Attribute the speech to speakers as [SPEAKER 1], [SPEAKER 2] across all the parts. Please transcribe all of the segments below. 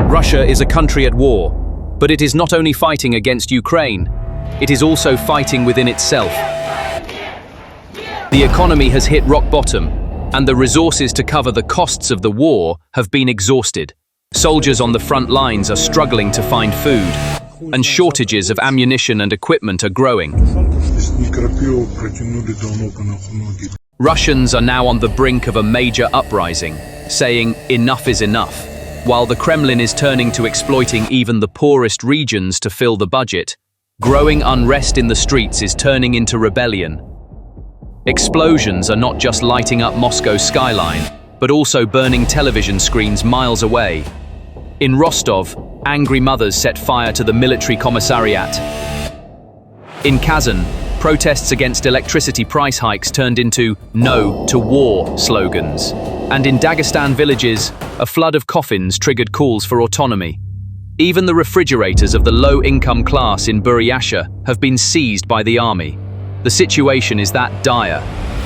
[SPEAKER 1] Russia is a country at war, but it is not only fighting against Ukraine, it is also fighting within itself. The economy has hit rock bottom, and the resources to cover the costs of the war have been exhausted. Soldiers on the front lines are struggling to find food, and shortages of ammunition and equipment are growing. Russians are now on the brink of a major uprising, saying enough is enough. While the Kremlin is turning to exploiting even the poorest regions to fill the budget, growing unrest in the streets is turning into rebellion. Explosions are not just lighting up Moscow's skyline, but also burning television screens miles away. In Rostov, angry mothers set fire to the military commissariat. In Kazan, protests against electricity price hikes turned into "No to War" slogans. And in Dagestan villages, a flood of coffins triggered calls for autonomy. Even the refrigerators of the low-income class in Buryatia have been seized by the army. The situation is that dire,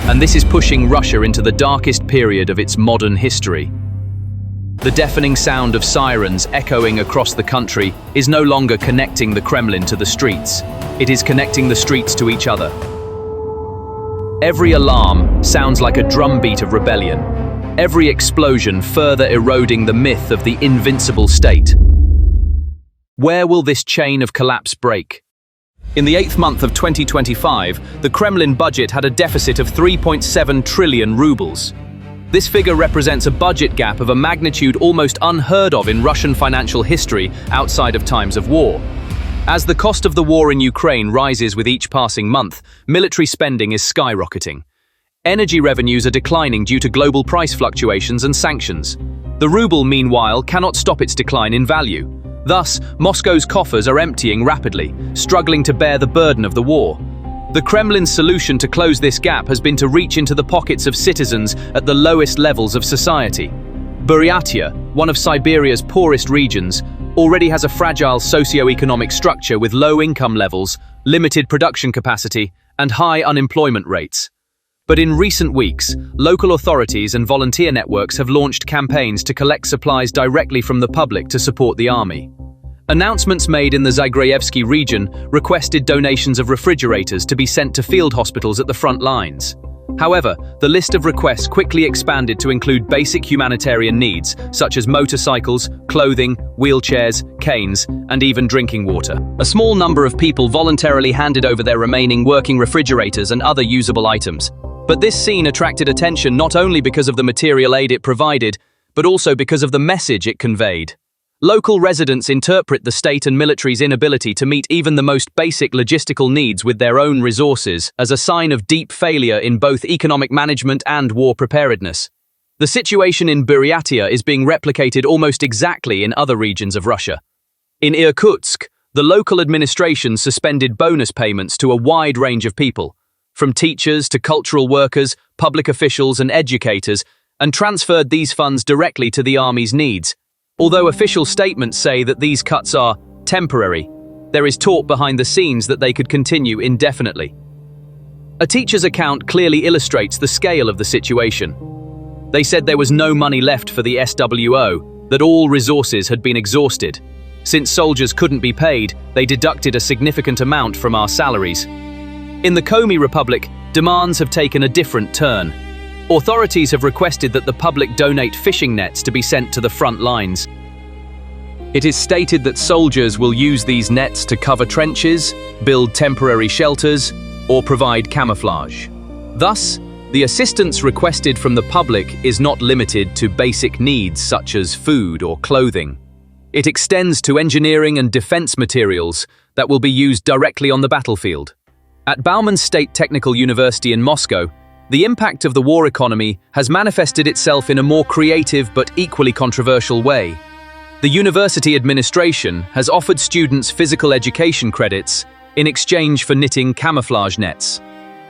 [SPEAKER 1] and this is pushing Russia into the darkest period of its modern history. The deafening sound of sirens echoing across the country is no longer connecting the Kremlin to the streets. It is connecting the streets to each other. Every alarm sounds like a drumbeat of rebellion. Every explosion further eroding the myth of the invincible state. Where will this chain of collapse break? In the 8th month of 2025, the Kremlin budget had a deficit of 3.7 trillion rubles. This figure represents a budget gap of a magnitude almost unheard of in Russian financial history outside of times of war. As the cost of the war in Ukraine rises with each passing month, military spending is skyrocketing. Energy revenues are declining due to global price fluctuations and sanctions. The ruble, meanwhile, cannot stop its decline in value. Thus, Moscow's coffers are emptying rapidly, struggling to bear the burden of the war. The Kremlin's solution to close this gap has been to reach into the pockets of citizens at the lowest levels of society. Buryatia, one of Siberia's poorest regions, already has a fragile socio-economic structure with low income levels, limited production capacity, and high unemployment rates. But in recent weeks, local authorities and volunteer networks have launched campaigns to collect supplies directly from the public to support the army. Announcements made in the Zagrayevsky region requested donations of refrigerators to be sent to field hospitals at the front lines. However, the list of requests quickly expanded to include basic humanitarian needs, such as motorcycles, clothing, wheelchairs, canes, and even drinking water. A small number of people voluntarily handed over their remaining working refrigerators and other usable items. But this scene attracted attention not only because of the material aid it provided, but also because of the message it conveyed. Local residents interpret the state and military's inability to meet even the most basic logistical needs with their own resources as a sign of deep failure in both economic management and war preparedness. The situation in Buryatia is being replicated almost exactly in other regions of Russia. In Irkutsk, the local administration suspended bonus payments to a wide range of people, from teachers to cultural workers, public officials and educators, and transferred these funds directly to the army's needs. Although official statements say that these cuts are temporary, there is talk behind the scenes that they could continue indefinitely. A teacher's account clearly illustrates the scale of the situation. They said there was no money left for the SWO, that all resources had been exhausted. Since soldiers couldn't be paid, they deducted a significant amount from our salaries. In the Komi Republic, demands have taken a different turn. Authorities have requested that the public donate fishing nets to be sent to the front lines. It is stated that soldiers will use these nets to cover trenches, build temporary shelters, or provide camouflage. Thus, the assistance requested from the public is not limited to basic needs such as food or clothing. It extends to engineering and defense materials that will be used directly on the battlefield. At Bauman State Technical University in Moscow, the impact of the war economy has manifested itself in a more creative but equally controversial way. The university administration has offered students physical education credits in exchange for knitting camouflage nets.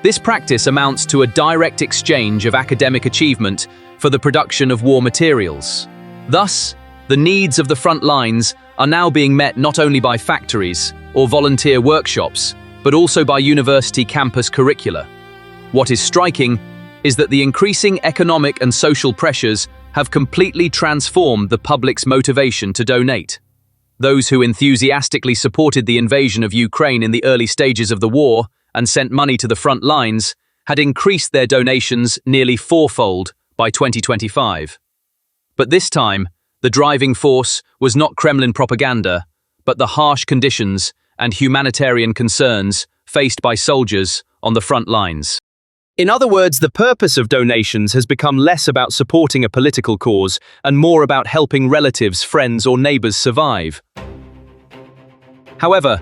[SPEAKER 1] This practice amounts to a direct exchange of academic achievement for the production of war materials. Thus, the needs of the front lines are now being met not only by factories or volunteer workshops, but also by university campus curricula. What is striking is that the increasing economic and social pressures have completely transformed the public's motivation to donate. Those who enthusiastically supported the invasion of Ukraine in the early stages of the war and sent money to the front lines had increased their donations nearly fourfold by 2025. But this time, the driving force was not Kremlin propaganda, but the harsh conditions and humanitarian concerns faced by soldiers on the front lines. In other words, the purpose of donations has become less about supporting a political cause and more about helping relatives, friends, or neighbors survive. However,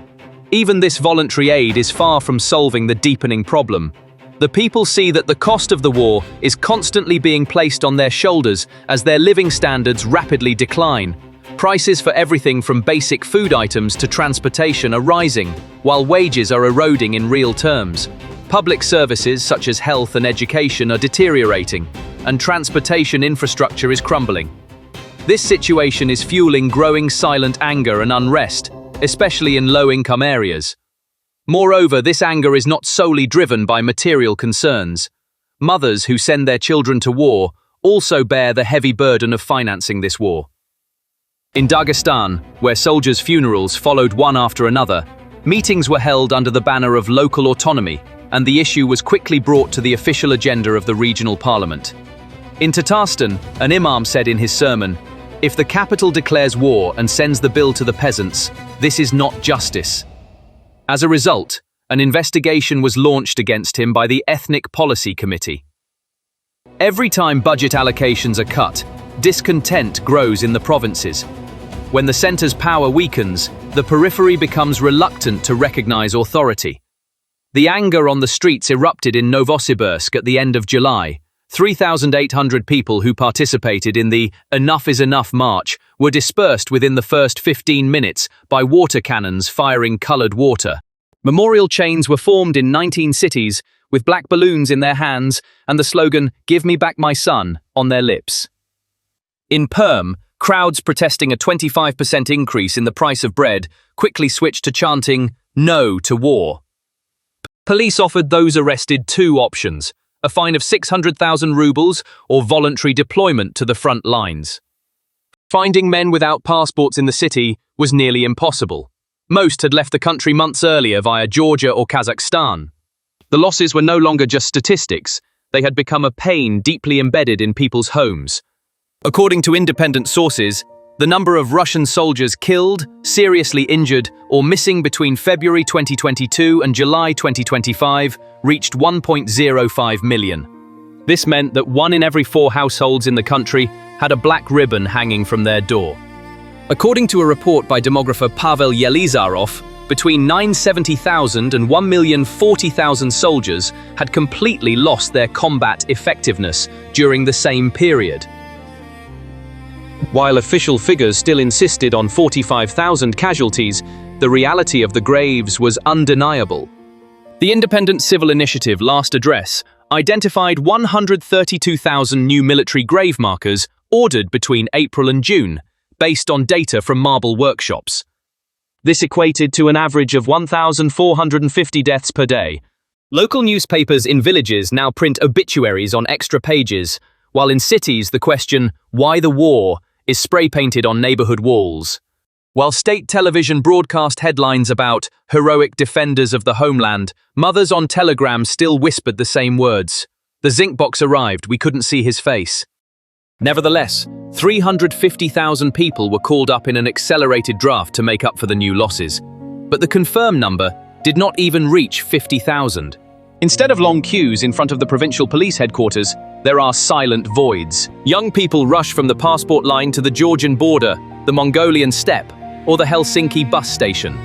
[SPEAKER 1] even this voluntary aid is far from solving the deepening problem. The people see that the cost of the war is constantly being placed on their shoulders as their living standards rapidly decline. Prices for everything from basic food items to transportation are rising, while wages are eroding in real terms. Public services such as health and education are deteriorating, and transportation infrastructure is crumbling. This situation is fueling growing silent anger and unrest, especially in low-income areas. Moreover, this anger is not solely driven by material concerns. Mothers who send their children to war also bear the heavy burden of financing this war. In Dagestan, where soldiers' funerals followed one after another, meetings were held under the banner of local autonomy, and the issue was quickly brought to the official agenda of the regional parliament. In Tatarstan, an imam said in his sermon, "If the capital declares war and sends the bill to the peasants, this is not justice." As a result, an investigation was launched against him by the Ethnic Policy Committee. Every time budget allocations are cut, discontent grows in the provinces. When the centre's power weakens, the periphery becomes reluctant to recognize authority. The anger on the streets erupted in Novosibirsk at the end of July. 3,800 people who participated in the Enough is Enough march were dispersed within the first 15 minutes by water cannons firing colored water. Memorial chains were formed in 19 cities with black balloons in their hands and the slogan, "Give me back my son," on their lips. In Perm, crowds protesting a 25% increase in the price of bread quickly switched to chanting, "No to war." Police offered those arrested two options: a fine of 600,000 rubles or voluntary deployment to the front lines. Finding men without passports in the city was nearly impossible. Most had left the country months earlier via Georgia or Kazakhstan. The losses were no longer just statistics, they had become a pain deeply embedded in people's homes. According to independent sources, the number of Russian soldiers killed, seriously injured, or missing between February 2022 and July 2025 reached 1.05 million. This meant that 1 in every 4 households in the country had a black ribbon hanging from their door. According to a report by demographer Pavel Yelizarov, between 970,000 and 1,040,000 soldiers had completely lost their combat effectiveness during the same period. While official figures still insisted on 45,000 casualties, the reality of the graves was undeniable. The Independent Civil Initiative last address identified 132,000 new military grave markers ordered between April and June, based on data from marble workshops. This equated to an average of 1,450 deaths per day. Local newspapers in villages now print obituaries on extra pages, while in cities the question, "Why the war?" is spray-painted on neighborhood walls. While state television broadcast headlines about heroic defenders of the homeland, mothers on Telegram still whispered the same words. The zinc box arrived, we couldn't see his face. Nevertheless, 350,000 people were called up in an accelerated draft to make up for the new losses. But the confirmed number did not even reach 50,000. Instead of long queues in front of the provincial police headquarters, there are silent voids. Young people rush from the passport line to the Georgian border, the Mongolian steppe, or the Helsinki bus station.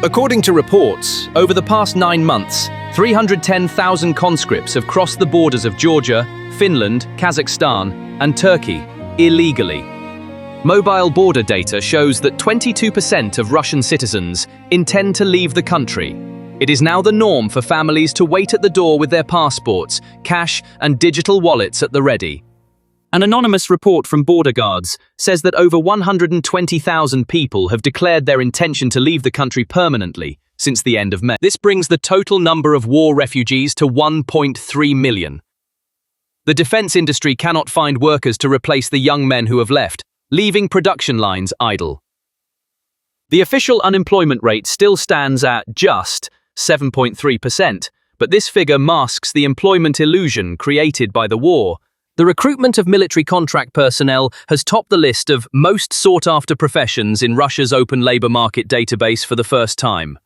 [SPEAKER 1] According to reports, over the past 9 months, 310,000 conscripts have crossed the borders of Georgia, Finland, Kazakhstan, and Turkey, illegally. Mobile border data shows that 22% of Russian citizens intend to leave the country. It is now the norm for families to wait at the door with their passports, cash, and digital wallets at the ready. An anonymous report from border guards says that over 120,000 people have declared their intention to leave the country permanently since the end of May. This brings the total number of war refugees to 1.3 million. The defense industry cannot find workers to replace the young men who have left, leaving production lines idle. The official unemployment rate still stands at just 7.3%, but this figure masks the employment illusion created by the war. The recruitment of military contract personnel has topped the list of most sought-after professions in Russia's open labor market database for the first time.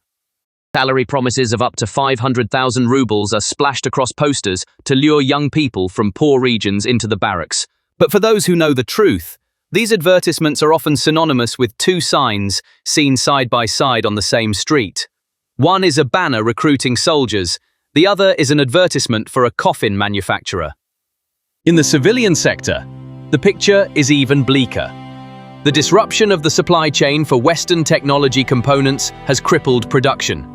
[SPEAKER 1] Salary promises of up to 500,000 rubles are splashed across posters to lure young people from poor regions into the barracks. But for those who know the truth, these advertisements are often synonymous with two signs seen side by side on the same street. One is a banner recruiting soldiers, the other is an advertisement for a coffin manufacturer. In the civilian sector, the picture is even bleaker. The disruption of the supply chain for Western technology components has crippled production.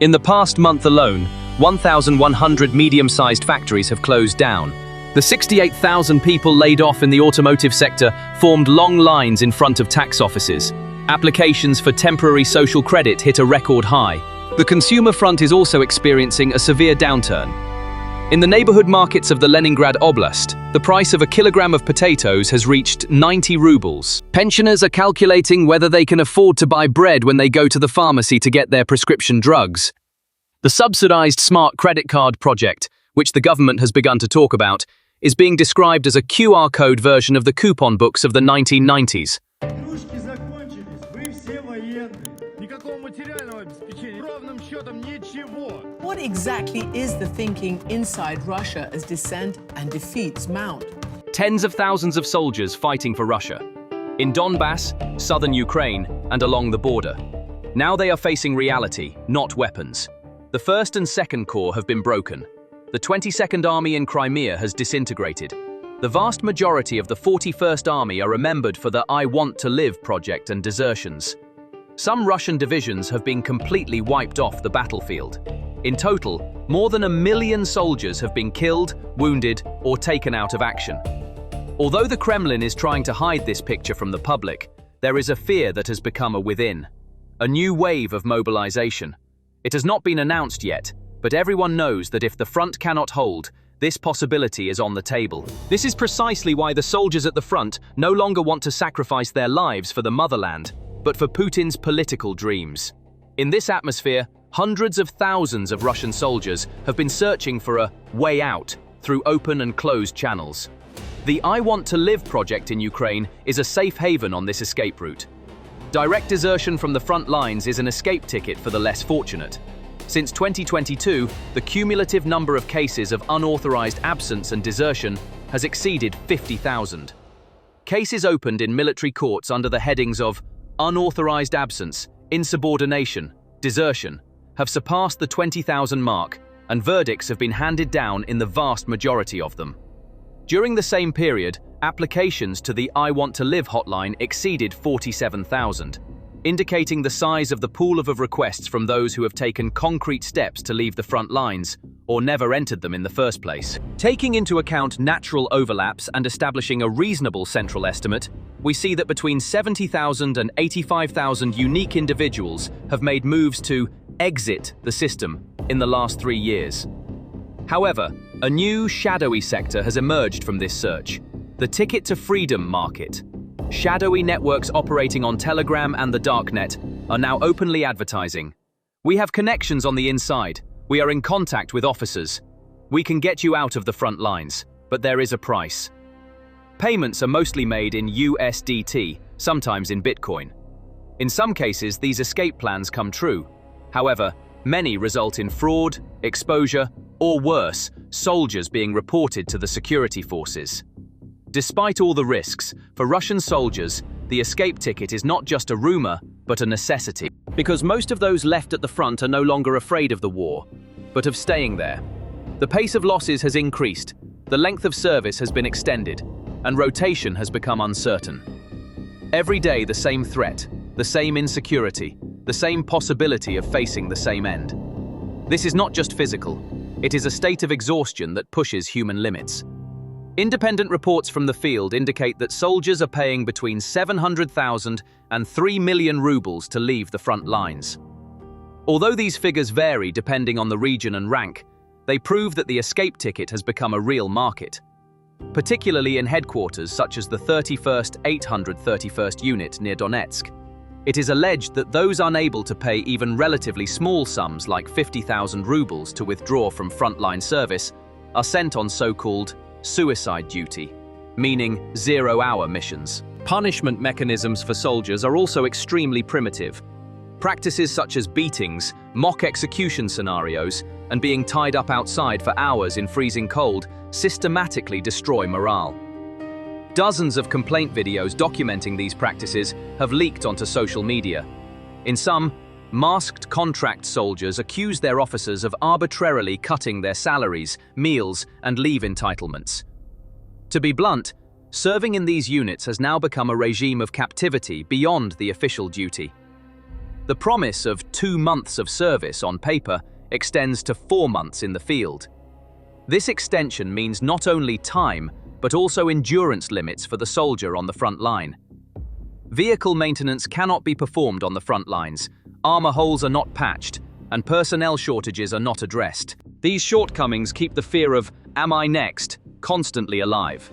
[SPEAKER 1] In the past month alone, 1,100 medium-sized factories have closed down. The 68,000 people laid off in the automotive sector formed long lines in front of tax offices. Applications for temporary social credit hit a record high. The consumer front is also experiencing a severe downturn. In the neighborhood markets of the Leningrad Oblast, the price of a kilogram of potatoes has reached 90 rubles. Pensioners are calculating whether they can afford to buy bread when they go to the pharmacy to get their prescription drugs. The subsidized smart credit card project, which the government has begun to talk about, is being described as a QR code version of the coupon books of the 1990s.
[SPEAKER 2] What exactly is the thinking inside Russia as dissent and defeats mount?
[SPEAKER 1] Tens of thousands of soldiers fighting for Russia. In Donbass, southern Ukraine, and along the border. Now they are facing reality, not weapons. The 1st and 2nd Corps have been broken. The 22nd Army in Crimea has disintegrated. The vast majority of the 41st Army are remembered for the I Want to Live project and desertions. Some Russian divisions have been completely wiped off the battlefield. In total, more than 1 million soldiers have been killed, wounded, or taken out of action. Although the Kremlin is trying to hide this picture from the public, there is a fear that has become a within. A new wave of mobilization. It has not been announced yet, but everyone knows that if the front cannot hold, this possibility is on the table. This is precisely why the soldiers at the front no longer want to sacrifice their lives for the motherland, but for Putin's political dreams. In this atmosphere, hundreds of thousands of Russian soldiers have been searching for a way out through open and closed channels. The I Want to Live project in Ukraine is a safe haven on this escape route. Direct desertion from the front lines is an escape ticket for the less fortunate. Since 2022, the cumulative number of cases of unauthorized absence and desertion has exceeded 50,000. Cases opened in military courts under the headings of unauthorized absence, insubordination, desertion have surpassed the 20,000 mark, and verdicts have been handed down in the vast majority of them. During the same period, applications to the I Want to Live hotline exceeded 47,000, indicating the size of the pool of requests from those who have taken concrete steps to leave the front lines or never entered them in the first place. Taking into account natural overlaps and establishing a reasonable central estimate, we see that between 70,000 and 85,000 unique individuals have made moves to exit the system in the last 3 years. However, a new shadowy sector has emerged from this search, the ticket to freedom market. Shadowy networks operating on Telegram and the darknet are now openly advertising. We have connections on the inside. We are in contact with officers. We can get you out of the front lines, but there is a price. Payments are mostly made in USDT, sometimes in Bitcoin. In some cases, these escape plans come true. However, many result in fraud, exposure, or worse, soldiers being reported to the security forces. Despite all the risks, for Russian soldiers, the escape ticket is not just a rumor, but a necessity. Because most of those left at the front are no longer afraid of the war, but of staying there. The pace of losses has increased, the length of service has been extended, and rotation has become uncertain. Every day the same threat, the same insecurity, the same possibility of facing the same end. This is not just physical, it is a state of exhaustion that pushes human limits. Independent reports from the field indicate that soldiers are paying between 700,000 and 3 million rubles to leave the front lines. Although these figures vary depending on the region and rank, They prove that the escape ticket has become a real market, particularly in headquarters such as the 31st 831st Unit near Donetsk. It is alleged that those unable to pay even relatively small sums like 50,000 rubles to withdraw from frontline service are sent on so-called suicide duty, meaning zero-hour missions. Punishment mechanisms for soldiers are also extremely primitive. Practices such as beatings, mock execution scenarios, and being tied up outside for hours in freezing cold systematically destroy morale. Dozens of complaint videos documenting these practices have leaked onto social media. In some, masked contract soldiers accuse their officers of arbitrarily cutting their salaries, meals, and leave entitlements. To be blunt, serving in these units has now become a regime of captivity beyond the official duty. The promise of 2 months of service on paper extends to 4 months in the field. This extension means not only time, but also endurance limits for the soldier on the front line. Vehicle maintenance cannot be performed on the front lines, armor holes are not patched, and personnel shortages are not addressed. These shortcomings keep the fear of "am I next?" constantly alive.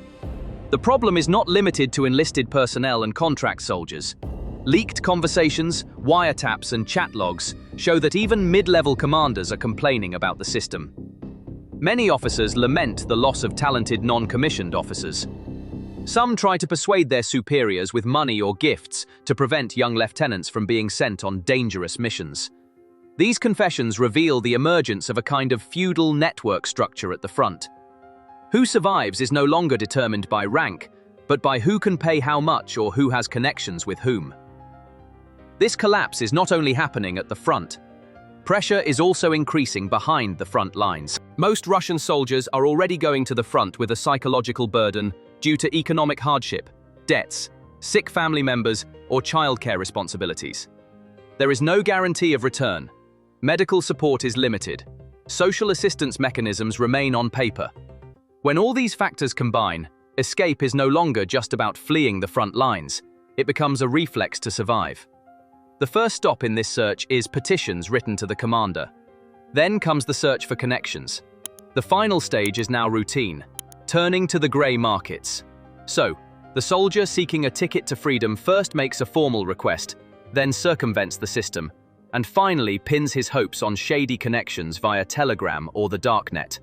[SPEAKER 1] The problem is not limited to enlisted personnel and contract soldiers. Leaked conversations, wiretaps, and chat logs show that even mid-level commanders are complaining about the system. Many officers lament the loss of talented non-commissioned officers. Some try to persuade their superiors with money or gifts to prevent young lieutenants from being sent on dangerous missions. These confessions reveal the emergence of a kind of feudal network structure at the front. Who survives is no longer determined by rank, but by who can pay how much or who has connections with whom. This collapse is not only happening at the front. Pressure is also increasing behind the front lines. Most Russian soldiers are already going to the front with a psychological burden due to economic hardship, debts, sick family members, or childcare responsibilities. There is no guarantee of return. Medical support is limited. Social assistance mechanisms remain on paper. When all these factors combine, escape is no longer just about fleeing the front lines. It becomes a reflex to survive. The first stop in this search is petitions written to the commander. Then comes the search for connections. The final stage is now routine, turning to the grey markets. So, the soldier seeking a ticket to freedom first makes a formal request, then circumvents the system, and finally pins his hopes on shady connections via Telegram or the darknet.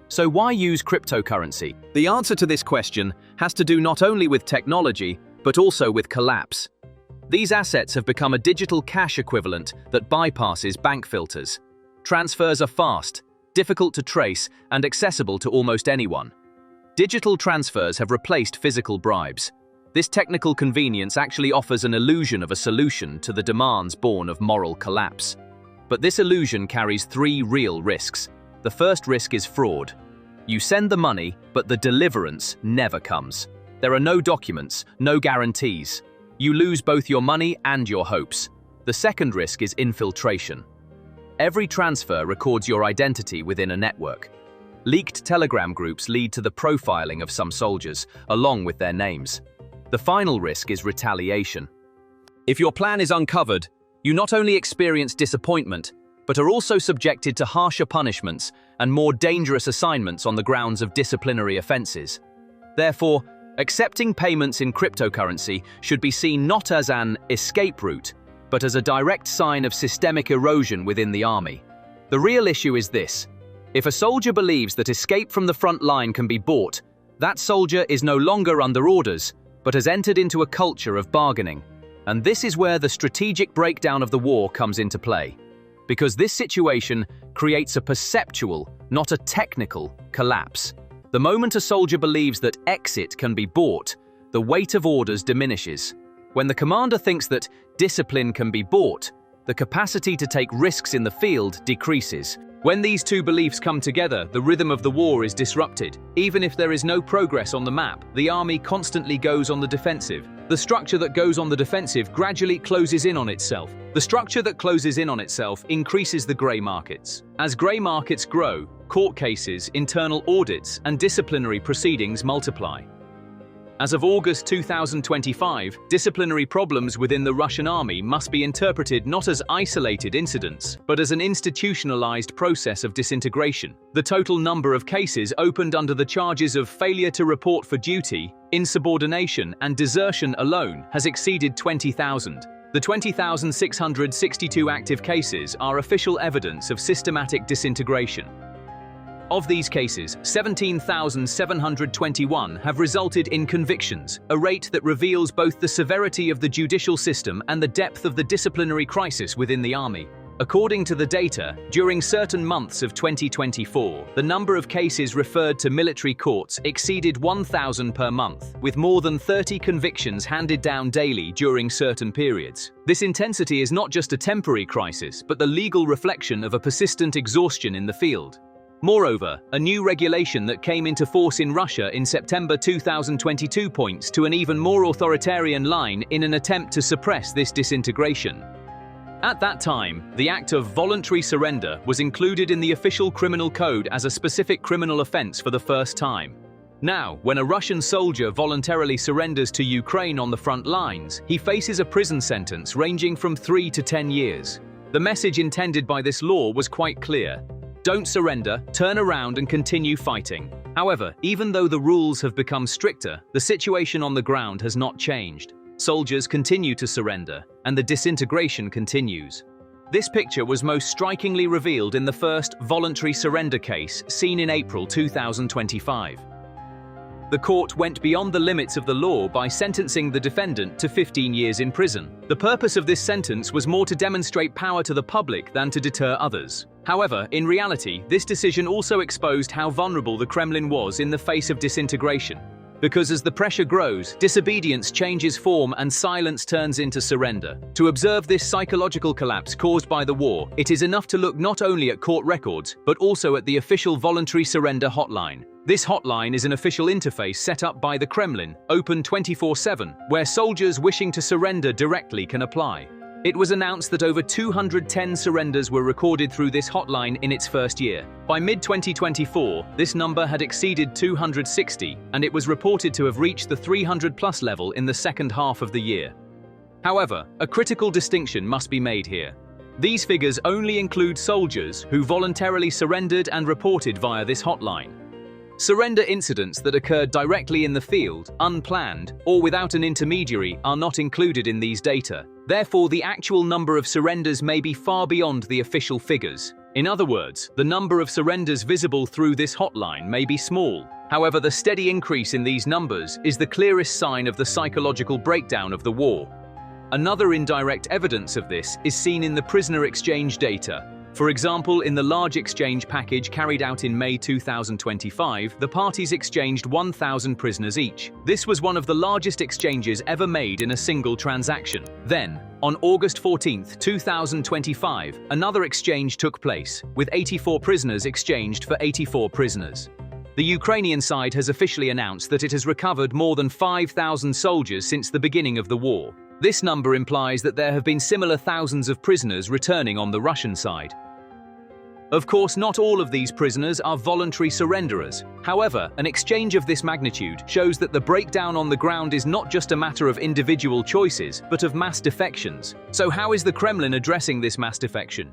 [SPEAKER 1] So why use cryptocurrency? The answer to this question has to do not only with technology, but also with collapse. These assets have become a digital cash equivalent that bypasses bank filters. Transfers are fast, difficult to trace, and accessible to almost anyone. Digital transfers have replaced physical bribes. This technical convenience actually offers an illusion of a solution to the demands born of moral collapse. But this illusion carries 3 real risks. The first risk is fraud. You send the money, but the deliverance never comes. There are no documents, no guarantees. You lose both your money and your hopes. The second risk is infiltration. Every transfer records your identity within a network. Leaked Telegram groups lead to the profiling of some soldiers, along with their names. The final risk is retaliation. If your plan is uncovered, you not only experience disappointment, but are also subjected to harsher punishments and more dangerous assignments on the grounds of disciplinary offenses. Therefore, accepting payments in cryptocurrency should be seen not as an escape route, but as a direct sign of systemic erosion within the army. The real issue is this: if a soldier believes that escape from the front line can be bought, that soldier is no longer under orders, but has entered into a culture of bargaining. And this is where the strategic breakdown of the war comes into play. Because this situation creates a perceptual, not a technical, collapse. The moment a soldier believes that exit can be bought, the weight of orders diminishes. When the commander thinks that discipline can be bought, the capacity to take risks in the field decreases. When these two beliefs come together, the rhythm of the war is disrupted. Even if there is no progress on the map, the army constantly goes on the defensive. The structure that goes on the defensive gradually closes in on itself. The structure that closes in on itself increases the grey markets. As grey markets grow, court cases, internal audits, and disciplinary proceedings multiply. As of August 2025, disciplinary problems within the Russian army must be interpreted not as isolated incidents, but as an institutionalized process of disintegration. The total number of cases opened under the charges of failure to report for duty, insubordination, and desertion alone has exceeded 20,000. The 20,662 active cases are official evidence of systematic disintegration. Of these cases, 17,721 have resulted in convictions, a rate that reveals both the severity of the judicial system and the depth of the disciplinary crisis within the army. According to the data, during certain months of 2024, the number of cases referred to military courts exceeded 1,000 per month, with more than 30 convictions handed down daily during certain periods. This intensity is not just a temporary crisis, but the legal reflection of a persistent exhaustion in the field. Moreover, a new regulation that came into force in Russia in September 2022 points to an even more authoritarian line in an attempt to suppress this disintegration. At that time, the act of voluntary surrender was included in the official criminal code as a specific criminal offense for the first time. Now, when a Russian soldier voluntarily surrenders to Ukraine on the front lines, he faces a prison sentence ranging from 3 to 10 years. The message intended by this law was quite clear. Don't surrender, turn around and continue fighting. However, even though the rules have become stricter, the situation on the ground has not changed. Soldiers continue to surrender, and the disintegration continues. This picture was most strikingly revealed in the first voluntary surrender case seen in April 2025. The court went beyond the limits of the law by sentencing the defendant to 15 years in prison. The purpose of this sentence was more to demonstrate power to the public than to deter others. However, in reality, this decision also exposed how vulnerable the Kremlin was in the face of disintegration. Because as the pressure grows, disobedience changes form and silence turns into surrender. To observe this psychological collapse caused by the war, it is enough to look not only at court records, but also at the official voluntary surrender hotline. This hotline is an official interface set up by the Kremlin, open 24/7, where soldiers wishing to surrender directly can apply. It was announced that over 210 surrenders were recorded through this hotline in its first year. By mid-2024, this number had exceeded 260, and it was reported to have reached the 300-plus level in the second half of the year. However, a critical distinction must be made here. These figures only include soldiers who voluntarily surrendered and reported via this hotline. Surrender incidents that occurred directly in the field, unplanned, or without an intermediary are not included in these data. Therefore, the actual number of surrenders may be far beyond the official figures. In other words, the number of surrenders visible through this hotline may be small. However, the steady increase in these numbers is the clearest sign of the psychological breakdown of the war. Another indirect evidence of this is seen in the prisoner exchange data. For example, in the large exchange package carried out in May 2025, the parties exchanged 1,000 prisoners each. This was one of the largest exchanges ever made in a single transaction. Then, on August 14, 2025, another exchange took place, with 84 prisoners exchanged for 84 prisoners. The Ukrainian side has officially announced that it has recovered more than 5,000 soldiers since the beginning of the war. This number implies that there have been similar thousands of prisoners returning on the Russian side. Of course, not all of these prisoners are voluntary surrenderers. However, an exchange of this magnitude shows that the breakdown on the ground is not just a matter of individual choices, but of mass defections. So how is the Kremlin addressing this mass defection?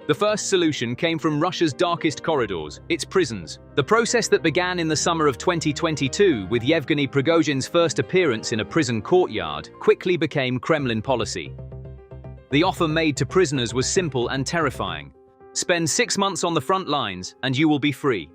[SPEAKER 1] The first solution came from Russia's darkest corridors, its prisons. The process that began in the summer of 2022 with Yevgeny Prigozhin's first appearance in a prison courtyard quickly became Kremlin policy. The offer made to prisoners was simple and terrifying. Spend 6 months on the front lines and you will be free.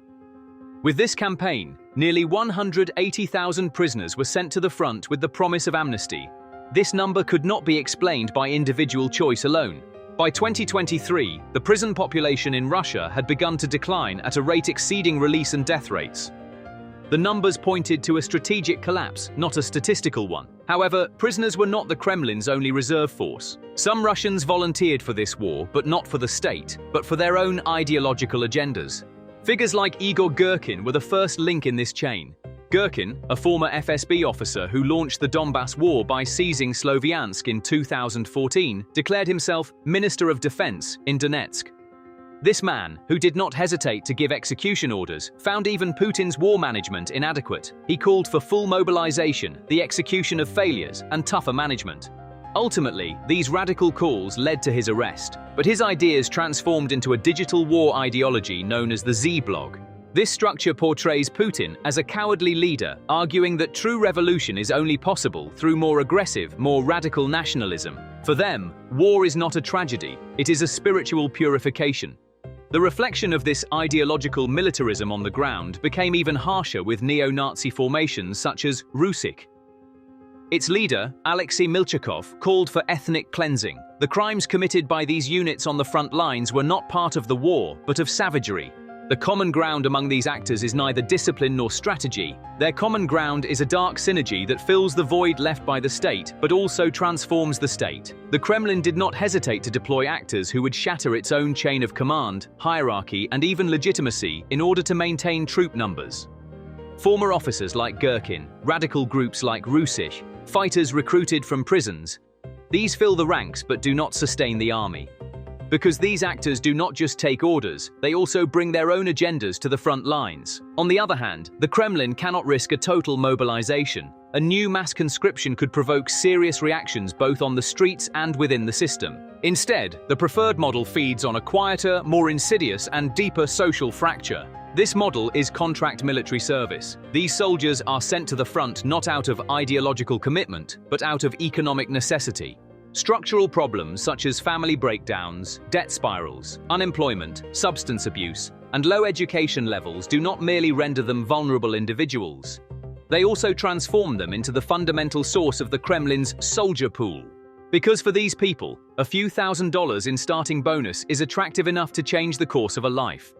[SPEAKER 1] With this campaign, nearly 180,000 prisoners were sent to the front with the promise of amnesty. This number could not be explained by individual choice alone. By 2023, the prison population in Russia had begun to decline at a rate exceeding release and death rates. The numbers pointed to a strategic collapse, not a statistical one. However, prisoners were not the Kremlin's only reserve force. Some Russians volunteered for this war, but not for the state, but for their own ideological agendas. Figures like Igor Girkin were the first link in this chain. Girkin, a former FSB officer who launched the Donbass War by seizing Sloviansk in 2014, declared himself Minister of Defense in Donetsk. This man, who did not hesitate to give execution orders, found even Putin's war management inadequate. He called for full mobilization, the execution of failures, and tougher management. Ultimately, these radical calls led to his arrest, but his ideas transformed into a digital war ideology known as the Z-blog. This structure portrays Putin as a cowardly leader, arguing that true revolution is only possible through more aggressive, more radical nationalism. For them, war is not a tragedy, it is a spiritual purification. The reflection of this ideological militarism on the ground became even harsher with neo-Nazi formations such as Rusik. Its leader, Alexei Milchakov, called for ethnic cleansing. The crimes committed by these units on the front lines were not part of the war, but of savagery. The common ground among these actors is neither discipline nor strategy. Their common ground is a dark synergy that fills the void left by the state, but also transforms the state. The Kremlin did not hesitate to deploy actors who would shatter its own chain of command, hierarchy, and even legitimacy in order to maintain troop numbers. Former officers like Gherkin, radical groups like Rusich, fighters recruited from prisons. These fill the ranks but do not sustain the army. Because these actors do not just take orders, they also bring their own agendas to the front lines. On the other hand, the Kremlin cannot risk a total mobilization. A new mass conscription could provoke serious reactions both on the streets and within the system. Instead, the preferred model feeds on a quieter, more insidious, and deeper social fracture. This model is contract military service. These soldiers are sent to the front not out of ideological commitment, but out of economic necessity. Structural problems such as family breakdowns, debt spirals, unemployment, substance abuse, and low education levels do not merely render them vulnerable individuals. They also transform them into the fundamental source of the Kremlin's soldier pool. Because for these people, a few $1,000s in starting bonus is attractive enough to change the course of a life.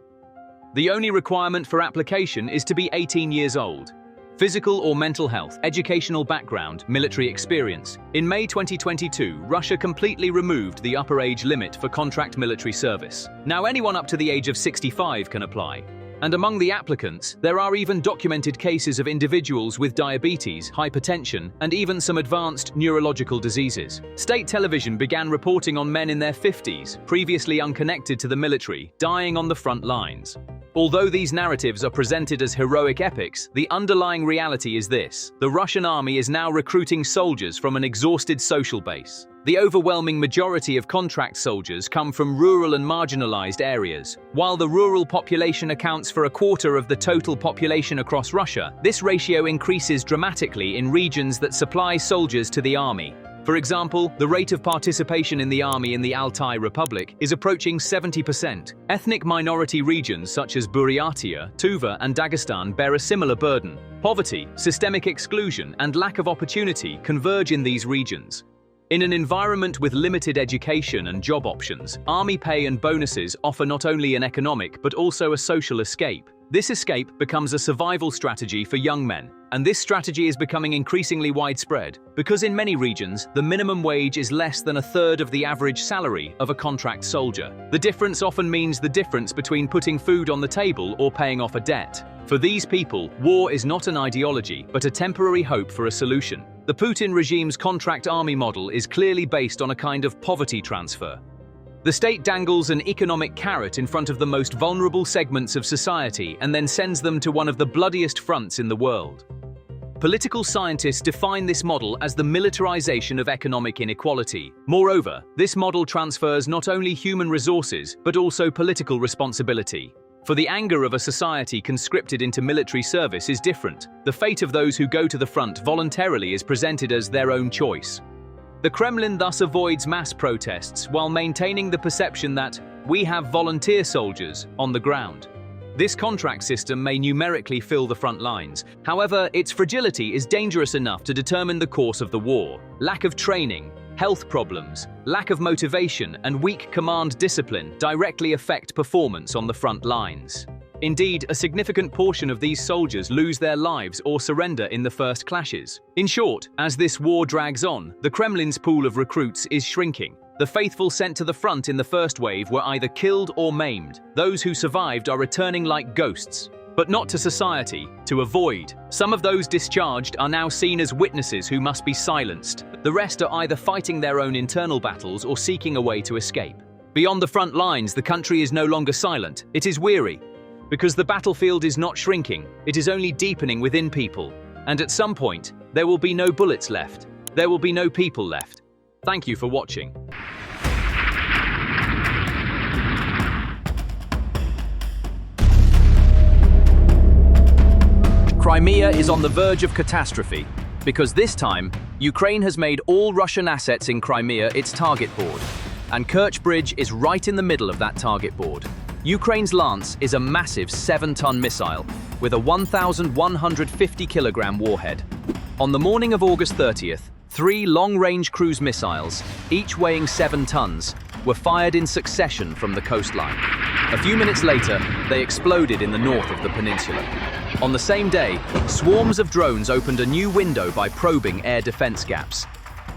[SPEAKER 1] The only requirement for application is to be 18 years old. Physical or mental health, educational background, military experience. In May 2022, Russia completely removed the upper age limit for contract military service. Now anyone up to the age of 65 can apply. And among the applicants, there are even documented cases of individuals with diabetes, hypertension, and even some advanced neurological diseases. State television began reporting on men in their 50s, previously unconnected to the military, dying on the front lines. Although these narratives are presented as heroic epics, the underlying reality is this: the Russian army is now recruiting soldiers from an exhausted social base. The overwhelming majority of contract soldiers come from rural and marginalized areas. While the rural population accounts for a quarter of the total population across Russia, this ratio increases dramatically in regions that supply soldiers to the army. For example, the rate of participation in the army in the Altai Republic is approaching 70%. Ethnic minority regions such as Buryatia, Tuva, and Dagestan bear a similar burden. Poverty, systemic exclusion, and lack of opportunity converge in these regions. In an environment with limited education and job options, army pay and bonuses offer not only an economic but also a social escape. This escape becomes a survival strategy for young men, and this strategy is becoming increasingly widespread because in many regions, the minimum wage is less than a third of the average salary of a contract soldier. The difference often means the difference between putting food on the table or paying off a debt. For these people, war is not an ideology, but a temporary hope for a solution. The Putin regime's contract army model is clearly based on a kind of poverty transfer. The state dangles an economic carrot in front of the most vulnerable segments of society and then sends them to one of the bloodiest fronts in the world. Political scientists define this model as the militarization of economic inequality. Moreover, this model transfers not only human resources, but also political responsibility. For the anger of a society conscripted into military service is different. The fate of those who go to the front voluntarily is presented as their own choice. The Kremlin thus avoids mass protests while maintaining the perception that we have volunteer soldiers on the ground. This contract system may numerically fill the front lines. However, its fragility is dangerous enough to determine the course of the war. Lack of training, health problems, lack of motivation, and weak command discipline directly affect performance on the front lines. Indeed, a significant portion of these soldiers lose their lives or surrender in the first clashes. In short, as this war drags on, the Kremlin's pool of recruits is shrinking. The faithful sent to the front in the first wave were either killed or maimed. Those who survived are returning like ghosts, but not to society, to avoid. Some of those discharged are now seen as witnesses who must be silenced. The rest are either fighting their own internal battles or seeking a way to escape. Beyond the front lines, the country is no longer silent, it is weary. Because the battlefield is not shrinking, it is only deepening within people. And at some point, there will be no bullets left. There will be no people left. Thank you for watching. Crimea is on the verge of catastrophe, because this time, Ukraine has made all Russian assets in Crimea its target board, and Kerch Bridge is right in the middle of that target board. Ukraine's Lance is a massive 7-ton missile with a 1,150-kilogram warhead. On the morning of August 30th, 3 long-range cruise missiles, each weighing 7 tons, were fired in succession from the coastline. A few minutes later, they exploded in the north of the peninsula. On the same day, swarms of drones opened a new window by probing air defense gaps.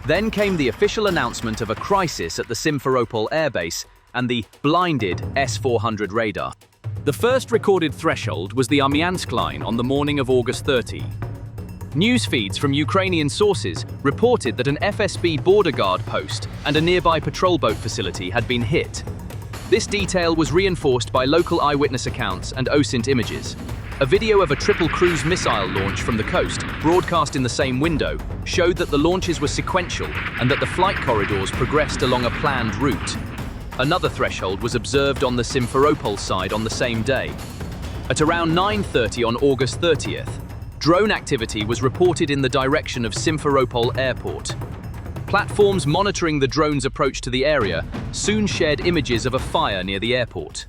[SPEAKER 1] Then came the official announcement of a crisis at the Simferopol airbase and the blinded S-400 radar. The first recorded threshold was the Armyansk line on the morning of August 30. News feeds from Ukrainian sources reported that an FSB border guard post and a nearby patrol boat facility had been hit. This detail was reinforced by local eyewitness accounts and OSINT images. A video of a triple cruise missile launch from the coast, broadcast in the same window, showed that the launches were sequential and that the flight corridors progressed along a planned route. Another threshold was observed on the Simferopol side on the same day. At around 9:30 on August 30th, drone activity was reported in the direction of Simferopol Airport. Platforms monitoring the drone's approach to the area soon shared images of a fire near the airport.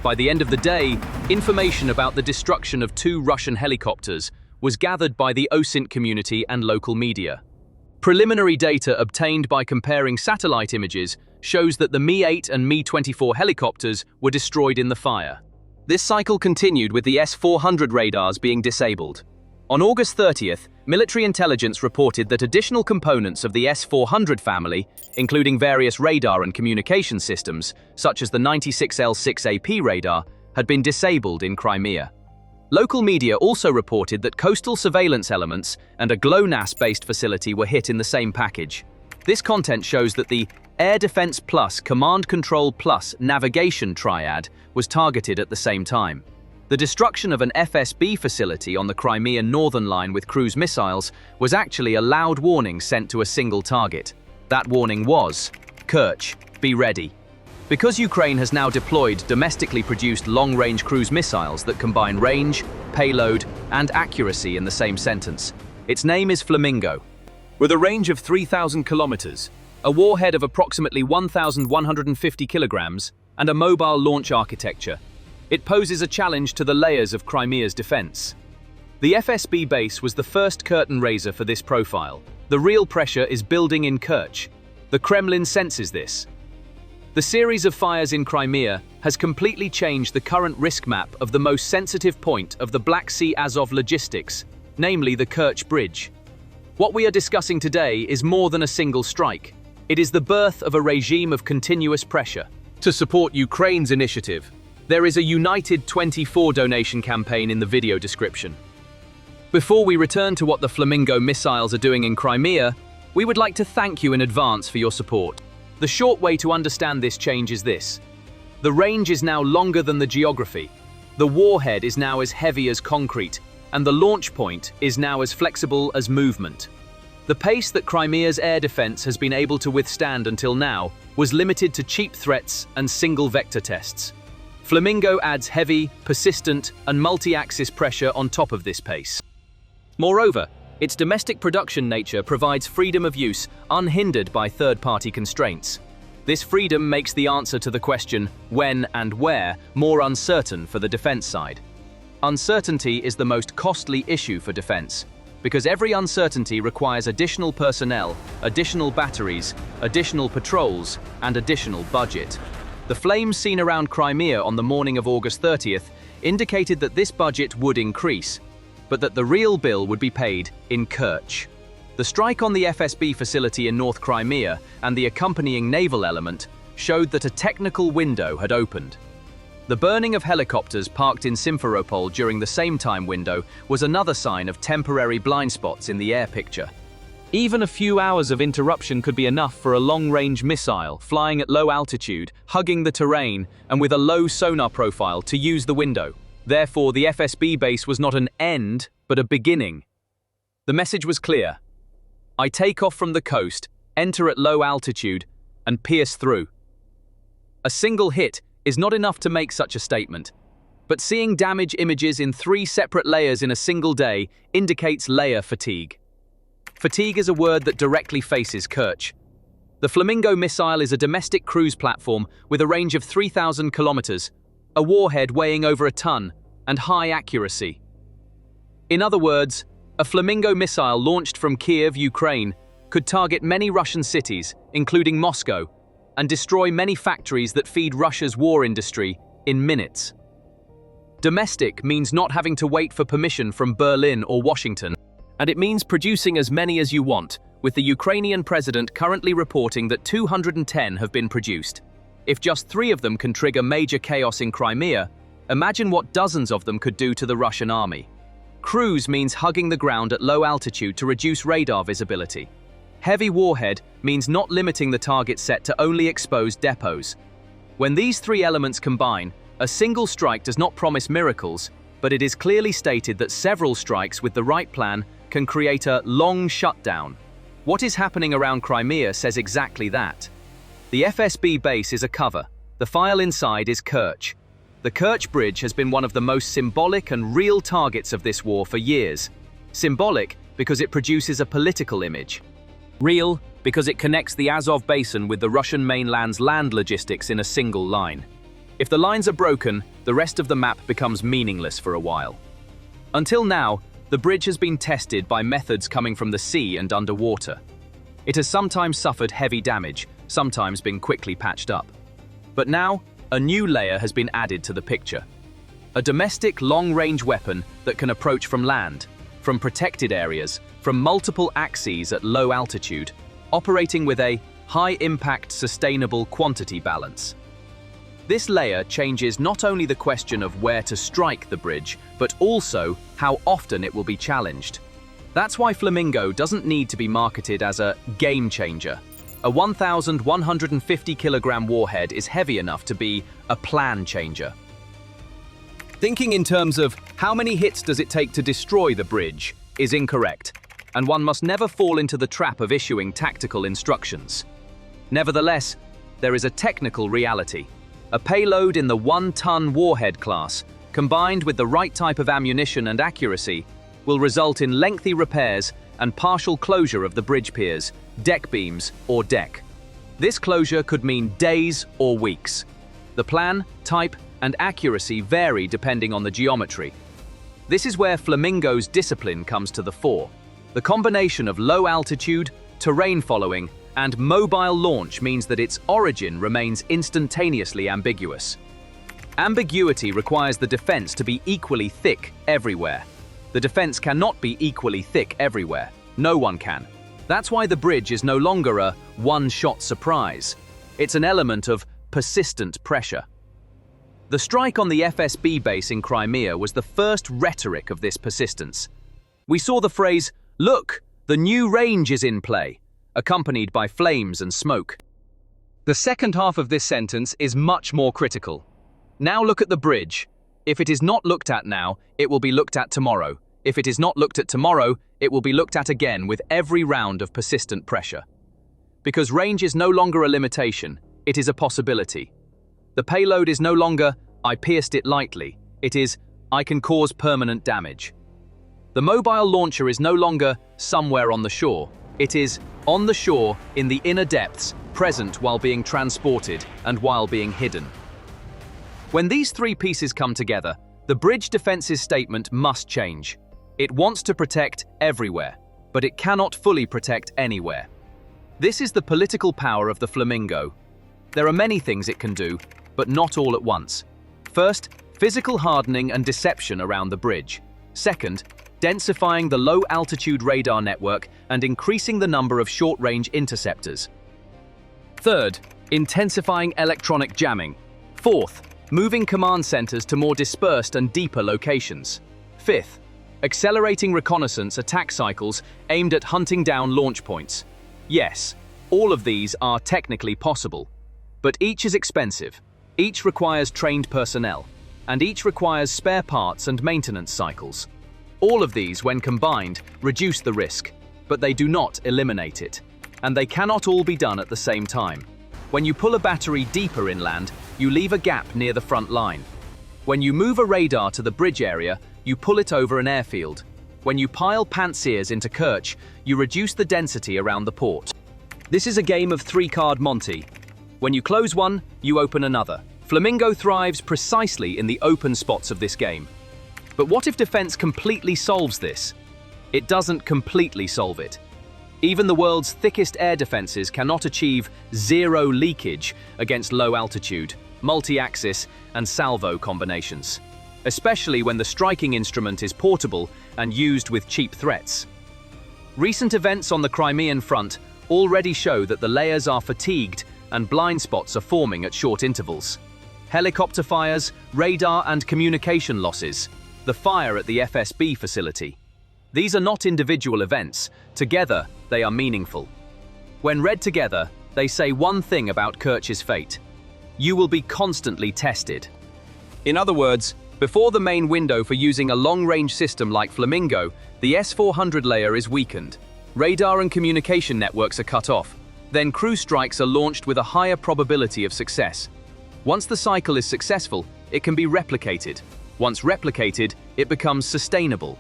[SPEAKER 1] By the end of the day, information about the destruction of 2 Russian helicopters was gathered by the OSINT community and local media. Preliminary data obtained by comparing satellite images shows that the Mi-8 and Mi-24 helicopters were destroyed in the fire. This cycle continued with the S-400 radars being disabled. On August 30th, military intelligence reported that additional components of the S-400 family, including various radar and communication systems, such as the 96L6AP radar, had been disabled in Crimea. Local media also reported that coastal surveillance elements and a GLONASS-based facility were hit in the same package. This content shows that the Air Defense Plus Command Control Plus Navigation Triad was targeted at the same time. The destruction of an FSB facility on the Crimean northern line with cruise missiles was actually a loud warning sent to a single target. That warning was, Kerch, be ready. Because Ukraine has now deployed domestically produced long-range cruise missiles that combine range, payload, and accuracy in the same sentence, its name is Flamingo. With a range of 3,000 kilometers, a warhead of approximately 1,150 kilograms, and a mobile launch architecture, it poses a challenge to the layers of Crimea's defense. The FSB base was the first curtain raiser for this profile. The real pressure is building in Kerch. The Kremlin senses this. The series of fires in Crimea has completely changed the current risk map of the most sensitive point of the Black Sea Azov logistics, namely the Kerch Bridge. What we are discussing today is more than a single strike. It is the birth of a regime of continuous pressure. To support Ukraine's initiative, there is a United 24 donation campaign in the video description. Before we return to what the Flamingo missiles are doing in Crimea, we would like to thank you in advance for your support. The short way to understand this change is this. The range is now longer than the geography. The warhead is now as heavy as concrete, and the launch point is now as flexible as movement. The pace that Crimea's air defense has been able to withstand until now was limited to cheap threats and single-vector tests. Flamingo adds heavy, persistent, and multi-axis pressure on top of this pace. Moreover, its domestic production nature provides freedom of use unhindered by third-party constraints. This freedom makes the answer to the question, when and where, more uncertain for the defense side. Uncertainty is the most costly issue for defense, because every uncertainty requires additional personnel, additional batteries, additional patrols, and additional budget. The flames seen around Crimea on the morning of August 30th indicated that this budget would increase, but that the real bill would be paid in Kerch. The strike on the FSB facility in North Crimea and the accompanying naval element showed that a technical window had opened. The burning of helicopters parked in Simferopol during the same time window was another sign of temporary blind spots in the air picture. Even a few hours of interruption could be enough for a long-range missile, flying at low altitude, hugging the terrain, and with a low sonar profile to use the window. Therefore, the FSB base was not an end, but a beginning. The message was clear. I take off from the coast, enter at low altitude, and pierce through. A single hit is not enough to make such a statement, but seeing damage images in 3 separate layers in a single day indicates layer fatigue. Fatigue is a word that directly faces Kerch. The Flamingo missile is a domestic cruise platform with a range of 3,000 kilometers, a warhead weighing over a ton, and high accuracy. In other words, a Flamingo missile launched from Kiev, Ukraine, could target many Russian cities, including Moscow, and destroy many factories that feed Russia's war industry in minutes. Domestic means not having to wait for permission from Berlin or Washington, and it means producing as many as you want, with the Ukrainian president currently reporting that 210 have been produced. If just 3 of them can trigger major chaos in Crimea, imagine what dozens of them could do to the Russian army. Cruise means hugging the ground at low altitude to reduce radar visibility. Heavy warhead means not limiting the target set to only exposed depots. When these 3 elements combine, a single strike does not promise miracles, but it is clearly stated that several strikes with the right plan can create a long shutdown. What is happening around Crimea says exactly that. The FSB base is a cover. The file inside is Kerch. The Kerch Bridge has been one of the most symbolic and real targets of this war for years. Symbolic because it produces a political image. Real because it connects the Azov Basin with the Russian mainland's land logistics in a single line. If the lines are broken, the rest of the map becomes meaningless for a while. Until now, the bridge has been tested by methods coming from the sea and underwater. It has sometimes suffered heavy damage, sometimes been quickly patched up. But now, a new layer has been added to the picture. A domestic long-range weapon that can approach from land, from protected areas, from multiple axes at low altitude, operating with a high-impact sustainable quantity balance. This layer changes not only the question of where to strike the bridge, but also how often it will be challenged. That's why Flamingo doesn't need to be marketed as a game changer. A 1,150 kilogram warhead is heavy enough to be a plan changer. Thinking in terms of how many hits does it take to destroy the bridge is incorrect, and one must never fall into the trap of issuing tactical instructions. Nevertheless, there is a technical reality. A payload in the 1-ton warhead class, combined with the right type of ammunition and accuracy, will result in lengthy repairs and partial closure of the bridge piers, deck beams, or deck. This closure could mean days or weeks. The plan, type, and accuracy vary depending on the geometry. This is where Flamingo's discipline comes to the fore. The combination of low altitude, terrain following, and mobile launch means that its origin remains instantaneously ambiguous. Ambiguity requires the defense to be equally thick everywhere. The defense cannot be equally thick everywhere. No one can. That's why the bridge is no longer a one-shot surprise. It's an element of persistent pressure. The strike on the FSB base in Crimea was the first rhetoric of this persistence. We saw the phrase, "Look, the new range is in play," accompanied by flames and smoke. The second half of this sentence is much more critical. Now look at the bridge. If it is not looked at now, it will be looked at tomorrow. If it is not looked at tomorrow, it will be looked at again with every round of persistent pressure. Because range is no longer a limitation, it is a possibility. The payload is no longer, "I pierced it lightly," it is, "I can cause permanent damage." The mobile launcher is no longer somewhere on the shore. It is on the shore, in the inner depths, present while being transported and while being hidden. When these 3 pieces come together, the bridge defense's statement must change. It wants to protect everywhere, but it cannot fully protect anywhere. This is the political power of the Flamingo. There are many things it can do, but not all at once. First, physical hardening and deception around the bridge. Second, densifying the low-altitude radar network and increasing the number of short-range interceptors. Third, intensifying electronic jamming. Fourth, moving command centers to more dispersed and deeper locations. Fifth, Accelerating reconnaissance attack cycles aimed at hunting down launch points. Yes, all of these are technically possible, but each is expensive, each requires trained personnel, and each requires spare parts and maintenance cycles. All of these, when combined, reduce the risk, but they do not eliminate it, and they cannot all be done at the same time. When you pull a battery deeper inland, you leave a gap near the front line. When you move a radar to the bridge area, you pull it over an airfield. When you pile pantsiers into Kerch, you reduce the density around the port. This is a game of three-card Monty. When you close one, you open another. Flamingo thrives precisely in the open spots of this game. But what if defense completely solves this? It doesn't completely solve it. Even the world's thickest air defenses cannot achieve zero leakage against low altitude, multi-axis, and salvo combinations, especially when the striking instrument is portable and used with cheap threats. Recent events on the Crimean front already show that the layers are fatigued and blind spots are forming at short intervals. Helicopter fires, radar and communication losses, the fire at the FSB facility. These are not individual events. Together, they are meaningful. When read together, they say one thing about Kerch's fate. You will be constantly tested. In other words, before the main window for using a long-range system like Flamingo, the S-400 layer is weakened. Radar and communication networks are cut off. Then cruise strikes are launched with a higher probability of success. Once the cycle is successful, it can be replicated. Once replicated, it becomes sustainable.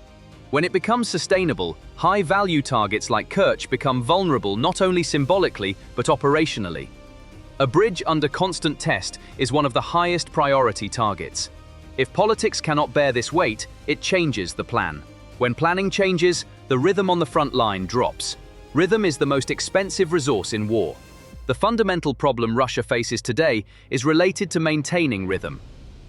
[SPEAKER 1] When it becomes sustainable, high-value targets like Kerch become vulnerable not only symbolically, but operationally. A bridge under constant test is one of the highest priority targets. If politics cannot bear this weight, it changes the plan. When planning changes, the rhythm on the front line drops. Rhythm is the most expensive resource in war. The fundamental problem Russia faces today is related to maintaining rhythm.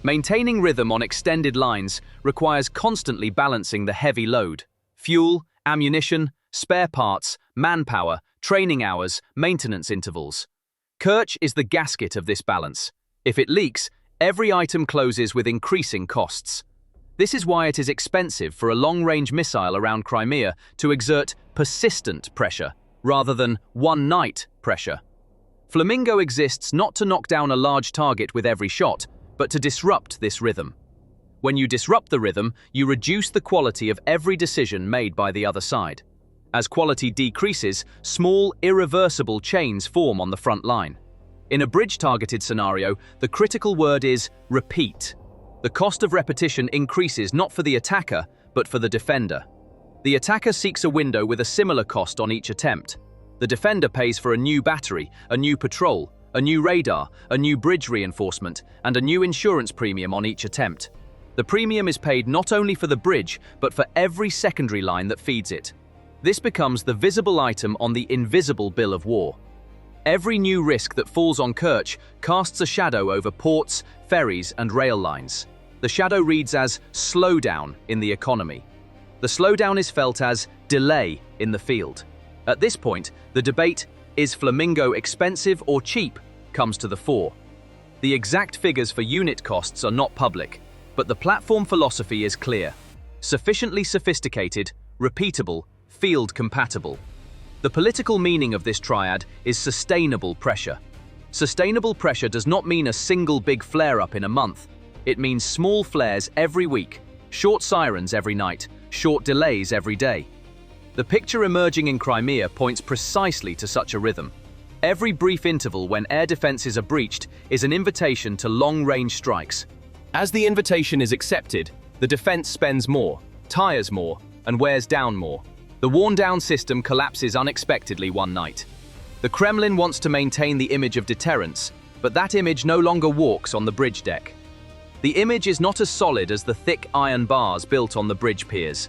[SPEAKER 1] Maintaining rhythm on extended lines requires constantly balancing the heavy load. Fuel, ammunition, spare parts, manpower, training hours, maintenance intervals. Kerch is the gasket of this balance. If it leaks, every item closes with increasing costs. This is why it is expensive for a long-range missile around Crimea to exert persistent pressure, rather than one-night pressure. Flamingo exists not to knock down a large target with every shot, but to disrupt this rhythm. When you disrupt the rhythm, you reduce the quality of every decision made by the other side. As quality decreases, small, irreversible chains form on the front line. In a bridge-targeted scenario, the critical word is repeat. The cost of repetition increases not for the attacker, but for the defender. The attacker seeks a window with a similar cost on each attempt. The defender pays for a new battery, a new patrol, a new radar, a new bridge reinforcement, and a new insurance premium on each attempt. The premium is paid not only for the bridge, but for every secondary line that feeds it. This becomes the visible item on the invisible bill of war. Every new risk that falls on Kerch casts a shadow over ports, ferries, and rail lines. The shadow reads as slowdown in the economy. The slowdown is felt as delay in the field. At this point, the debate, is Flamingo expensive or cheap, comes to the fore. The exact figures for unit costs are not public, but the platform philosophy is clear. Sufficiently sophisticated, repeatable, field compatible. The political meaning of this triad is sustainable pressure. Sustainable pressure does not mean a single big flare-up in a month. It means small flares every week, short sirens every night, short delays every day. The picture emerging in Crimea points precisely to such a rhythm. Every brief interval when air defenses are breached is an invitation to long-range strikes. As the invitation is accepted, the defense spends more, tires more, and wears down more. The worn-down system collapses unexpectedly one night. The Kremlin wants to maintain the image of deterrence, but that image no longer walks on the bridge deck. The image is not as solid as the thick iron bars built on the bridge piers.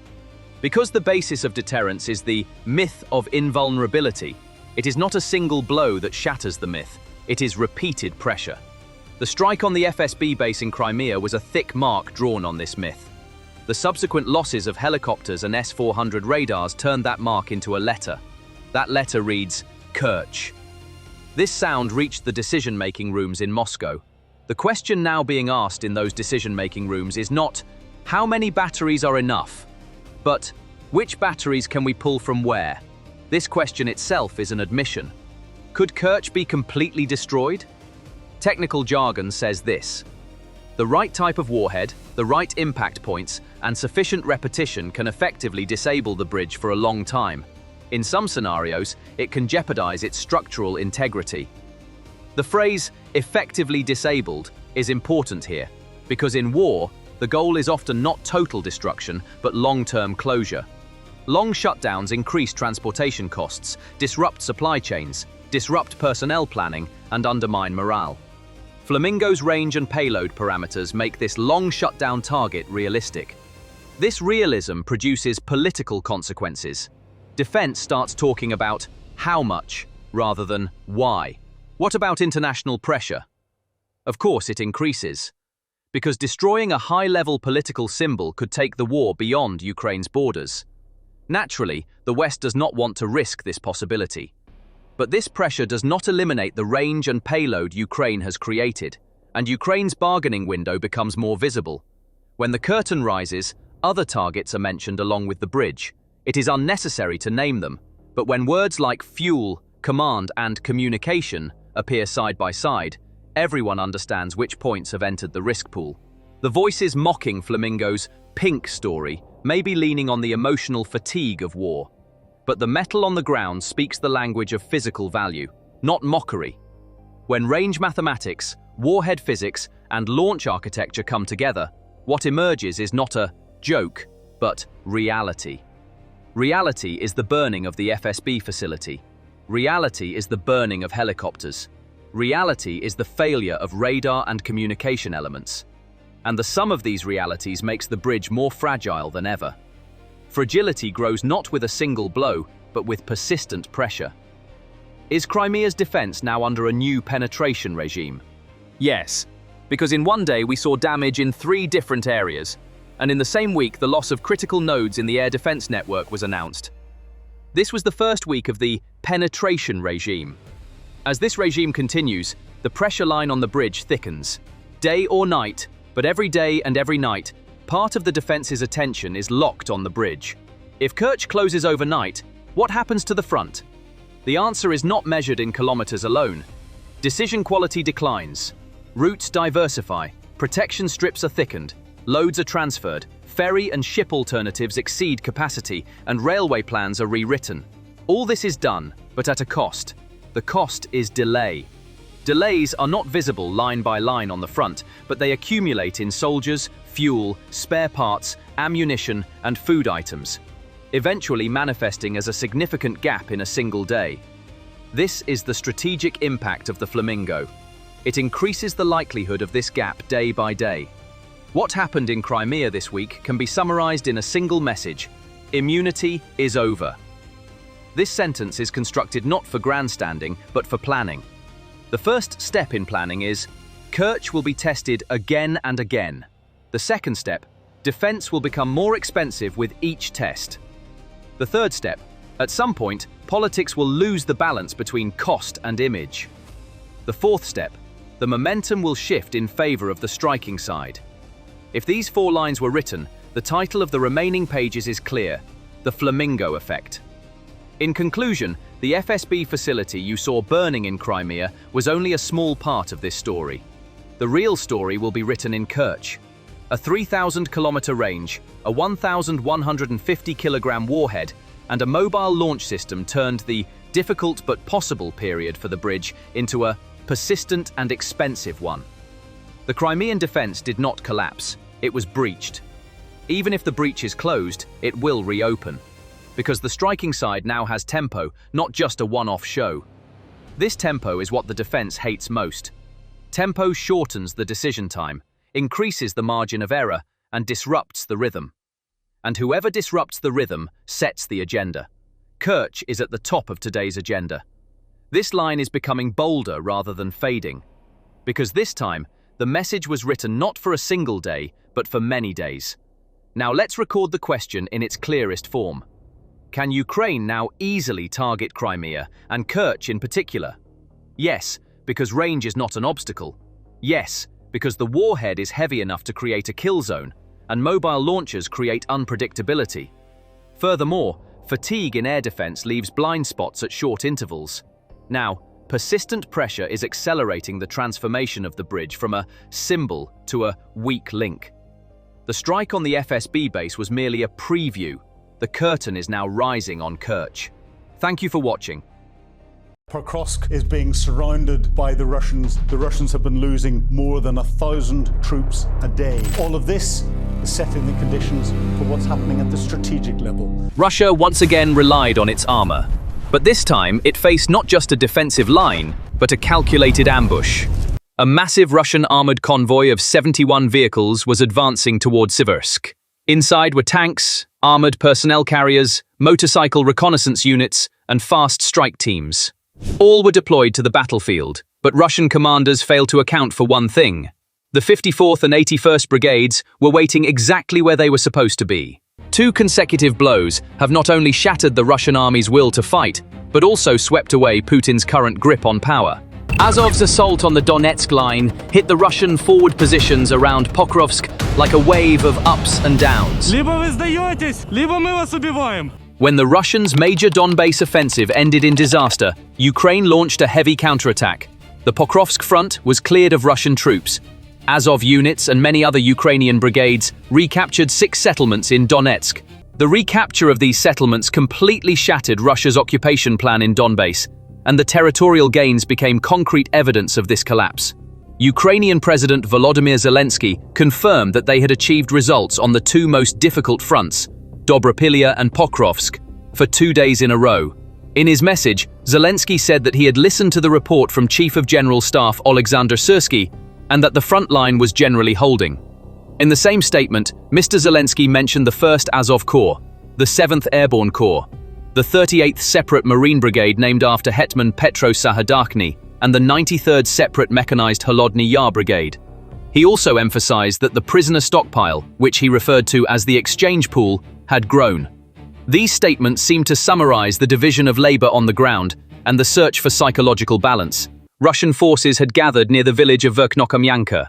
[SPEAKER 1] Because the basis of deterrence is the myth of invulnerability, it is not a single blow that shatters the myth, it is repeated pressure. The strike on the FSB base in Crimea was a thick mark drawn on this myth. The subsequent losses of helicopters and S-400 radars turned that mark into a letter. That letter reads, Kerch. This sound reached the decision-making rooms in Moscow. The question now being asked in those decision-making rooms is not, how many batteries are enough? But which batteries can we pull from where? This question itself is an admission. Could Kerch be completely destroyed? Technical jargon says this: the right type of warhead, the right impact points, and sufficient repetition can effectively disable the bridge for a long time. In some scenarios, it can jeopardize its structural integrity. The phrase "effectively disabled" is important here, because in war, the goal is often not total destruction, but long-term closure. Long shutdowns increase transportation costs, disrupt supply chains, disrupt personnel planning, and undermine morale. Flamingo's range and payload parameters make this long shutdown target realistic. This realism produces political consequences. Defense starts talking about how much rather than why. What about international pressure? Of course it increases, because destroying a high-level political symbol could take the war beyond Ukraine's borders. Naturally, the West does not want to risk this possibility. But this pressure does not eliminate the range and payload Ukraine has created, and Ukraine's bargaining window becomes more visible. When the curtain rises, other targets are mentioned along with the bridge. It is unnecessary to name them, but when words like fuel, command, and communication appear side by side, everyone understands which points have entered the risk pool. The voices mocking Flamingo's pink story may be leaning on the emotional fatigue of war. But the metal on the ground speaks the language of physical value, not mockery. When range mathematics, warhead physics, and launch architecture come together, what emerges is not a joke, but reality. Reality is the burning of the FSB facility. Reality is the burning of helicopters. Reality is the failure of radar and communication elements. And the sum of these realities makes the bridge more fragile than ever. Fragility grows not with a single blow, but with persistent pressure. Is Crimea's defense now under a new penetration regime? Yes, because in one day we saw damage in 3 different areas, and in the same week the loss of critical nodes in the air defense network was announced. This was the first week of the penetration regime. As this regime continues, the pressure line on the bridge thickens. Day or night, but every day and every night, part of the defense's attention is locked on the bridge. If Kerch closes overnight, what happens to the front? The answer is not measured in kilometers alone. Decision quality declines. Routes diversify, protection strips are thickened, loads are transferred, ferry and ship alternatives exceed capacity, and railway plans are rewritten. All this is done, but at a cost. The cost is delay. Delays are not visible line by line on the front, but they accumulate in soldiers, fuel, spare parts, ammunition, and food items, eventually manifesting as a significant gap in a single day. This is the strategic impact of the Flamingo. It increases the likelihood of this gap day by day. What happened in Crimea this week can be summarized in a single message: immunity is over. This sentence is constructed not for grandstanding, but for planning. The first step in planning is, Kerch will be tested again and again. The second step, defense will become more expensive with each test. The third step, at some point, politics will lose the balance between cost and image. The fourth step, the momentum will shift in favor of the striking side. If these 4 lines were written, the title of the remaining pages is clear: The Flamingo Effect. In conclusion, the FSB facility you saw burning in Crimea was only a small part of this story. The real story will be written in Kerch. A 3,000-kilometer range, a 1,150-kilogram warhead, and a mobile launch system turned the difficult but possible period for the bridge into a persistent and expensive one. The Crimean defense did not collapse, it was breached. Even if the breach is closed, it will reopen. Because the striking side now has tempo, not just a one-off show. This tempo is what the defense hates most. Tempo shortens the decision time, increases the margin of error, and disrupts the rhythm. And whoever disrupts the rhythm sets the agenda. Kerch is at the top of today's agenda. This line is becoming bolder rather than fading. Because this time, the message was written not for a single day, but for many days. Now let's record the question in its clearest form. Can Ukraine now easily target Crimea, and Kerch in particular? Yes, because range is not an obstacle. Yes, because the warhead is heavy enough to create a kill zone, and mobile launchers create unpredictability. Furthermore, fatigue in air defense leaves blind spots at short intervals. Now, persistent pressure is accelerating the transformation of the bridge from a symbol to a weak link. The strike on the FSB base was merely a preview. The curtain is now rising on Kerch. Thank you for watching.
[SPEAKER 3] Pokrovsk is being surrounded by the Russians. The Russians have been losing more than 1,000 troops a day. All of this is setting the conditions for what's happening at the strategic level.
[SPEAKER 1] Russia once again relied on its armor. But this time, it faced not just a defensive line, but a calculated ambush. A massive Russian armored convoy of 71 vehicles was advancing toward Siversk. Inside were tanks, armored personnel carriers, motorcycle reconnaissance units, and fast strike teams. All were deployed to the battlefield, but Russian commanders failed to account for one thing. The 54th and 81st Brigades were waiting exactly where they were supposed to be. 2 consecutive blows have not only shattered the Russian army's will to fight, but also swept away Putin's current grip on power. Azov's assault on the Donetsk line hit the Russian forward positions around Pokrovsk like a wave of ups and downs.
[SPEAKER 4] Либо вы сдаетесь, либо мы вас убиваем.
[SPEAKER 1] When the Russians' major Donbass offensive ended in disaster, Ukraine launched a heavy counterattack. The Pokrovsk front was cleared of Russian troops. Azov units and many other Ukrainian brigades recaptured 6 settlements in Donetsk. The recapture of these settlements completely shattered Russia's occupation plan in Donbass, and the territorial gains became concrete evidence of this collapse. Ukrainian President Volodymyr Zelensky confirmed that they had achieved results on the 2 most difficult fronts, Dobropilya and Pokrovsk, for 2 days in a row. In his message, Zelensky said that he had listened to the report from Chief of General Staff Oleksandr Syrsky and that the front line was generally holding. In the same statement, Mr. Zelensky mentioned the 1st Azov Corps, the 7th Airborne Corps, the 38th Separate Marine Brigade named after Hetman Petro Sahadarkny, and the 93rd Separate Mechanized Holodny Yar Brigade. He also emphasized that the prisoner stockpile, which he referred to as the exchange pool, had grown. These statements seem to summarize the division of labor on the ground and the search for psychological balance. Russian forces had gathered near the village of Verkhnokhamyanka.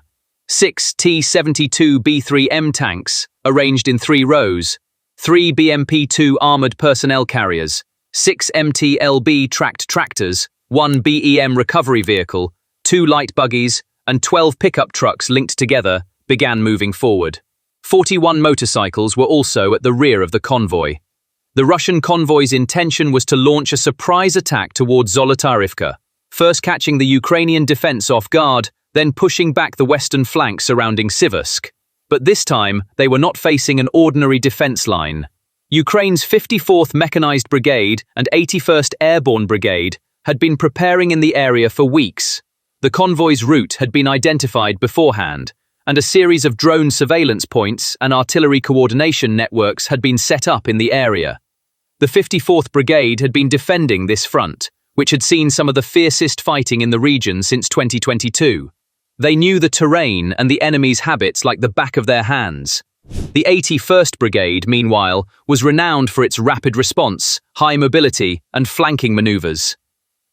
[SPEAKER 1] 6 T-72B3M tanks, arranged in 3 rows, 3 BMP-2 armored personnel carriers, 6 MT-LB tracked tractors, 1 BEM recovery vehicle, 2 light buggies, and 12 pickup trucks linked together began moving forward. 41 motorcycles were also at the rear of the convoy. The Russian convoy's intention was to launch a surprise attack towards Zolotarivka, first catching the Ukrainian defense off guard, then pushing back the western flank surrounding Siversk. But this time, they were not facing an ordinary defense line. Ukraine's 54th Mechanized Brigade and 81st Airborne Brigade had been preparing in the area for weeks. The convoy's route had been identified beforehand, and a series of drone surveillance points and artillery coordination networks had been set up in the area. The 54th Brigade had been defending this front, which had seen some of the fiercest fighting in the region since 2022. They knew the terrain and the enemy's habits like the back of their hands. The 81st Brigade, meanwhile, was renowned for its rapid response, high mobility, and flanking maneuvers.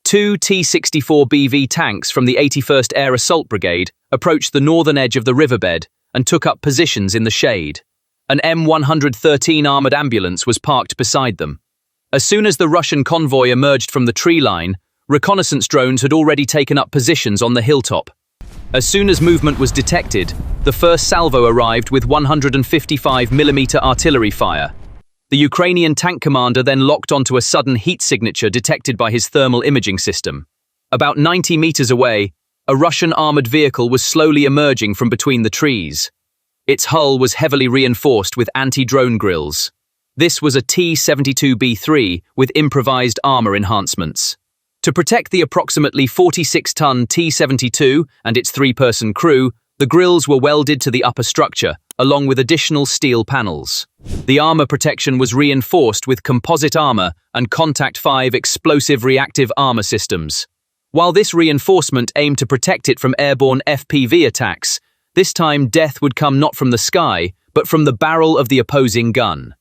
[SPEAKER 1] 2 T-64BV tanks from the 81st Air Assault Brigade approached the northern edge of the riverbed and took up positions in the shade. An M113 armored ambulance was parked beside them. As soon as the Russian convoy emerged from the tree line, reconnaissance drones had already taken up positions on the hilltop. As soon as movement was detected, the first salvo arrived with 155mm artillery fire. The Ukrainian tank commander then locked onto a sudden heat signature detected by his thermal imaging system. About 90 meters away, a Russian armored vehicle was slowly emerging from between the trees. Its hull was heavily reinforced with anti-drone grills. This was a T-72B3 with improvised armor enhancements. To protect the approximately 46-ton T-72 and its 3-person crew, the grills were welded to the upper structure, along with additional steel panels. The armor protection was reinforced with composite armor and Contact 5 explosive reactive armor systems. While this reinforcement aimed to protect it from airborne FPV attacks, this time death would come not from the sky, but from the barrel of the opposing gun.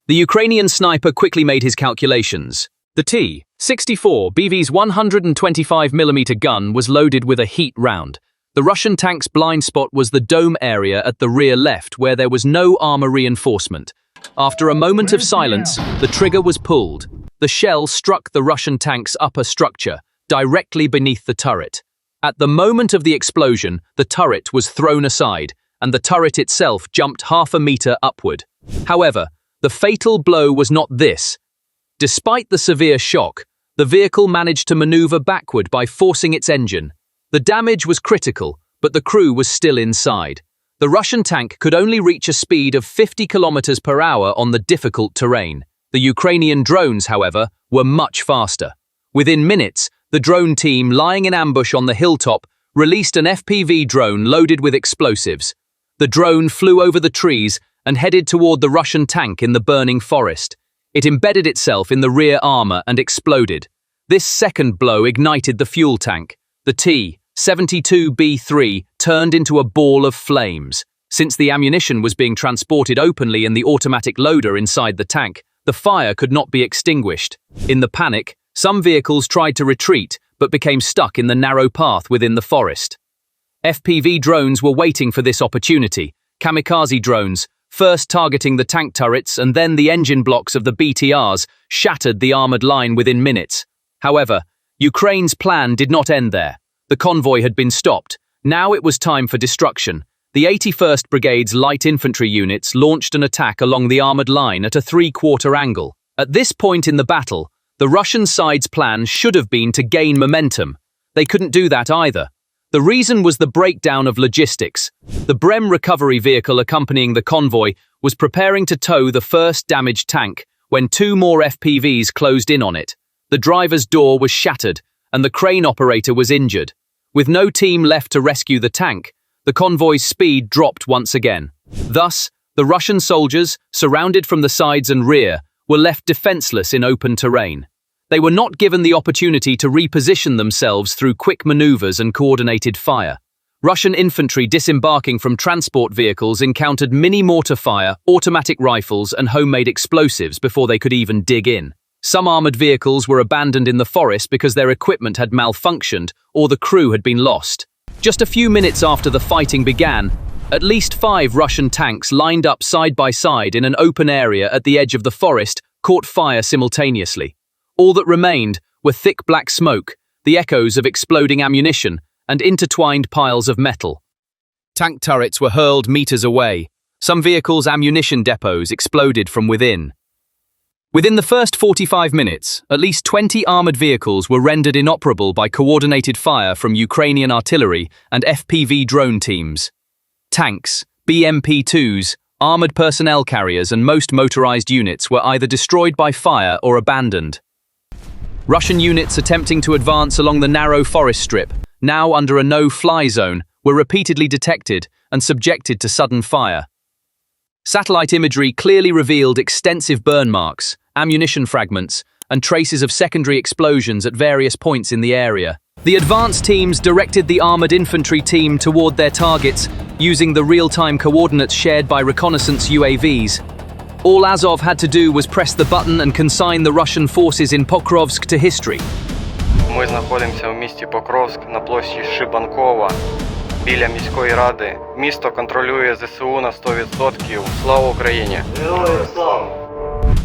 [SPEAKER 1] The Ukrainian sniper quickly made his calculations. The T-64BV's 125mm gun was loaded with a heat round. The Russian tank's blind spot was the dome area at the rear left, where there was no armor reinforcement. After a moment of silence, the trigger was pulled. The shell struck the Russian tank's upper structure, directly beneath the turret. At the moment of the explosion, the turret was thrown aside, and the turret itself jumped half a meter upward. However, the fatal blow was not this. Despite the severe shock, the vehicle managed to maneuver backward by forcing its engine. The damage was critical, but the crew was still inside. The Russian tank could only reach a speed of 50 kilometers per hour on the difficult terrain. The Ukrainian drones, however, were much faster. Within minutes, the drone team lying in ambush on the hilltop released an FPV drone loaded with explosives. The drone flew over the trees and headed toward the Russian tank in the burning forest. It embedded itself in the rear armor and exploded. This second blow ignited the fuel tank. The T-72B3 turned into a ball of flames. Since the ammunition was being transported openly in the automatic loader inside the tank, the fire could not be extinguished. In the panic, some vehicles tried to retreat but became stuck in the narrow path within the forest. FPV drones were waiting for this opportunity. Kamikaze drones, first targeting the tank turrets and then the engine blocks of the BTRs, shattered the armored line within minutes. However, Ukraine's plan did not end there. The convoy had been stopped. Now it was time for destruction. The 81st Brigade's light infantry units launched an attack along the armored line at a three-quarter angle. At this point in the battle, the Russian side's plan should have been to gain momentum. They couldn't do that either. The reason was the breakdown of logistics. The Brem recovery vehicle accompanying the convoy was preparing to tow the first damaged tank when two more FPVs closed in on it. The driver's door was shattered, and the crane operator was injured. With no team left to rescue the tank, the convoy's speed dropped once again. Thus, the Russian soldiers, surrounded from the sides and rear, were left defenseless in open terrain. They were not given the opportunity to reposition themselves through quick maneuvers and coordinated fire. Russian infantry disembarking from transport vehicles encountered mini-mortar fire, automatic rifles, and homemade explosives before they could even dig in. Some armored vehicles were abandoned in the forest because their equipment had malfunctioned or the crew had been lost. Just a few minutes after the fighting began, at least 5 Russian tanks lined up side by side in an open area at the edge of the forest caught fire simultaneously. All that remained were thick black smoke, the echoes of exploding ammunition, and intertwined piles of metal. Tank turrets were hurled meters away. Some vehicles' ammunition depots exploded from within. Within the first 45 minutes, at least 20 armored vehicles were rendered inoperable by coordinated fire from Ukrainian artillery and FPV drone teams. Tanks, BMP-2s, armored personnel carriers and most motorized units were either destroyed by fire or abandoned. Russian units attempting to advance along the narrow forest strip, now under a no-fly zone, were repeatedly detected and subjected to sudden fire. Satellite imagery clearly revealed extensive burn marks, ammunition fragments, and traces of secondary explosions at various points in the area. The advance teams directed the armored infantry team toward their targets using the real-time coordinates shared by reconnaissance UAVs. All Azov had to do was press the button and consign the Russian forces in Pokrovsk to history.
[SPEAKER 5] Ми знаходимося в місті Покровськ на площі Шибанкова, біля міської ради. Місто контролює ЗСУ на 100%. Слава Україні! Героям слава!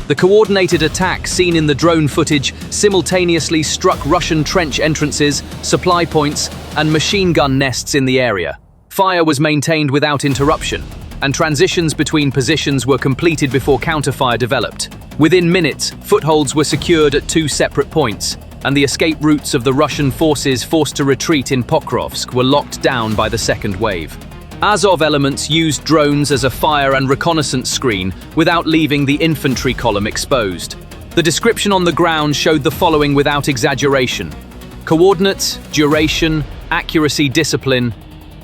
[SPEAKER 1] The coordinated attack seen in the drone footage simultaneously struck Russian trench entrances, supply points, and machine gun nests in the area. Fire was maintained without interruption, and transitions between positions were completed before counterfire developed. Within minutes, footholds were secured at 2 separate points, and the escape routes of the Russian forces forced to retreat in Pokrovsk were locked down by the second wave. Azov elements used drones as a fire and reconnaissance screen without leaving the infantry column exposed. The description on the ground showed the following without exaggeration: coordinates, duration, accuracy, discipline.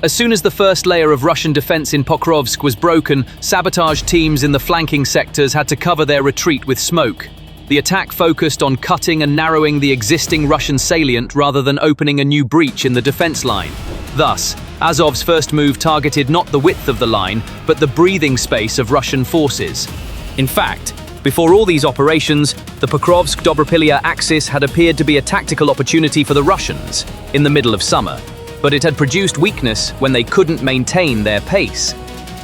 [SPEAKER 1] As soon as the first layer of Russian defense in Pokrovsk was broken, sabotage teams in the flanking sectors had to cover their retreat with smoke. The attack focused on cutting and narrowing the existing Russian salient rather than opening a new breach in the defense line. Thus, Azov's first move targeted not the width of the line, but the breathing space of Russian forces. In fact, before all these operations, the Pokrovsk-Dobropilya axis had appeared to be a tactical opportunity for the Russians in the middle of summer, but it had produced weakness when they couldn't maintain their pace.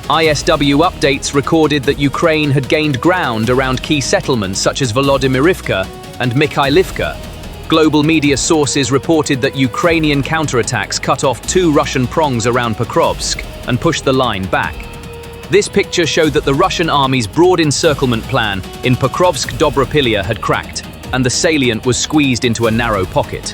[SPEAKER 1] ISW updates recorded that Ukraine had gained ground around key settlements such as Volodymyrivka and Mikhailivka. Global media sources reported that Ukrainian counterattacks cut off 2 Russian prongs around Pokrovsk and pushed the line back. This picture showed that the Russian army's broad encirclement plan in Pokrovsk-Dobropilya had cracked, and the salient was squeezed into a narrow pocket.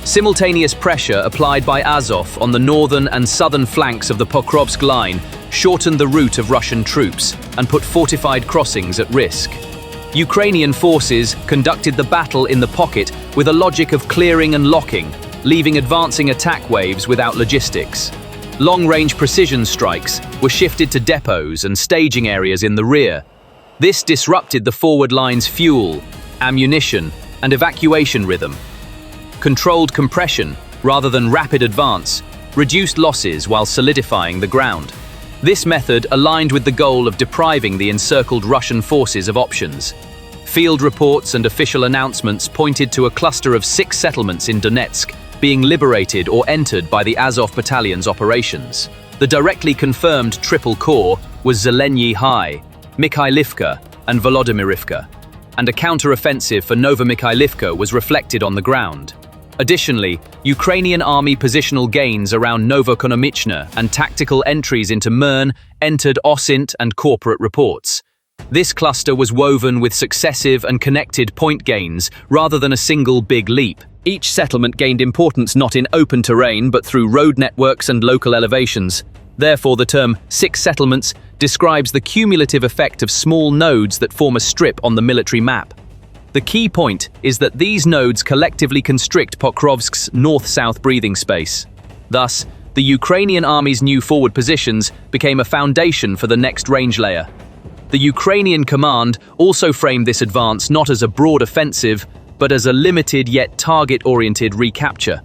[SPEAKER 1] Simultaneous pressure applied by Azov on the northern and southern flanks of the Pokrovsk line shortened the route of Russian troops and put fortified crossings at risk. Ukrainian forces conducted the battle in the pocket with a logic of clearing and locking, leaving advancing attack waves without logistics. Long-range precision strikes were shifted to depots and staging areas in the rear. This disrupted the forward line's fuel, ammunition, and evacuation rhythm. Controlled compression, rather than rapid advance, reduced losses while solidifying the ground. This method aligned with the goal of depriving the encircled Russian forces of options. Field reports and official announcements pointed to a cluster of 6 settlements in Donetsk being liberated or entered by the Azov Battalion's operations. The directly confirmed triple core was Zelenyi High, Mikhailivka, and Volodymyrivka, and a counter-offensive for Novomikhailivka was reflected on the ground. Additionally, Ukrainian army positional gains around Novokonomichna and tactical entries into Mern entered OSINT and corporate reports. This cluster was woven with successive and connected point gains rather than a single big leap. Each settlement gained importance not in open terrain but through road networks and local elevations. Therefore, the term 6 settlements describes the cumulative effect of small nodes that form a strip on the military map. The key point is that these nodes collectively constrict Pokrovsk's north-south breathing space. Thus, the Ukrainian army's new forward positions became a foundation for the next range layer. The Ukrainian command also framed this advance not as a broad offensive, but as a limited yet target-oriented recapture.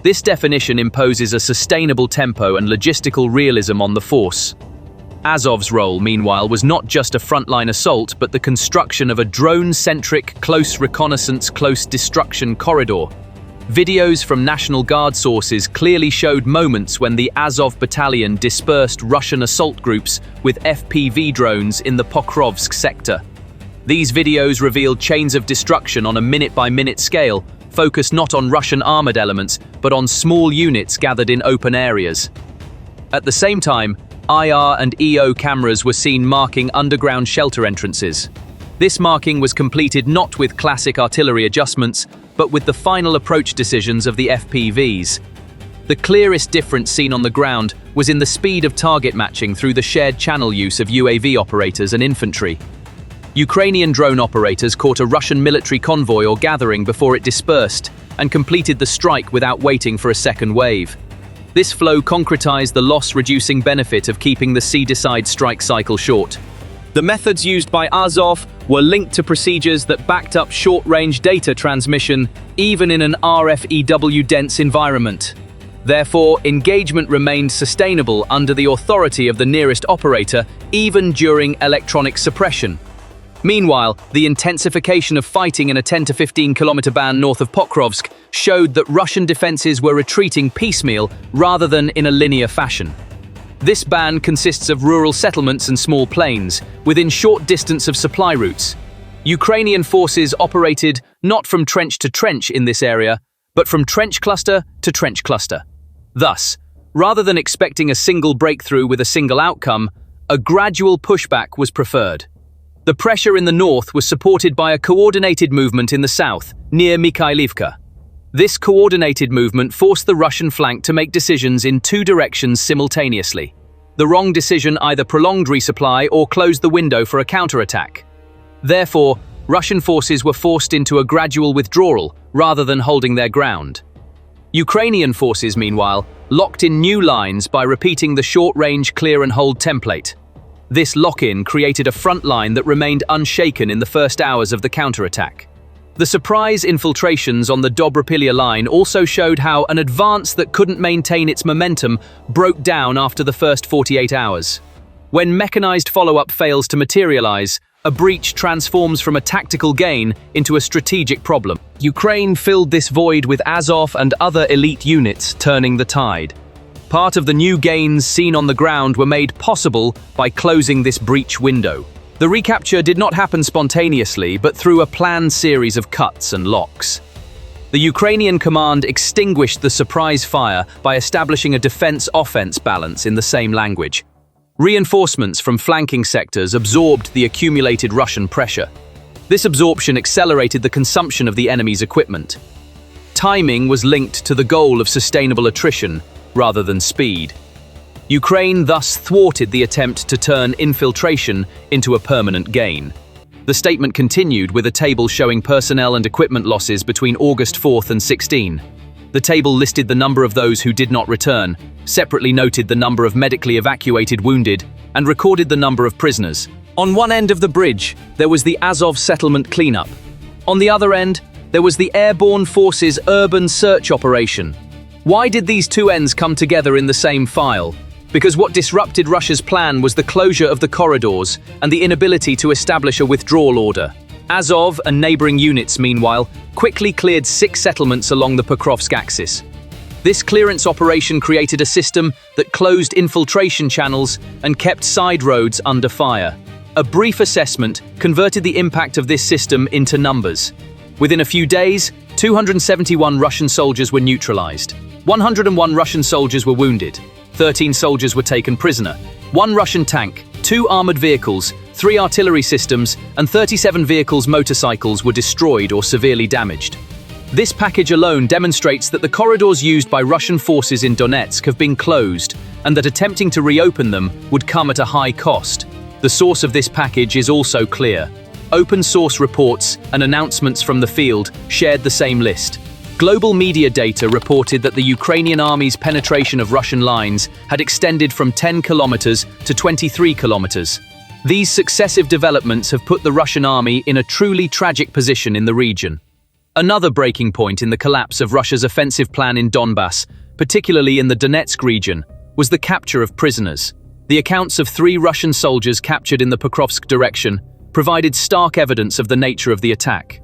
[SPEAKER 1] This definition imposes a sustainable tempo and logistical realism on the force. Azov's role, meanwhile, was not just a frontline assault, but the construction of a drone-centric, close reconnaissance, close destruction corridor. Videos from National Guard sources clearly showed moments when the Azov battalion dispersed Russian assault groups with FPV drones in the Pokrovsk sector. These videos revealed chains of destruction on a minute-by-minute scale, focused not on Russian armored elements, but on small units gathered in open areas. At the same time, IR and EO cameras were seen marking underground shelter entrances. This marking was completed not with classic artillery adjustments, but with the final approach decisions of the FPVs. The clearest difference seen on the ground was in the speed of target matching through the shared channel use of UAV operators and infantry. Ukrainian drone operators caught a Russian military convoy or gathering before it dispersed and completed the strike without waiting for a second wave. This flow concretized the loss-reducing benefit of keeping the see-decide strike cycle short. The methods used by Azov were linked to procedures that backed up short-range data transmission, even in an RFEW-dense environment. Therefore, engagement remained sustainable under the authority of the nearest operator, even during electronic suppression. Meanwhile, the intensification of fighting in a 10 to 15 kilometer band north of Pokrovsk showed that Russian defenses were retreating piecemeal rather than in a linear fashion. This band consists of rural settlements and small plains, within short distance of supply routes. Ukrainian forces operated not from trench to trench in this area, but from trench cluster to trench cluster. Thus, rather than expecting a single breakthrough with a single outcome, a gradual pushback was preferred. The pressure in the north was supported by a coordinated movement in the south, near Mikhailivka. This coordinated movement forced the Russian flank to make decisions in 2 directions simultaneously. The wrong decision either prolonged resupply or closed the window for a counterattack. Therefore, Russian forces were forced into a gradual withdrawal rather than holding their ground. Ukrainian forces, meanwhile, locked in new lines by repeating the short-range clear-and-hold template. This lock-in created a front line that remained unshaken in the first hours of the counterattack. The surprise infiltrations on the Dobropilya line also showed how an advance that couldn't maintain its momentum broke down after the first 48 hours. When mechanized follow-up fails to materialize, a breach transforms from a tactical gain into a strategic problem. Ukraine filled this void with Azov and other elite units, turning the tide. Part of the new gains seen on the ground were made possible by closing this breach window. The recapture did not happen spontaneously, but through a planned series of cuts and locks. The Ukrainian command extinguished the surprise fire by establishing a defense-offense balance in the same language. Reinforcements from flanking sectors absorbed the accumulated Russian pressure. This absorption accelerated the consumption of the enemy's equipment. Timing was linked to the goal of sustainable attrition rather than speed. Ukraine thus thwarted the attempt to turn infiltration into a permanent gain. The statement continued with a table showing personnel and equipment losses between August 4th and 16. The table listed the number of those who did not return, separately noted the number of medically evacuated wounded, and recorded the number of prisoners. On one end of the bridge, there was the Azov settlement cleanup. On the other end, there was the Airborne Forces urban search operation. Why did these two ends come together in the same file? Because what disrupted Russia's plan was the closure of the corridors and the inability to establish a withdrawal order. Azov and neighboring units, meanwhile, quickly cleared 6 settlements along the Pokrovsk axis. This clearance operation created a system that closed infiltration channels and kept side roads under fire. A brief assessment converted the impact of this system into numbers. Within a few days, 271 Russian soldiers were neutralized. 101 Russian soldiers were wounded. 13 soldiers were taken prisoner. 1 Russian tank, 2 armored vehicles, 3 artillery systems, and 37 vehicles motorcycles were destroyed or severely damaged. This package alone demonstrates that the corridors used by Russian forces in Donetsk have been closed, and that attempting to reopen them would come at a high cost. The source of this package is also clear. Open source reports and announcements from the field shared the same list. Global media data reported that the Ukrainian army's penetration of Russian lines had extended from 10 kilometers to 23 kilometers. These successive developments have put the Russian army in a truly tragic position in the region. Another breaking point in the collapse of Russia's offensive plan in Donbass, particularly in the Donetsk region, was the capture of prisoners. The accounts of 3 Russian soldiers captured in the Pokrovsk direction provided stark evidence of the nature of the attack.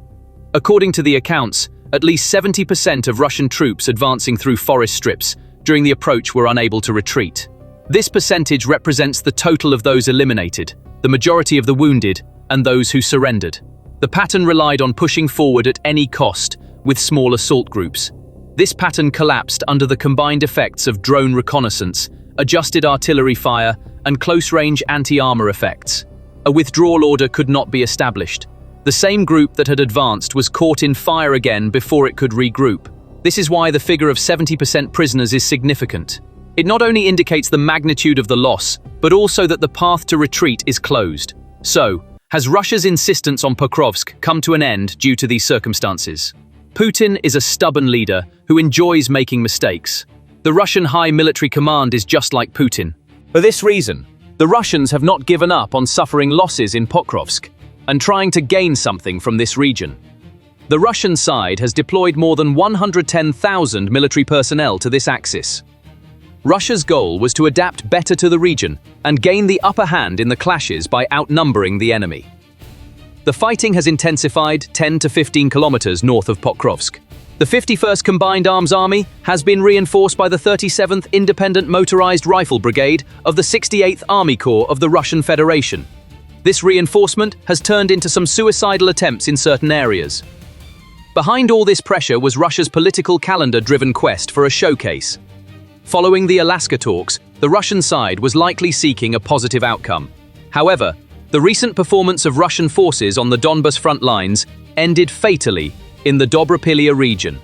[SPEAKER 1] According to the accounts, at least 70% of Russian troops advancing through forest strips during the approach were unable to retreat. This percentage represents the total of those eliminated, the majority of the wounded, and those who surrendered. The pattern relied on pushing forward at any cost, with small assault groups. This pattern collapsed under the combined effects of drone reconnaissance, adjusted artillery fire, and close-range anti-armor effects. A withdrawal order could not be established. The same group that had advanced was caught in fire again before it could regroup. This is why the figure of 70% prisoners is significant. It not only indicates the magnitude of the loss, but also that the path to retreat is closed. So, has Russia's insistence on Pokrovsk come to an end due to these circumstances? Putin is a stubborn leader who enjoys making mistakes. The Russian High Military Command is just like Putin. For this reason, the Russians have not given up on suffering losses in Pokrovsk and trying to gain something from this region. The Russian side has deployed more than 110,000 military personnel to this axis. Russia's goal was to adapt better to the region and gain the upper hand in the clashes by outnumbering the enemy. The fighting has intensified 10 to 15 kilometers north of Pokrovsk. The 51st Combined Arms Army has been reinforced by the 37th Independent Motorized Rifle Brigade of the 68th Army Corps of the Russian Federation. This reinforcement has turned into some suicidal attempts in certain areas. Behind all this pressure was Russia's political calendar-driven quest for a showcase. Following the Alaska talks, the Russian side was likely seeking a positive outcome. However, the recent performance of Russian forces on the Donbas front lines ended fatally in the Dobropilya region.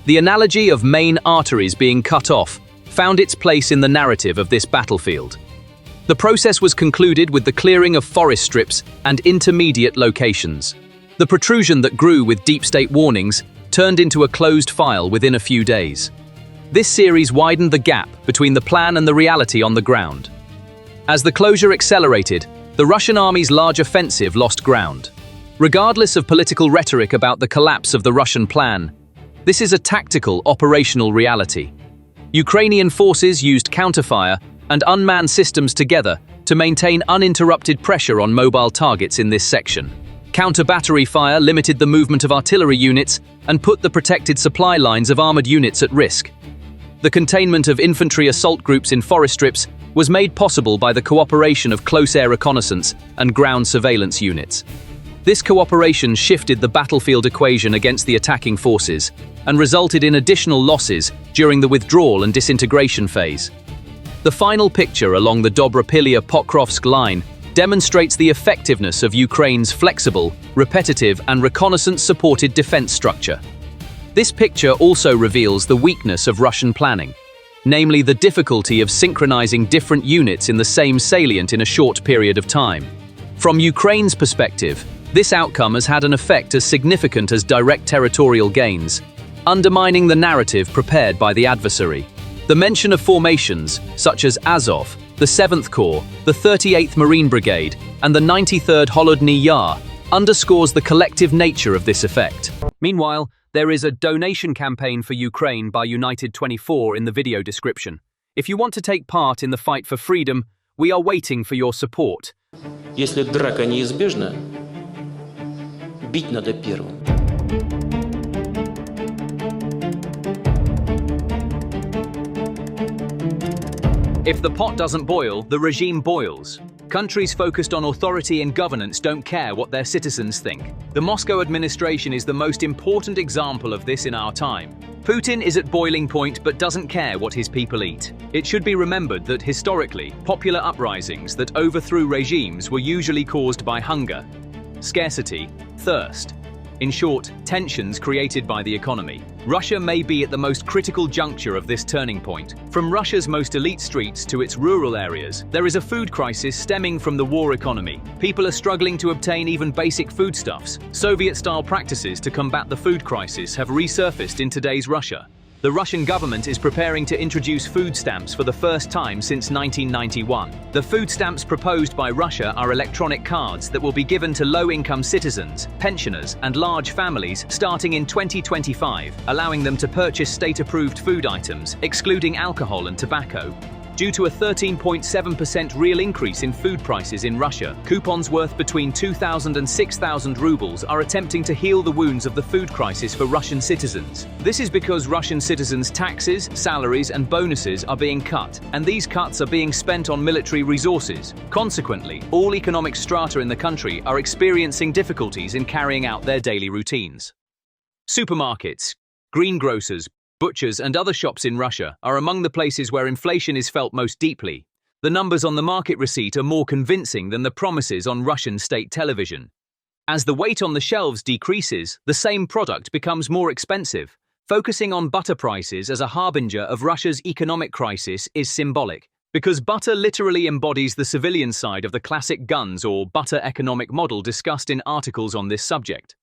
[SPEAKER 1] The analogy of main arteries being cut off found its place in the narrative of this battlefield. The process was concluded with the clearing of forest strips and intermediate locations. The protrusion that grew with deep state warnings turned into a closed file within a few days. This series widened the gap between the plan and the reality on the ground. As the closure accelerated, the Russian army's large offensive lost ground. Regardless of political rhetoric about the collapse of the Russian plan, this is a tactical, operational reality. Ukrainian forces used counterfire and unmanned systems together to maintain uninterrupted pressure on mobile targets in this section. Counter-battery fire limited the movement of artillery units and put the protected supply lines of armored units at risk. The containment of infantry assault groups in forest strips was made possible by the cooperation of close air reconnaissance and ground surveillance units. This cooperation shifted the battlefield equation against the attacking forces and resulted in additional losses during the withdrawal and disintegration phase. The final picture along the Dobra-Pilia-Pokrovsk line demonstrates the effectiveness of Ukraine's flexible, repetitive and reconnaissance-supported defense structure. This picture also reveals the weakness of Russian planning, namely the difficulty of synchronizing different units in the same salient in a short period of time. From Ukraine's perspective, this outcome has had an effect as significant as direct territorial gains, undermining the narrative prepared by the adversary. The mention of formations, such as Azov, the 7th Corps, the 38th Marine Brigade, and the 93rd Holodny Yar, underscores the collective nature of this effect. Meanwhile, there is a donation campaign for Ukraine by United 24 in the video description. If you want to take part in the fight for freedom, we are waiting for your support.
[SPEAKER 6] Если драка неизбежна, бить надо первым.
[SPEAKER 1] If the pot doesn't boil, the regime boils. Countries focused on authority and governance don't care what their citizens think. The Moscow administration is the most important example of this in our time. Putin is at boiling point but doesn't care what his people eat. It should be remembered that historically, popular uprisings that overthrew regimes were usually caused by hunger, scarcity, thirst. In short, tensions created by the economy. Russia may be at the most critical juncture of this turning point. From Russia's most elite streets to its rural areas, there is a food crisis stemming from the war economy. People are struggling to obtain even basic foodstuffs. Soviet-style practices to combat the food crisis have resurfaced in today's Russia. The Russian government is preparing to introduce food stamps for the first time since 1991. The food stamps proposed by Russia are electronic cards that will be given to low-income citizens, pensioners, and large families starting in 2025, allowing them to purchase state-approved food items, excluding alcohol and tobacco. Due to a 13.7% real increase in food prices in Russia, coupons worth between 2,000 and 6,000 rubles are attempting to heal the wounds of the food crisis for Russian citizens. This is because Russian citizens' taxes, salaries and bonuses are being cut, and these cuts are being spent on military resources. Consequently, all economic strata in the country are experiencing difficulties in carrying out their daily routines. Supermarkets, greengrocers, butchers and other shops in Russia are among the places where inflation is felt most deeply. The numbers on the market receipt are more convincing than the promises on Russian state television. As the weight on the shelves decreases, the same product becomes more expensive. Focusing on butter prices as a harbinger of Russia's economic crisis is symbolic, because butter literally embodies the civilian side of the classic guns or butter economic model discussed in articles on this subject.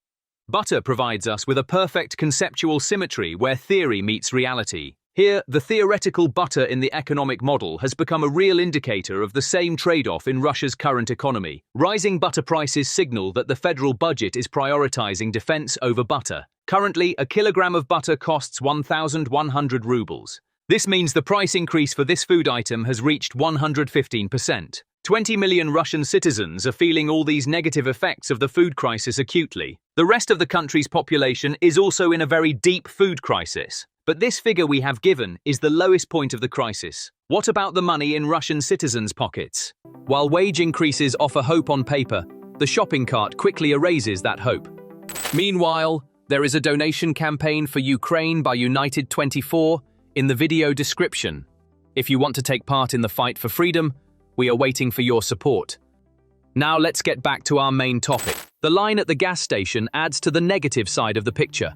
[SPEAKER 1] Butter provides us with a perfect conceptual symmetry where theory meets reality. Here, the theoretical butter in the economic model has become a real indicator of the same trade-off in Russia's current economy. Rising butter prices signal that the federal budget is prioritizing defense over butter. Currently, a kilogram of butter costs 1,100 rubles. This means the price increase for this food item has reached 115%. 20 million Russian citizens are feeling all these negative effects of the food crisis acutely. The rest of the country's population is also in a very deep food crisis. But this figure we have given is the lowest point of the crisis. What about the money in Russian citizens' pockets? While wage increases offer hope on paper, the shopping cart quickly erases that hope. Meanwhile, there is a donation campaign for Ukraine by United 24 in the video description. If you want to take part in the fight for freedom, we are waiting for your support. Now let's get back to our main topic. The line at the gas station adds to the negative side of the picture.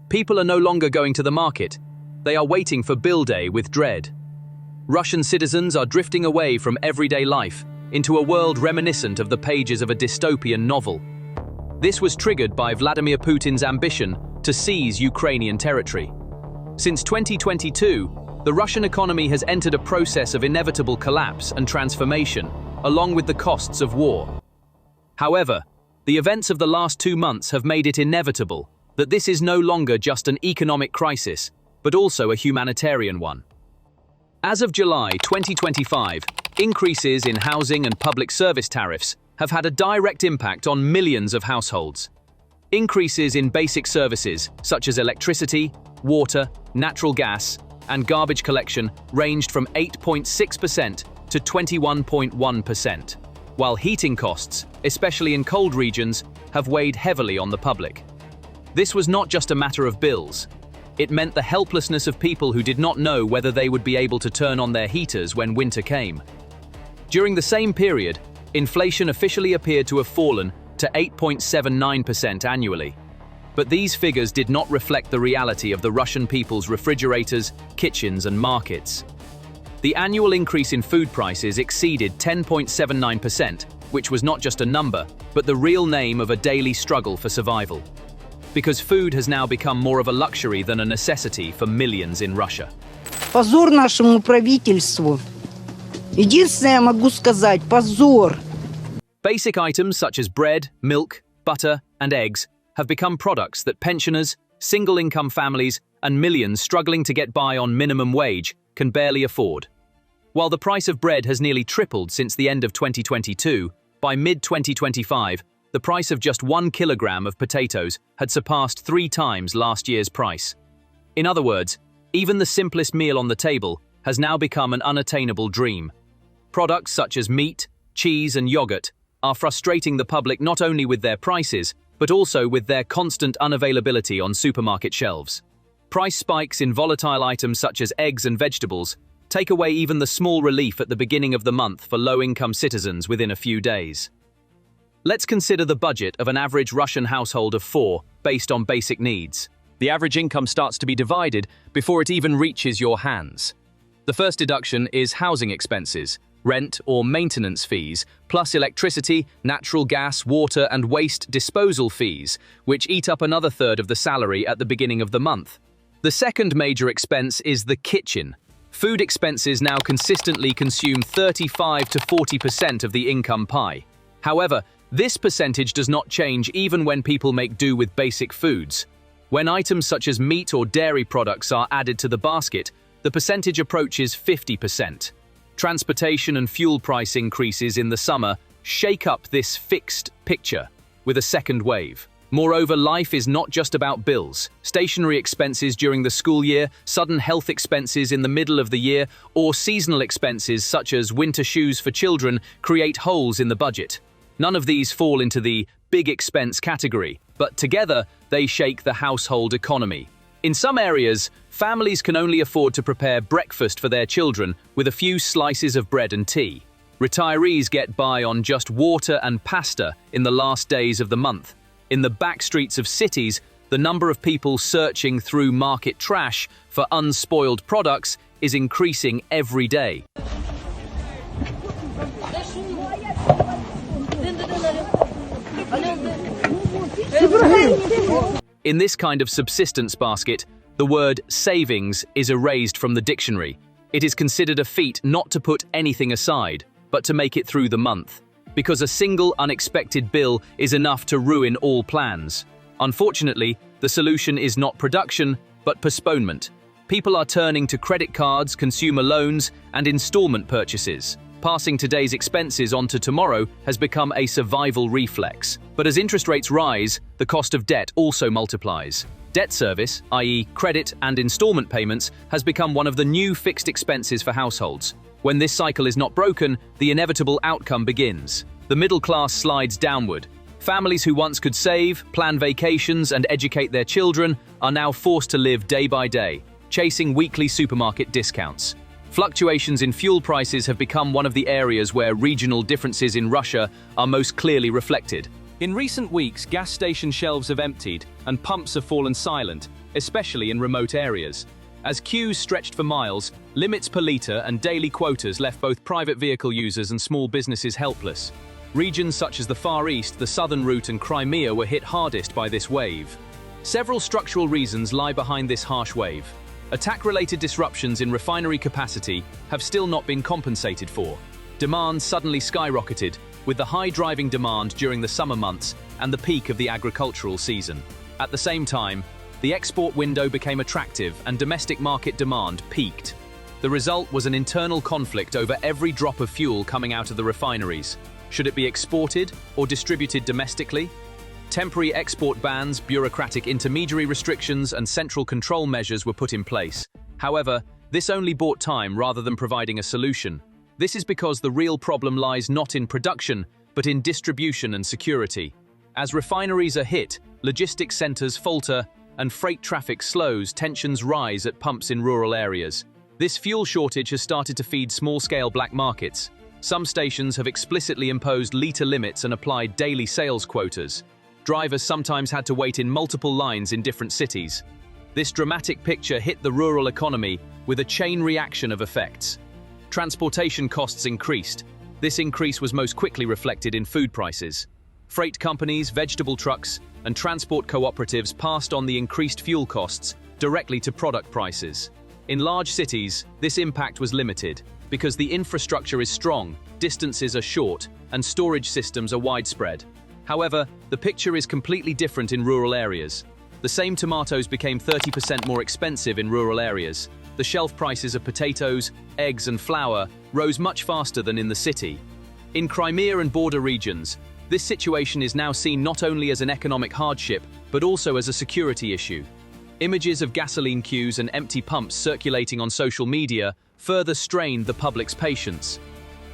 [SPEAKER 1] People are no longer going to the market. They are waiting for bill day with dread. Russian citizens are drifting away from everyday life into a world reminiscent of the pages of a dystopian novel. This was triggered by Vladimir Putin's ambition to seize Ukrainian territory. Since 2022, the Russian economy has entered a process of inevitable collapse and transformation, along with the costs of war. However, the events of the last 2 months have made it inevitable that this is no longer just an economic crisis, but also a humanitarian one. As of July 2025, increases in housing and public service tariffs have had a direct impact on millions of households. Increases in basic services, such as electricity, water, natural gas, and garbage collection ranged from 8.6% to 21.1%, while heating costs, especially in cold regions, have weighed heavily on the public. This was not just a matter of bills. It meant the helplessness of people who did not know whether they would be able to turn on their heaters when winter came. During the same period, inflation officially appeared to have fallen to 8.79% annually. But these figures did not reflect the reality of the Russian people's refrigerators, kitchens, and markets. The annual increase in food prices exceeded 10.79%, which was not just a number, but the real name of a daily struggle for survival. Because food has now become more of a luxury than a necessity for millions in Russia.
[SPEAKER 7] Позор нашему правительству. Единственное, я могу сказать, позор.
[SPEAKER 1] Basic items such as bread, milk, butter, and eggs have become products that pensioners, single-income families, and millions struggling to get by on minimum wage can barely afford. While the price of bread has nearly tripled since the end of 2022, by mid-2025, the price of just 1 kilogram of potatoes had surpassed 3 times last year's price. In other words, even the simplest meal on the table has now become an unattainable dream. Products such as meat, cheese, and yogurt are frustrating the public not only with their prices, but also with their constant unavailability on supermarket shelves. Price spikes in volatile items such as eggs and vegetables take away even the small relief at the beginning of the month for low-income citizens within a few days. Let's consider the budget of an average Russian household of 4 based on basic needs. The average income starts to be divided before it even reaches your hands. The first deduction is housing expenses, rent or maintenance fees, plus electricity, natural gas, water, and waste disposal fees, which eat up another third of the salary at the beginning of the month. The second major expense is the kitchen. Food expenses now consistently consume 35 to 40% of the income pie. However, this percentage does not change even when people make do with basic foods. When items such as meat or dairy products are added to the basket, the percentage approaches 50%. Transportation and fuel price increases in the summer shake up this fixed picture with a second wave. Moreover, life is not just about bills. Stationary expenses during the school year, sudden health expenses in the middle of the year, or seasonal expenses such as winter shoes for children create holes in the budget. None of these fall into the big expense category, but together they shake the household economy. In some areas, families can only afford to prepare breakfast for their children with a few slices of bread and tea. Retirees get by on just water and pasta in the last days of the month. In the back streets of cities, the number of people searching through market trash for unspoiled products is increasing every day. In this kind of subsistence basket, the word savings is erased from the dictionary. It is considered a feat not to put anything aside, but to make it through the month, because a single unexpected bill is enough to ruin all plans. Unfortunately, the solution is not production, but postponement. People are turning to credit cards, consumer loans, and installment purchases. Passing today's expenses onto tomorrow has become a survival reflex. But as interest rates rise, the cost of debt also multiplies. Debt service, i.e. credit and installment payments, has become one of the new fixed expenses for households. When this cycle is not broken, the inevitable outcome begins. The middle class slides downward. Families who once could save, plan vacations, and educate their children are now forced to live day by day, chasing weekly supermarket discounts. Fluctuations in fuel prices have become one of the areas where regional differences in Russia are most clearly reflected. In recent weeks, gas station shelves have emptied and pumps have fallen silent, especially in remote areas. As queues stretched for miles, limits per litre and daily quotas left both private vehicle users and small businesses helpless. Regions such as the Far East, the Southern Route, and Crimea were hit hardest by this wave. Several structural reasons lie behind this harsh wave. Attack-related disruptions in refinery capacity have still not been compensated for. Demand suddenly skyrocketed, with the high driving demand during the summer months and the peak of the agricultural season. At the same time, the export window became attractive and domestic market demand peaked. The result was an internal conflict over every drop of fuel coming out of the refineries. Should it be exported or distributed domestically? Temporary export bans, bureaucratic intermediary restrictions, and central control measures were put in place. However, This only bought time rather than providing a solution. This is because the real problem lies not in production, but in distribution and security. As refineries are hit, logistics centers falter, and freight traffic slows, tensions rise at pumps in rural areas. This fuel shortage has started to feed small-scale black markets. Some stations have explicitly imposed litre limits and applied daily sales quotas. Drivers sometimes had to wait in multiple lines in different cities. This dramatic picture hit the rural economy with a chain reaction of effects. Transportation costs increased. This increase was most quickly reflected in food prices. Freight companies, vegetable trucks, and transport cooperatives passed on the increased fuel costs directly to product prices. In large cities, this impact was limited because the infrastructure is strong, distances are short, and storage systems are widespread. However, the picture is completely different in rural areas. The same tomatoes became 30% more expensive in rural areas. The shelf prices of potatoes, eggs, and flour rose much faster than in the city. In Crimea and border regions, this situation is now seen not only as an economic hardship, but also as a security issue. Images of gasoline queues and empty pumps circulating on social media further strained the public's patience.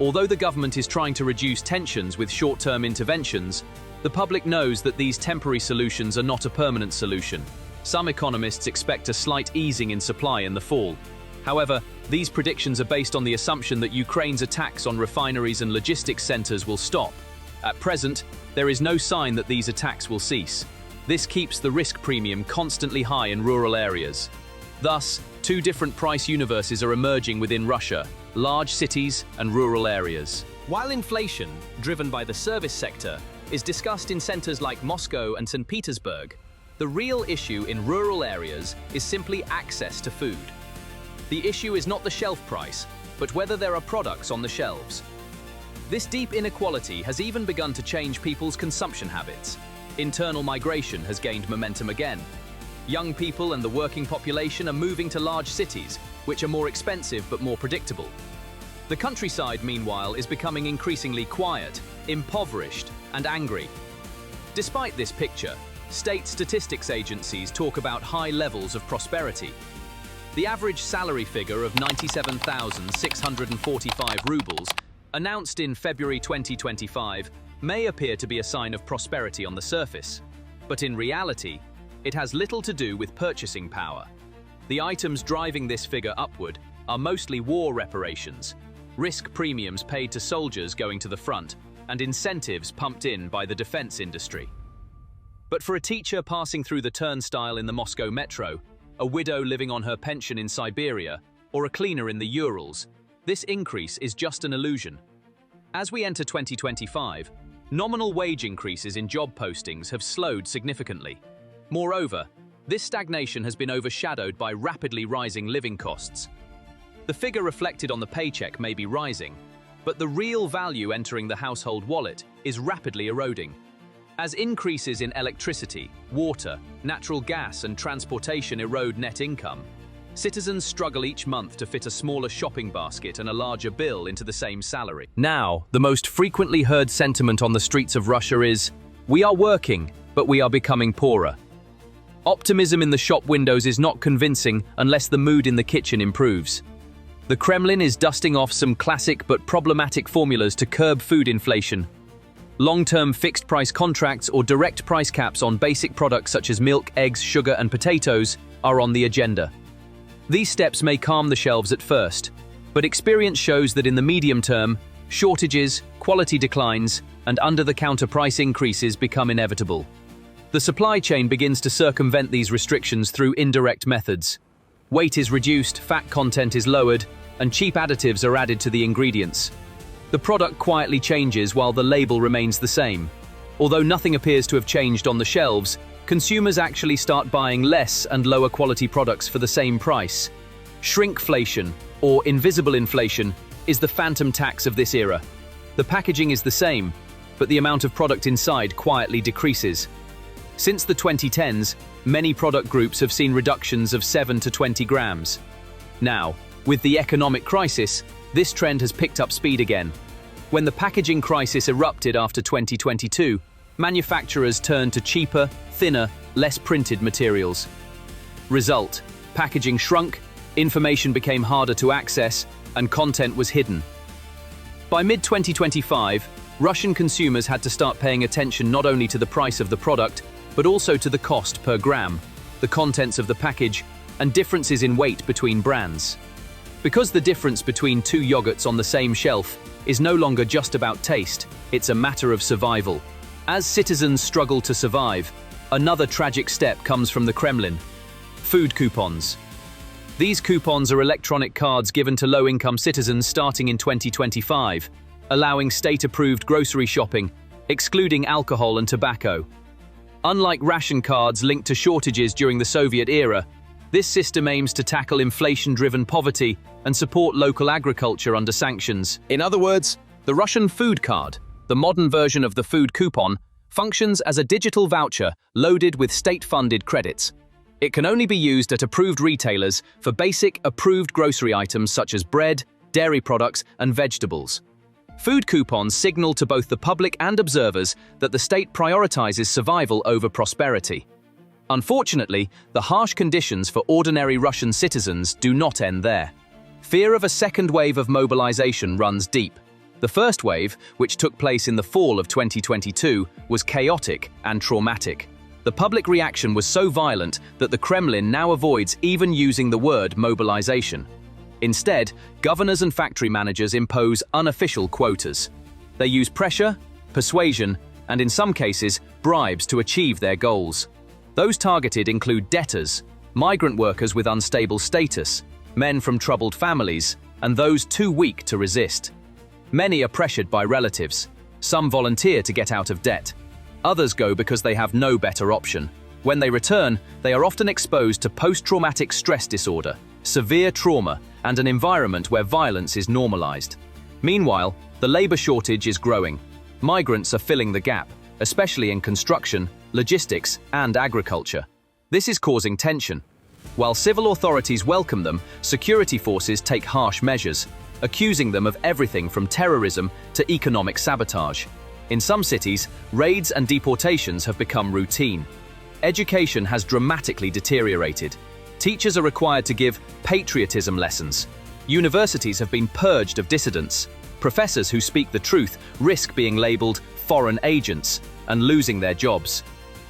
[SPEAKER 1] Although the government is trying to reduce tensions with short-term interventions, the public knows that these temporary solutions are not a permanent solution. Some economists expect a slight easing in supply in the fall. However, these predictions are based on the assumption that Ukraine's attacks on refineries and logistics centers will stop. At present, there is no sign that these attacks will cease. This keeps the risk premium constantly high in rural areas. Thus, two different price universes are emerging within Russia: large cities and rural areas. While inflation, driven by the service sector, is discussed in centers like Moscow and St. Petersburg, the real issue in rural areas is simply access to food. The issue is not the shelf price, but whether there are products on the shelves. This deep inequality has even begun to change people's consumption habits. Internal migration has gained momentum again. Young people and the working population are moving to large cities, which are more expensive but more predictable. The countryside, meanwhile, is becoming increasingly quiet, impoverished, and angry. Despite this picture, state statistics agencies talk about high levels of prosperity. The average salary figure of 97,645 rubles, announced in February 2025, may appear to be a sign of prosperity on the surface, but in reality, it has little to do with purchasing power. The items driving this figure upward are mostly war reparations, risk premiums paid to soldiers going to the front, and incentives pumped in by the defense industry. But for a teacher passing through the turnstile in the Moscow metro, a widow living on her pension in Siberia, or a cleaner in the Urals, this increase is just an illusion. As we enter 2025, nominal wage increases in job postings have slowed significantly. Moreover, this stagnation has been overshadowed by rapidly rising living costs. The figure reflected on the paycheck may be rising, but the real value entering the household wallet is rapidly eroding. As increases in electricity, water, natural gas, and transportation erode net income, citizens struggle each month to fit a smaller shopping basket and a larger bill into the same salary. Now, the most frequently heard sentiment on the streets of Russia is, "We are working, but we are becoming poorer." Optimism in the shop windows is not convincing unless the mood in the kitchen improves. The Kremlin is dusting off some classic but problematic formulas to curb food inflation. Long-term fixed-price contracts or direct price caps on basic products such as milk, eggs, sugar, and potatoes are on the agenda. These steps may calm the shelves at first, but experience shows that in the medium term, shortages, quality declines, and under-the-counter price increases become inevitable. The supply chain begins to circumvent these restrictions through indirect methods. Weight is reduced, fat content is lowered, and cheap additives are added to the ingredients. The product quietly changes while the label remains the same. Although nothing appears to have changed on the shelves, consumers actually start buying less and lower quality products for the same price. Shrinkflation, or invisible inflation, is the phantom tax of this era. The packaging is the same, but the amount of product inside quietly decreases. Since the 2010s, many product groups have seen reductions of 7 to 20 grams. Now, with the economic crisis, this trend has picked up speed again. When the packaging crisis erupted after 2022, manufacturers turned to cheaper, thinner, less printed materials. Result: packaging shrunk, Information became harder to access, and content was hidden. By mid-2025, Russian consumers had to start paying attention not only to the price of the product, but also to the cost per gram, the contents of the package, and differences in weight between brands. Because the difference between two yogurts on the same shelf is no longer just about taste, it's a matter of survival. As citizens struggle to survive, another tragic step comes from the Kremlin: food coupons. These coupons are electronic cards given to low-income citizens starting in 2025, allowing state-approved grocery shopping, excluding alcohol and tobacco. Unlike ration cards linked to shortages during the Soviet era, this system aims to tackle inflation-driven poverty and support local agriculture under sanctions. In other words, the Russian food card, the modern version of the food coupon, functions as a digital voucher loaded with state-funded credits. It can only be used at approved retailers for basic, approved grocery items such as bread, dairy products, and vegetables. Food coupons signal to both the public and observers that the state prioritizes survival over prosperity. Unfortunately, the harsh conditions for ordinary Russian citizens do not end there. Fear of a second wave of mobilization runs deep. The first wave, which took place in the fall of 2022, was chaotic and traumatic. The public reaction was so violent that the Kremlin now avoids even using the word mobilization. Instead, governors and factory managers impose unofficial quotas. They use pressure, persuasion, and in some cases, bribes to achieve their goals. Those targeted include debtors, migrant workers with unstable status, men from troubled families, and those too weak to resist. Many are pressured by relatives. Some volunteer to get out of debt. Others go because they have no better option. When they return, they are often exposed to post-traumatic stress disorder, severe trauma, and an environment where violence is normalized. Meanwhile, the labor shortage is growing. Migrants are filling the gap, especially in construction, logistics, and agriculture. This is causing tension. While civil authorities welcome them, security forces take harsh measures, accusing them of everything from terrorism to economic sabotage. In some cities, raids and deportations have become routine. Education has dramatically deteriorated. Teachers are required to give patriotism lessons. Universities have been purged of dissidents. Professors who speak the truth risk being labeled foreign agents and losing their jobs.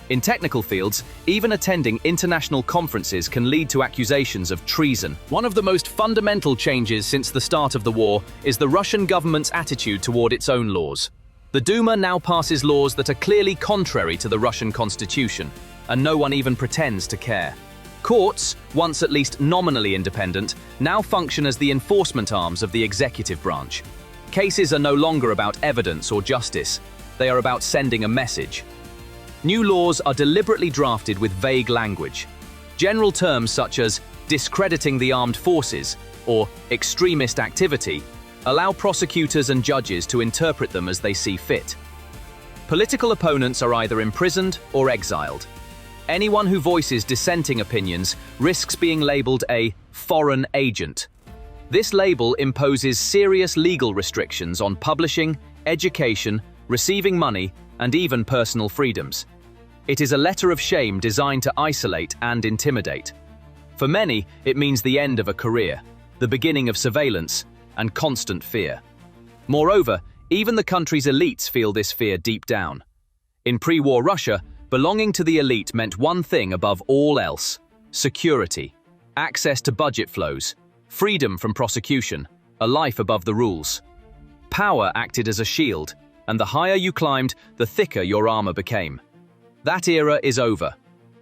[SPEAKER 1] In technical fields, even attending international conferences can lead to accusations of treason. One of the most fundamental changes since the start of the war is the Russian government's attitude toward its own laws. The Duma now passes laws that are clearly contrary to the Russian constitution, and no one even pretends to care. Courts, once at least nominally independent, now function as the enforcement arms of the executive branch. Cases are no longer about evidence or justice. They are about sending a message. New laws are deliberately drafted with vague language. General terms such as discrediting the armed forces or extremist activity allow prosecutors and judges to interpret them as they see fit. Political opponents are either imprisoned or exiled. Anyone who voices dissenting opinions risks being labeled a foreign agent. This label imposes serious legal restrictions on publishing, education, receiving money, and even personal freedoms. It is a letter of shame designed to isolate and intimidate. For many, it means the end of a career, the beginning of surveillance, and constant fear. Moreover, even the country's elites feel this fear deep down. In pre-war Russia, belonging to the elite meant one thing above all else: security, access to budget flows, freedom from prosecution, a life above the rules. Power acted as a shield, and the higher you climbed, the thicker your armor became. That era is over.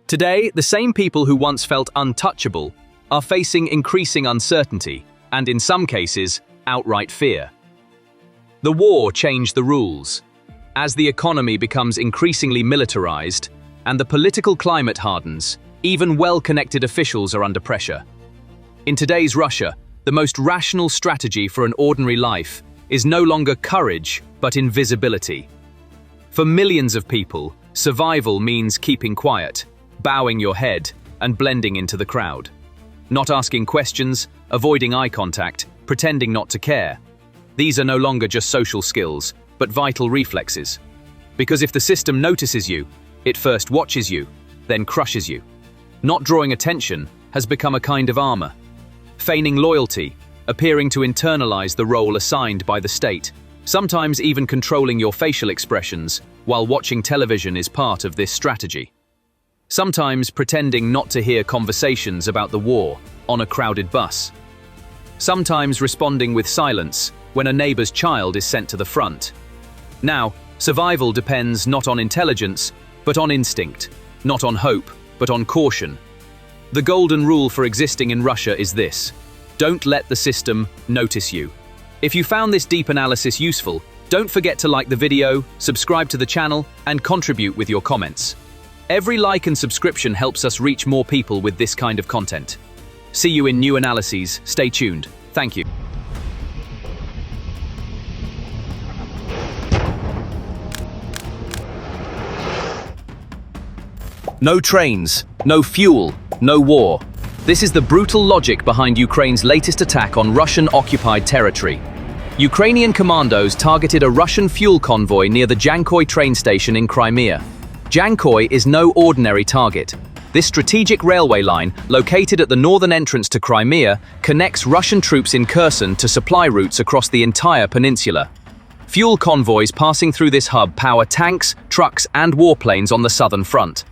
[SPEAKER 1] Today, the same people who once felt untouchable are facing increasing uncertainty, and in some cases, outright fear. The war changed the rules. As the economy becomes increasingly militarized and the political climate hardens, even well-connected officials are under pressure. In today's Russia, the most rational strategy for an ordinary life is no longer courage, but invisibility. For millions of people, survival means keeping quiet, bowing your head, and blending into the crowd. Not asking questions, avoiding eye contact, pretending not to care. These are no longer just social skills, but vital reflexes. Because if the system notices you, it first watches you, then crushes you. Not drawing attention has become a kind of armor. feigning loyalty, appearing to internalize the role assigned by the state. Sometimes even controlling your facial expressions while watching television is part of this strategy. Sometimes pretending not to hear conversations about the war on a crowded bus. Sometimes responding with silence when a neighbor's child is sent to the front. Now, survival depends not on intelligence, but on instinct, not on hope, but on caution. The golden rule for existing in Russia is this: don't let the system notice you. If you found this deep analysis useful, don't forget to like the video, subscribe to the channel, and contribute with your comments. Every like and subscription helps us reach more people with this kind of content. See you in new analyses. Stay tuned. Thank you. No trains, no fuel, no war. This is the brutal logic behind Ukraine's latest attack on Russian-occupied territory. Ukrainian commandos targeted a Russian fuel convoy near the Djangoi train station in Crimea. Djangoi is no ordinary target. This strategic railway line, located at the northern entrance to Crimea, connects Russian troops in Kherson to supply routes across the entire peninsula. Fuel convoys passing through this hub power tanks, trucks, and warplanes on the southern front.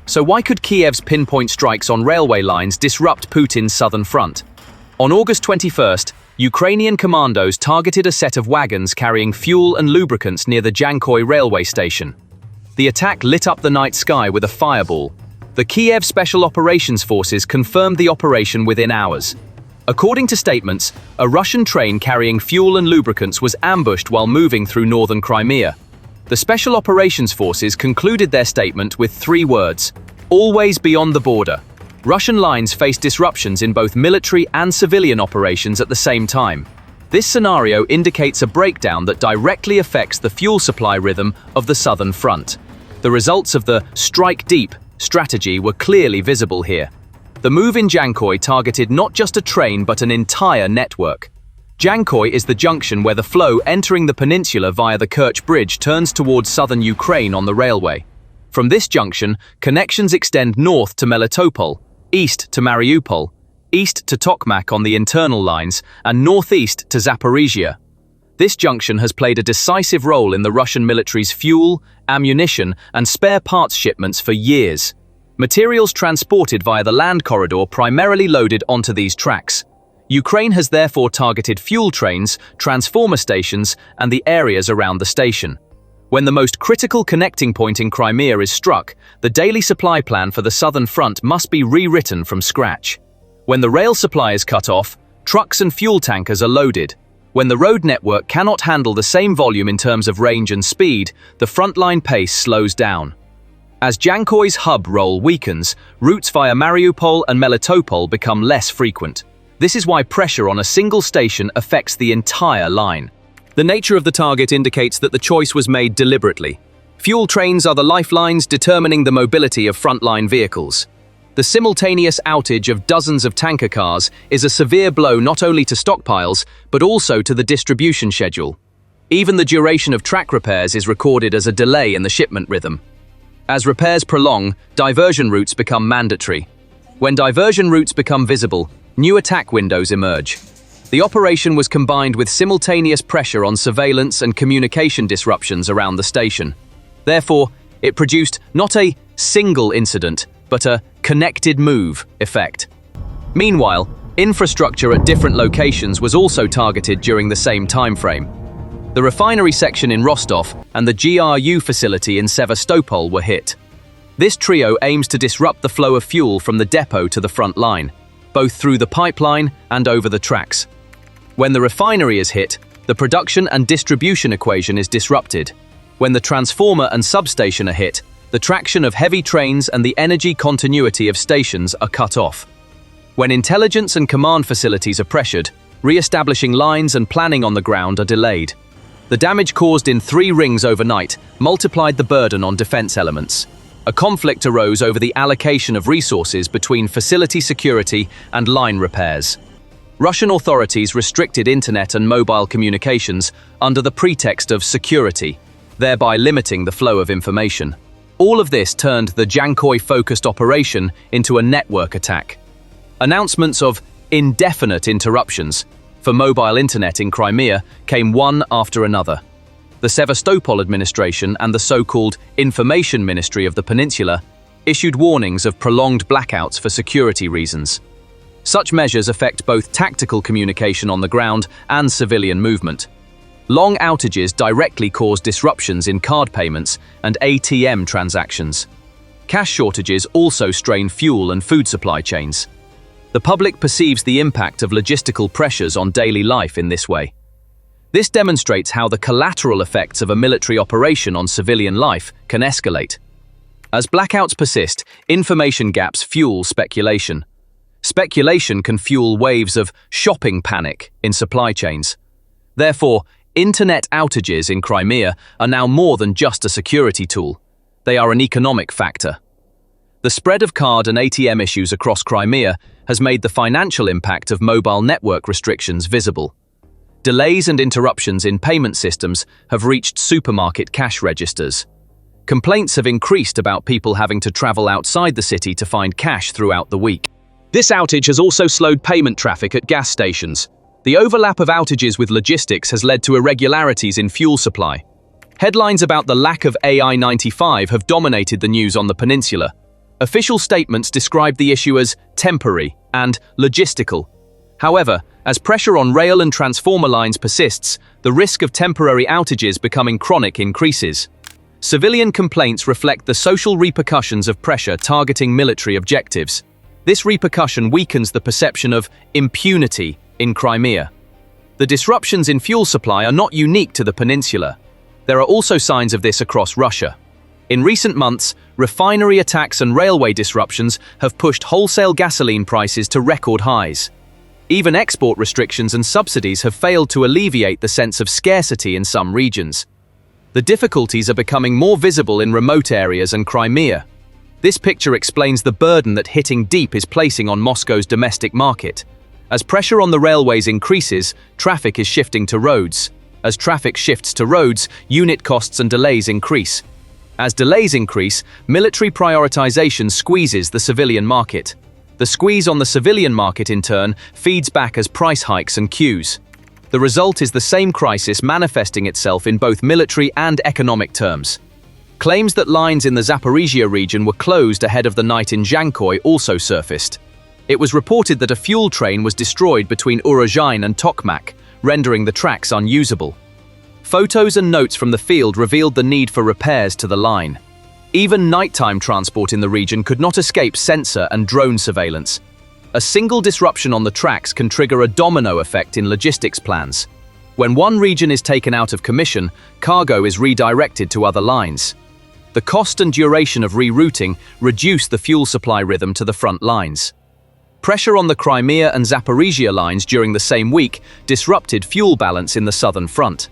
[SPEAKER 1] So why could Kiev's pinpoint strikes on railway lines disrupt Putin's southern front? On August 21st, Ukrainian commandos targeted a set of wagons carrying fuel and lubricants near the Djangoi railway station. The attack lit up the night sky with a fireball. The Kiev Special Operations Forces confirmed the operation within hours. According to statements, a Russian train carrying fuel and lubricants was ambushed while moving through northern Crimea. The Special Operations Forces concluded their statement with 3 words: always beyond the border. Russian lines faced disruptions in both military and civilian operations at the same time. This scenario indicates a breakdown that directly affects the fuel supply rhythm of the southern front. The results of the strike deep strategy were clearly visible here. The move in Djangoi targeted not just a train but an entire network. Djangoi is the junction where the flow entering the peninsula via the Kerch bridge turns towards southern Ukraine on the railway. From this junction, connections extend north to Melitopol, east to Mariupol, east to Tokmak on the internal lines, and northeast to Zaporizhia. This junction has played a decisive role in the Russian military's fuel, ammunition, and spare parts shipments for years. Materials transported via the land corridor primarily loaded onto these tracks. Ukraine has therefore targeted fuel trains, transformer stations, and the areas around the station. When the most critical connecting point in Crimea is struck, the daily supply plan for the southern front must be rewritten from scratch. When the rail supply is cut off, trucks and fuel tankers are loaded. When the road network cannot handle the same volume in terms of range and speed, the frontline pace slows down. As Djangoi's hub role weakens, routes via Mariupol and Melitopol become less frequent. This is why pressure on a single station affects the entire line. The nature of the target indicates that the choice was made deliberately. Fuel trains are the lifelines determining the mobility of frontline vehicles. The simultaneous outage of dozens of tanker cars is a severe blow not only to stockpiles, but also to the distribution schedule. Even the duration of track repairs is recorded as a delay in the shipment rhythm. As repairs prolong, diversion routes become mandatory. When diversion routes become visible, new attack windows emerge. The operation was combined with simultaneous pressure on surveillance and communication disruptions around the station. Therefore, it produced not a single incident, but a connected move effect. Meanwhile, infrastructure at different locations was also targeted during the same time frame. The refinery section in Rostov and the GRU facility in Sevastopol were hit. This trio aims to disrupt the flow of fuel from the depot to the front line, both through the pipeline and over the tracks. When the refinery is hit, the production and distribution equation is disrupted. When the transformer and substation are hit, the traction of heavy trains and the energy continuity of stations are cut off. When intelligence and command facilities are pressured, re-establishing lines and planning on the ground are delayed. The damage caused in 3 rings overnight multiplied the burden on defense elements. A conflict arose over the allocation of resources between facility security and line repairs. Russian authorities restricted internet and mobile communications under the pretext of security, thereby limiting the flow of information. All of this turned the Djangoi-focused operation into a network attack. Announcements of indefinite interruptions for mobile internet in Crimea came one after another. The Sevastopol administration and the so-called Information Ministry of the Peninsula issued warnings of prolonged blackouts for security reasons. Such measures affect both tactical communication on the ground and civilian movement. Long outages directly cause disruptions in card payments and ATM transactions. Cash shortages also strain fuel and food supply chains. The public perceives the impact of logistical pressures on daily life in this way. This demonstrates how the collateral effects of a military operation on civilian life can escalate. As blackouts persist, information gaps fuel speculation. Speculation can fuel waves of shopping panic in supply chains. Therefore, internet outages in Crimea are now more than just a security tool. They are an economic factor. The spread of card and ATM issues across Crimea has made the financial impact of mobile network restrictions visible. Delays and interruptions in payment systems have reached supermarket cash registers. Complaints have increased about people having to travel outside the city to find cash throughout the week. This outage has also slowed payment traffic at gas stations. The overlap of outages with logistics has led to irregularities in fuel supply. Headlines about the lack of AI-95 have dominated the news on the peninsula. Official statements describe the issue as temporary and logistical. However, as pressure on rail and transformer lines persists, the risk of temporary outages becoming chronic increases. Civilian complaints reflect the social repercussions of pressure targeting military objectives. This repercussion weakens the perception of impunity in Crimea. The disruptions in fuel supply are not unique to the peninsula. There are also signs of this across Russia. In recent months, refinery attacks and railway disruptions have pushed wholesale gasoline prices to record highs. Even export restrictions and subsidies have failed to alleviate the sense of scarcity in some regions. The difficulties are becoming more visible in remote areas and Crimea. This picture explains the burden that hitting deep is placing on Moscow's domestic market. As pressure on the railways increases, traffic is shifting to roads. As traffic shifts to roads, unit costs and delays increase. As delays increase, military prioritization squeezes the civilian market. The squeeze on the civilian market, in turn, feeds back as price hikes and queues. The result is the same crisis manifesting itself in both military and economic terms. Claims that lines in the Zaporizhia region were closed ahead of the night in Djangoi also surfaced. It was reported that a fuel train was destroyed between Erosion and Tokmak, rendering the tracks unusable. Photos and notes from the field revealed the need for repairs to the line. Even nighttime transport in the region could not escape sensor and drone surveillance. A single disruption on the tracks can trigger a domino effect in logistics plans. When one region is taken out of commission, cargo is redirected to other lines. The cost and duration of rerouting reduce the fuel supply rhythm to the front lines. Pressure on the Crimea and Zaporizhia lines during the same week disrupted fuel balance in the southern front.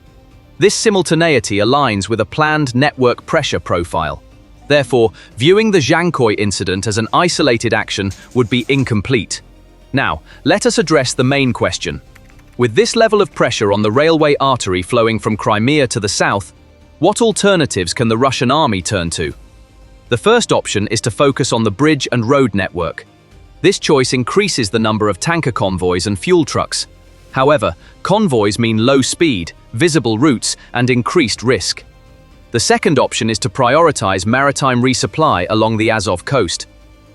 [SPEAKER 1] This simultaneity aligns with a planned network pressure profile. Therefore, viewing the Djangoi incident as an isolated action would be incomplete. Now, let us address the main question. With this level of pressure on the railway artery flowing from Crimea to the south, what alternatives can the Russian army turn to? The first option is to focus on the bridge and road network. This choice increases the number of tanker convoys and fuel trucks. However, convoys mean low speed, visible routes, and increased risk. The second option is to prioritize maritime resupply along the Azov coast.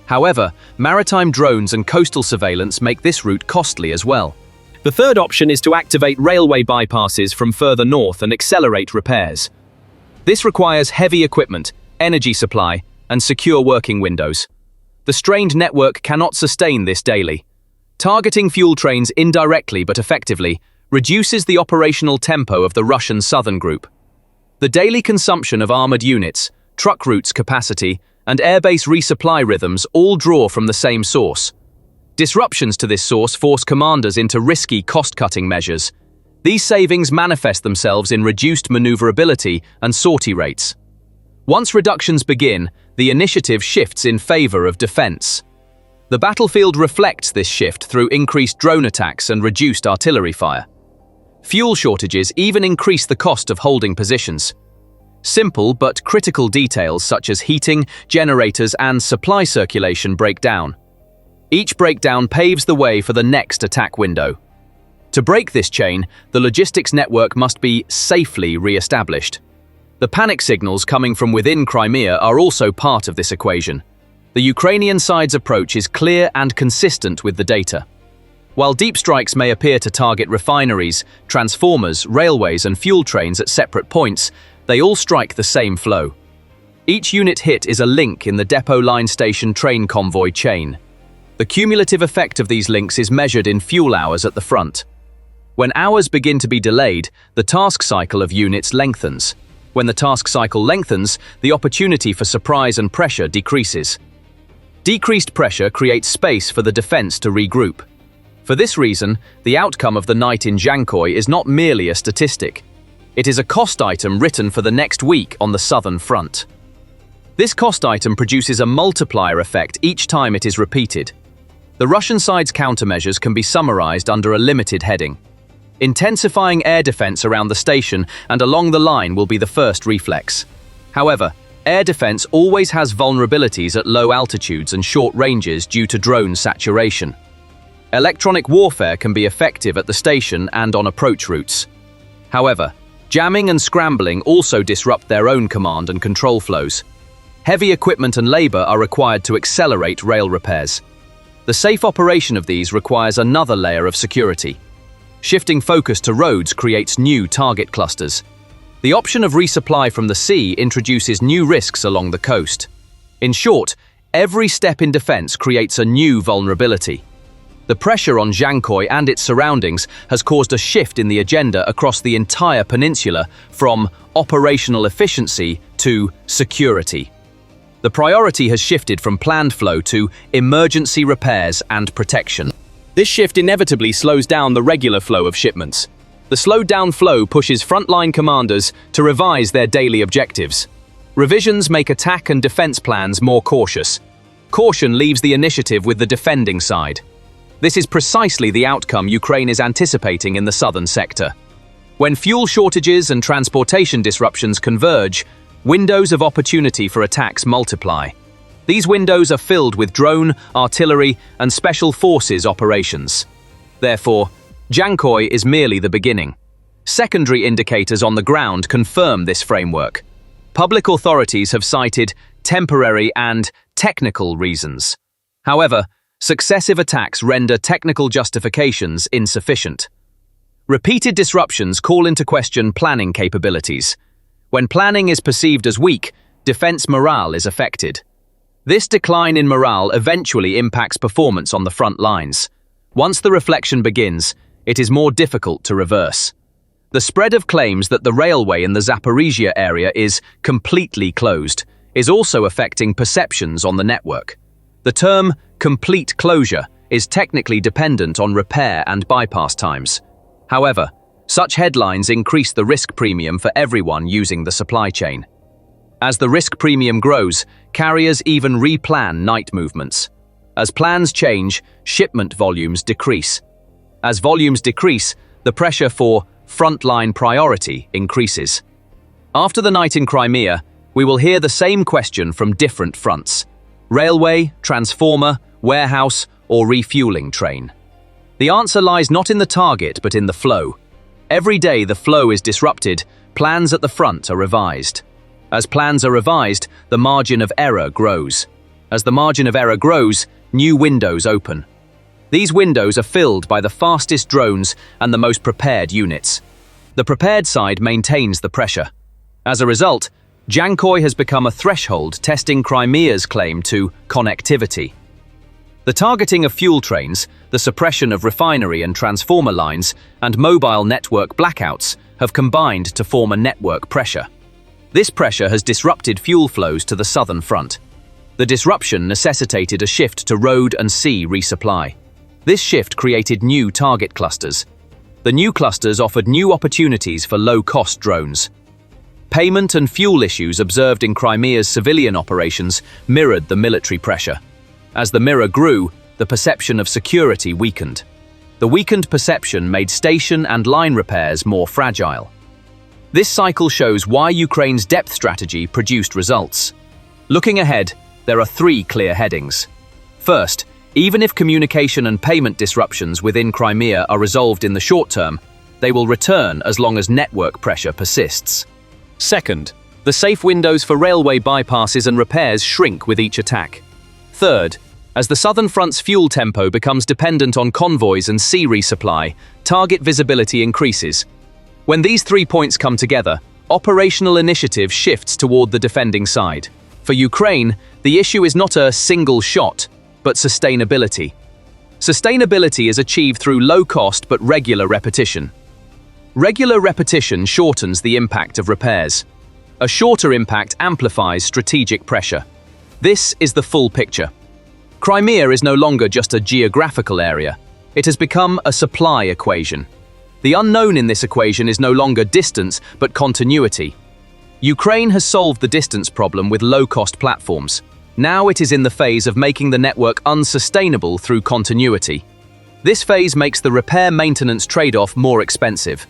[SPEAKER 1] However, maritime drones and coastal surveillance make this route costly as well. The third option is to activate railway bypasses from further north and accelerate repairs. This requires heavy equipment, energy supply, and secure working windows. The strained network cannot sustain this daily. Targeting fuel trains indirectly but effectively reduces the operational tempo of the Russian southern group. The daily consumption of armored units, truck routes capacity, and airbase resupply rhythms all draw from the same source. Disruptions to this source force commanders into risky cost-cutting measures. These savings manifest themselves in reduced maneuverability and sortie rates. Once reductions begin, the initiative shifts in favor of defense. The battlefield reflects this shift through increased drone attacks and reduced artillery fire. Fuel shortages even increase the cost of holding positions. Simple but critical details such as heating, generators, and supply circulation break down. Each breakdown paves the way for the next attack window. To break this chain, the logistics network must be safely re-established. The panic signals coming from within Crimea are also part of this equation. The Ukrainian side's approach is clear and consistent with the data. While deep strikes may appear to target refineries, transformers, railways, and fuel trains at separate points, they all strike the same flow. Each unit hit is a link in the depot line station train convoy chain. The cumulative effect of these links is measured in fuel hours at the front. When hours begin to be delayed, the task cycle of units lengthens. When the task cycle lengthens, the opportunity for surprise and pressure decreases. Decreased pressure creates space for the defense to regroup. For this reason, the outcome of the night in Djangoi is not merely a statistic. It is a cost item written for the next week on the southern front. This cost item produces a multiplier effect each time it is repeated. The Russian side's countermeasures can be summarized under a limited heading. Intensifying air defense around the station and along the line will be the first reflex. However, air defense always has vulnerabilities at low altitudes and short ranges due to drone saturation. Electronic warfare can be effective at the station and on approach routes. However, jamming and scrambling also disrupt their own command and control flows. Heavy equipment and labor are required to accelerate rail repairs. The safe operation of these requires another layer of security. Shifting focus to roads creates new target clusters. The option of resupply from the sea introduces new risks along the coast. In short, every step in defense creates a new vulnerability. The pressure on Djangoi and its surroundings has caused a shift in the agenda across the entire peninsula from operational efficiency to security. The priority has shifted from planned flow to emergency repairs and protection. This shift inevitably slows down the regular flow of shipments. The slowed-down flow pushes frontline commanders to revise their daily objectives. Revisions make attack and defense plans more cautious. Caution leaves the initiative with the defending side. This is precisely the outcome Ukraine is anticipating in the southern sector. When fuel shortages and transportation disruptions converge, windows of opportunity for attacks multiply. These windows are filled with drone, artillery, and special forces operations. Therefore, Djangoi is merely the beginning. Secondary indicators on the ground confirm this framework. Public authorities have cited temporary and technical reasons. However, successive attacks render technical justifications insufficient. Repeated disruptions call into question planning capabilities. When planning is perceived as weak, defense morale is affected. This decline in morale eventually impacts performance on the front lines. Once the reflection begins, it is more difficult to reverse. The spread of claims that the railway in the Zaporizhia area is completely closed is also affecting perceptions on the network. The term complete closure is technically dependent on repair and bypass times. However, such headlines increase the risk premium for everyone using the supply chain. As the risk premium grows, carriers even replan night movements. As plans change, shipment volumes decrease. As volumes decrease, the pressure for frontline priority increases. After the night in Crimea, we will hear the same question from different fronts: railway, transformer, warehouse, or refueling train. The answer lies not in the target but in the flow. Every day the flow is disrupted, plans at the front are revised. As plans are revised, the margin of error grows. As the margin of error grows, new windows open. These windows are filled by the fastest drones and the most prepared units. The prepared side maintains the pressure. As a result, Djangoi has become a threshold testing Crimea's claim to connectivity. The targeting of fuel trains, the suppression of refinery and transformer lines, and mobile network blackouts have combined to form a network pressure. This pressure has disrupted fuel flows to the southern front. The disruption necessitated a shift to road and sea resupply. This shift created new target clusters. The new clusters offered new opportunities for low-cost drones. Payment and fuel issues observed in Crimea's civilian operations mirrored the military pressure. As the mirror grew, the perception of security weakened. The weakened perception made station and line repairs more fragile. This cycle shows why Ukraine's depth strategy produced results. Looking ahead, there are three clear headings. First, Even if communication and payment disruptions within Crimea are resolved in the short term, they will return as long as network pressure persists. Second, the safe windows for railway bypasses and repairs shrink with each attack. Third, as the Southern Front's fuel tempo becomes dependent on convoys and sea resupply, target visibility increases. When these 3 points come together, operational initiative shifts toward the defending side. For Ukraine, the issue is not a single shot, but sustainability. Sustainability is achieved through low-cost but regular repetition. Regular repetition shortens the impact of repairs. A shorter impact amplifies strategic pressure. This is the full picture. Crimea is no longer just a geographical area. It has become a supply equation. The unknown in this equation is no longer distance, but continuity. Ukraine has solved the distance problem with low-cost platforms. Now it is in the phase of making the network unsustainable through continuity. This phase makes the repair-maintenance trade-off more expensive.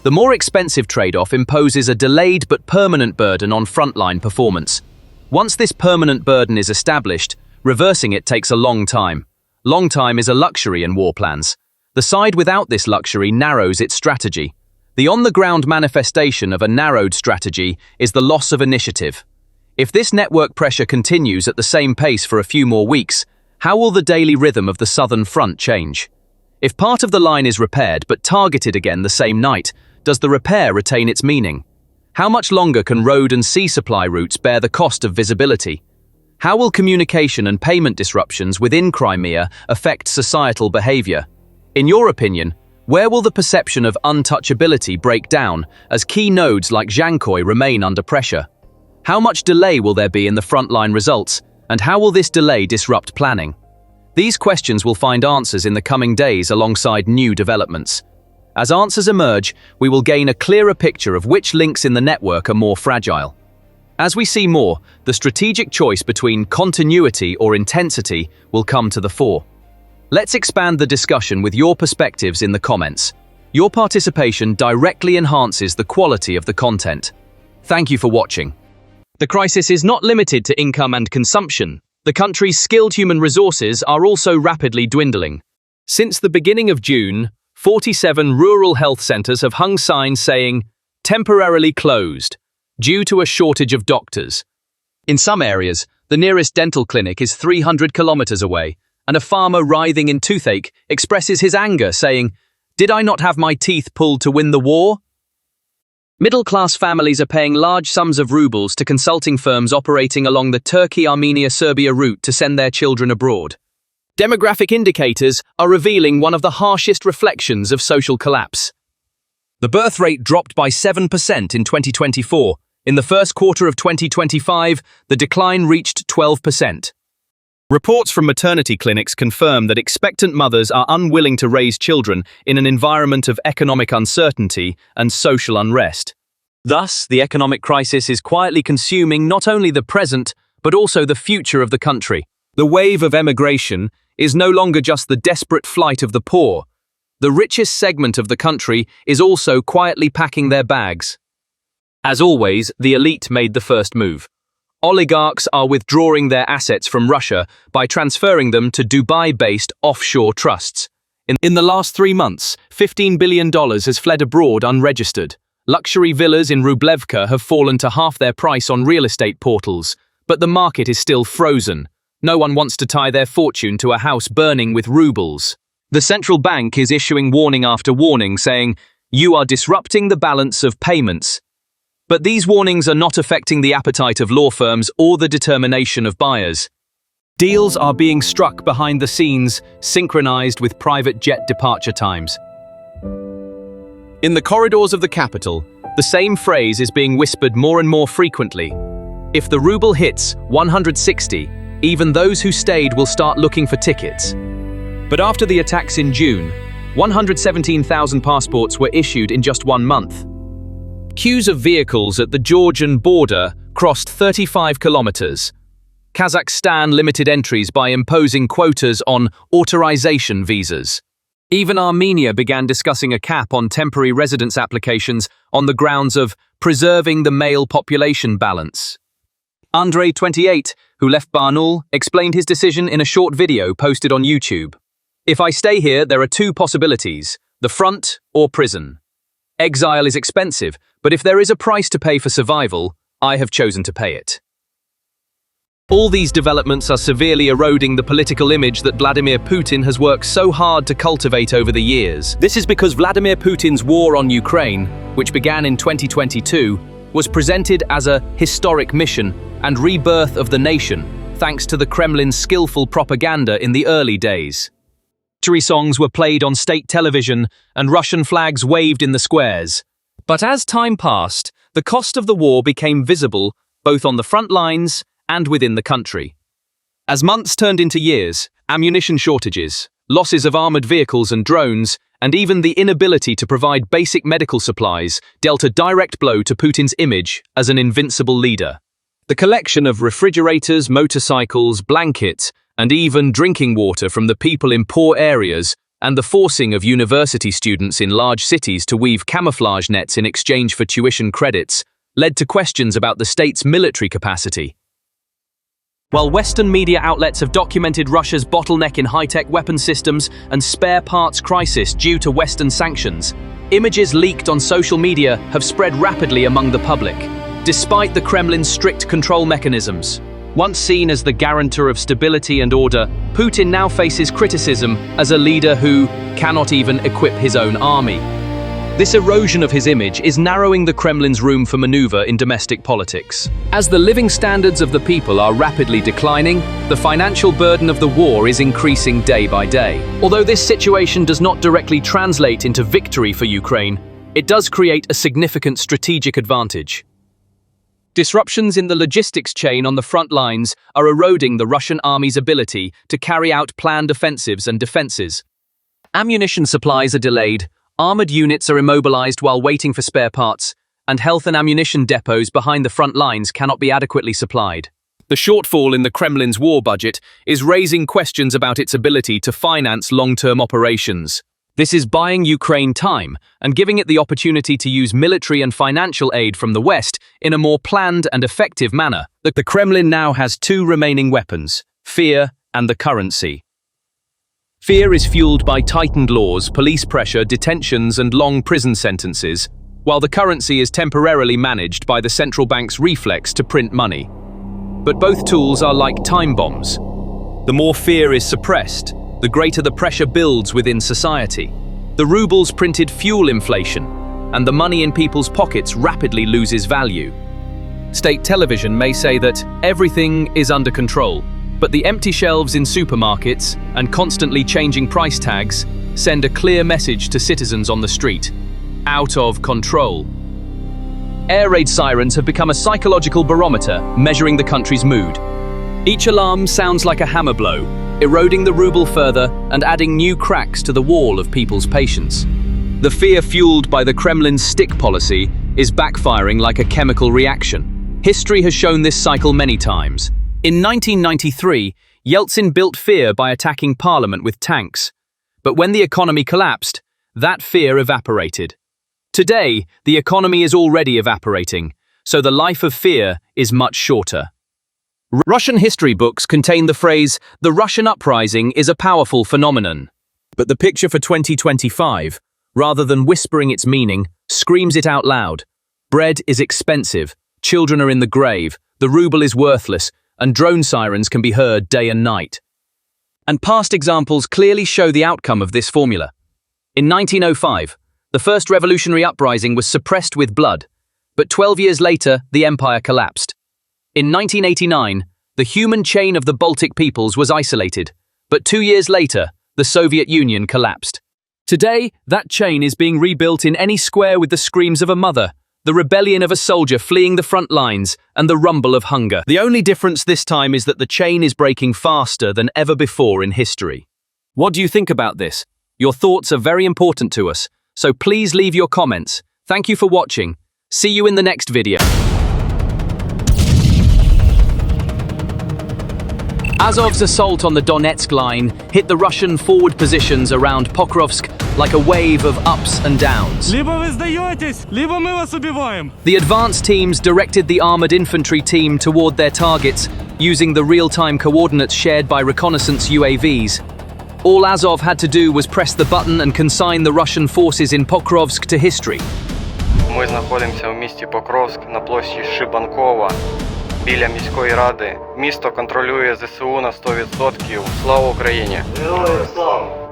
[SPEAKER 1] The more expensive trade-off imposes a delayed but permanent burden on frontline performance. Once this permanent burden is established, reversing it takes a long time. Long time is a luxury in war plans. The side without this luxury narrows its strategy. The on-the-ground manifestation of a narrowed strategy is the loss of initiative. If this network pressure continues at the same pace for a few more weeks, how will the daily rhythm of the Southern Front change? If part of the line is repaired but targeted again the same night, does the repair retain its meaning? How much longer can road and sea supply routes bear the cost of visibility? How will communication and payment disruptions within Crimea affect societal behavior? In your opinion, where will the perception of untouchability break down as key nodes like Djangoi remain under pressure? How much delay will there be in the frontline results, and how will this delay disrupt planning? These questions will find answers in the coming days alongside new developments. As answers emerge, we will gain a clearer picture of which links in the network are more fragile. As we see more, the strategic choice between continuity or intensity will come to the fore. Let's expand the discussion with your perspectives in the comments. Your participation directly enhances the quality of the content. Thank you for watching. The crisis is not limited to income and consumption. The country's skilled human resources are also rapidly dwindling. Since the beginning of June, 47 rural health centers have hung signs saying, "Temporarily closed," due to a shortage of doctors. In some areas, the nearest dental clinic is 300 kilometers away, and a farmer writhing in toothache expresses his anger, saying, "Did I not have my teeth pulled to win the war?" Middle-class families are paying large sums of rubles to consulting firms operating along the Turkey-Armenia-Serbia route to send their children abroad. Demographic indicators are revealing one of the harshest reflections of social collapse. The birth rate dropped by 7% in 2024. In the first quarter of 2025, the decline reached 12%. Reports from maternity clinics confirm that expectant mothers are unwilling to raise children in an environment of economic uncertainty and social unrest. Thus, the economic crisis is quietly consuming not only the present, but also the future of the country. The wave of emigration is no longer just the desperate flight of the poor. The richest segment of the country is also quietly packing their bags. As always, the elite made the first move. Oligarchs are withdrawing their assets from Russia by transferring them to Dubai-based offshore trusts. In the last 3 months, $15 billion has fled abroad unregistered. Luxury villas in Rublevka have fallen to half their price on real estate portals, but the market is still frozen. No one wants to tie their fortune to a house burning with rubles. The central bank is issuing warning after warning saying, "You are disrupting the balance of payments." But these warnings are not affecting the appetite of law firms or the determination of buyers. Deals are being struck behind the scenes, synchronized with private jet departure times. In the corridors of the capital, the same phrase is being whispered more and more frequently. If the ruble hits 160, even those who stayed will start looking for tickets. But after the attacks in June, 117,000 passports were issued in just 1 month. Queues of vehicles at the Georgian border crossed 35 kilometers. Kazakhstan limited entries by imposing quotas on authorization visas. Even Armenia began discussing a cap on temporary residence applications on the grounds of preserving the male population balance. Andrei 28 who left Barnaul, explained his decision in a short video posted on YouTube. "If I stay here, there are two possibilities, the front or prison. Exile is expensive, but if there is a price to pay for survival, I have chosen to pay it." All these developments are severely eroding the political image that Vladimir Putin has worked so hard to cultivate over the years. This is because Vladimir Putin's war on Ukraine, which began in 2022, was presented as a historic mission and rebirth of the nation, thanks to the Kremlin's skillful propaganda in the early days. Victory songs were played on state television and Russian flags waved in the squares. But as time passed, the cost of the war became visible both on the front lines and within the country. As months turned into years, ammunition shortages, losses of armored vehicles and drones, and even the inability to provide basic medical supplies dealt a direct blow to Putin's image as an invincible leader. The collection of refrigerators, motorcycles, blankets, and even drinking water from the people in poor areas, and the forcing of university students in large cities to weave camouflage nets in exchange for tuition credits, led to questions about the state's military capacity. While Western media outlets have documented Russia's bottleneck in high-tech weapon systems and spare parts crisis due to Western sanctions, images leaked on social media have spread rapidly among the public, despite the Kremlin's strict control mechanisms. Once seen as the guarantor of stability and order, Putin now faces criticism as a leader who cannot even equip his own army. This erosion of his image is narrowing the Kremlin's room for maneuver in domestic politics. As the living standards of the people are rapidly declining, the financial burden of the war is increasing day by day. Although this situation does not directly translate into victory for Ukraine, it does create a significant strategic advantage. Disruptions in the logistics chain on the front lines are eroding the Russian army's ability to carry out planned offensives and defenses. Ammunition supplies are delayed, armored units are immobilized while waiting for spare parts, and health and ammunition depots behind the front lines cannot be adequately supplied. The shortfall in the Kremlin's war budget is raising questions about its ability to finance long-term operations. This is buying Ukraine time and giving it the opportunity to use military and financial aid from the West in a more planned and effective manner. The Kremlin now has two remaining weapons: fear and the currency. Fear is fueled by tightened laws, police pressure, detentions, and long prison sentences, while the currency is temporarily managed by the central bank's reflex to print money. But both tools are like time bombs. The more fear is suppressed, the greater the pressure builds within society. The rubles printed fuel inflation, and the money in people's pockets rapidly loses value. State television may say that everything is under control, but the empty shelves in supermarkets and constantly changing price tags send a clear message to citizens on the street: out of control. Air raid sirens have become a psychological barometer measuring the country's mood. Each alarm sounds like a hammer blow, eroding the ruble further and adding new cracks to the wall of people's patience. The fear fueled by the Kremlin's stick policy is backfiring like a chemical reaction. History has shown this cycle many times. In 1993, Yeltsin built fear by attacking parliament with tanks. But when the economy collapsed, that fear evaporated. Today, the economy is already evaporating, so the life of fear is much shorter. Russian history books contain the phrase, "The Russian uprising is a powerful phenomenon." But the picture for 2025, rather than whispering its meaning, screams it out loud. Bread is expensive, children are in the grave, the ruble is worthless, and drone sirens can be heard day and night. And past examples clearly show the outcome of this formula. In 1905, the first revolutionary uprising was suppressed with blood, but 12 years later, the empire collapsed. In 1989, the human chain of the Baltic peoples was isolated, but 2 years later, the Soviet Union collapsed. Today, that chain is being rebuilt in any square with the screams of a mother, the rebellion of a soldier fleeing the front lines, and the rumble of hunger. The only difference this time is that the chain is breaking faster than ever before in history. What do you think about this? Your thoughts are very important to us, so please leave your comments. Thank you for watching. See you in the next video. Azov's assault on the Donetsk line hit the Russian forward positions around Pokrovsk like a wave of ups and downs.
[SPEAKER 4] Либо вы сдаетесь, либо мы вас убиваем.
[SPEAKER 1] The advance teams directed the armored infantry team toward their targets, using the real-time coordinates shared by reconnaissance UAVs. All Azov had to do was press the button and consign the Russian forces in Pokrovsk to history.
[SPEAKER 5] Ми знаходимося в місті Покровськ на площі Шибанкова, біля міської ради. Місто контролює ЗСУ на 100%. Слава Україні! Героям слава!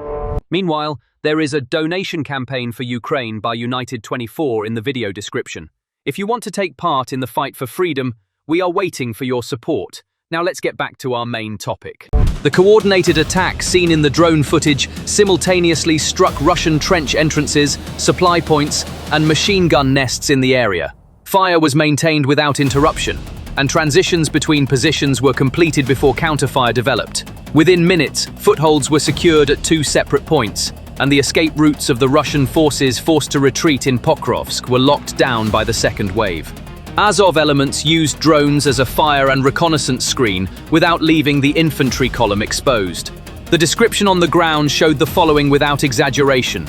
[SPEAKER 1] Meanwhile, there is a donation campaign for Ukraine by United24 in the video description. If you want to take part in the fight for freedom, we are waiting for your support. Now let's get back to our main topic. The coordinated attack seen in the drone footage simultaneously struck Russian trench entrances, supply points, and machine gun nests in the area. Fire was maintained without interruption, and transitions between positions were completed before counterfire developed. Within minutes, footholds were secured at 2 separate points, and the escape routes of the Russian forces forced to retreat in Pokrovsk were locked down by the second wave. Azov elements used drones as a fire and reconnaissance screen without leaving the infantry column exposed. The description on the ground showed the following without exaggeration: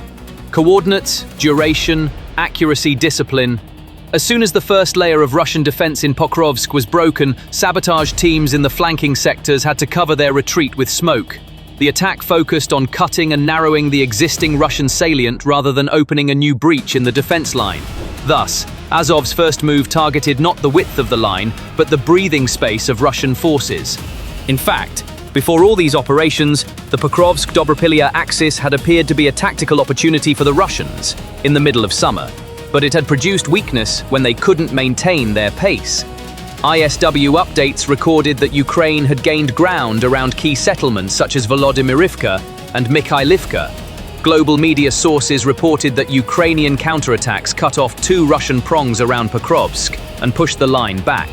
[SPEAKER 1] coordinates, duration, accuracy, discipline. As soon as the first layer of Russian defense in Pokrovsk was broken, sabotage teams in the flanking sectors had to cover their retreat with smoke. The attack focused on cutting and narrowing the existing Russian salient rather than opening a new breach in the defense line. Thus, Azov's first move targeted not the width of the line, but the breathing space of Russian forces. In fact, before all these operations, the Pokrovsk-Dobropilya axis had appeared to be a tactical opportunity for the Russians in the middle of summer, but it had produced weakness when they couldn't maintain their pace. ISW updates recorded that Ukraine had gained ground around key settlements such as Volodymyrivka and Mikhailivka. Global media sources reported that Ukrainian counterattacks cut off 2 Russian prongs around Pokrovsk and pushed the line back.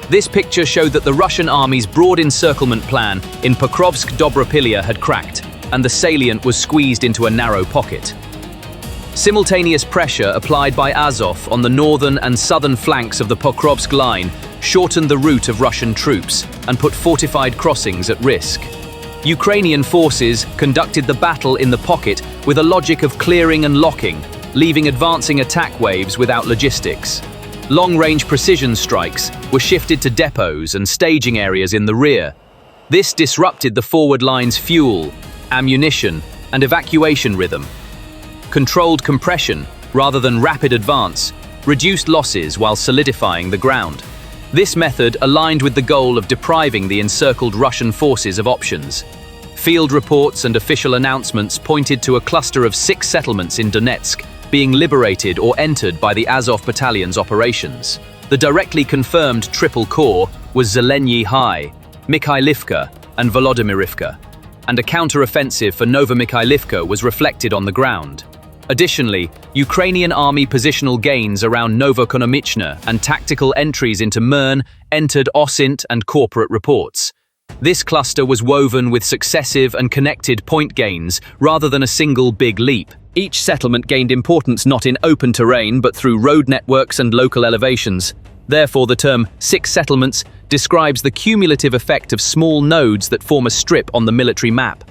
[SPEAKER 1] This picture showed that the Russian army's broad encirclement plan in Pokrovsk-Dobropilya had cracked, and the salient was squeezed into a narrow pocket. Simultaneous pressure applied by Azov on the northern and southern flanks of the Pokrovsk line shortened the route of Russian troops and put fortified crossings at risk. Ukrainian forces conducted the battle in the pocket with a logic of clearing and locking, leaving advancing attack waves without logistics. Long-range precision strikes were shifted to depots and staging areas in the rear. This disrupted the forward line's fuel, ammunition, and evacuation rhythm. Controlled compression, rather than rapid advance, reduced losses while solidifying the ground. This method aligned with the goal of depriving the encircled Russian forces of options. Field reports and official announcements pointed to a cluster of 6 settlements in Donetsk being liberated or entered by the Azov Battalion's operations. The directly confirmed triple core was Zelenyi High, Mikhailivka, and Volodymyrivka, and a counter-offensive for Novomikhailivka was reflected on the ground. Additionally, Ukrainian army positional gains around Novokonomichna and tactical entries into Mern entered OSINT and corporate reports. This cluster was woven with successive and connected point gains rather than a single big leap. Each settlement gained importance not in open terrain but through road networks and local elevations. Therefore, the term 6 settlements describes the cumulative effect of small nodes that form a strip on the military map.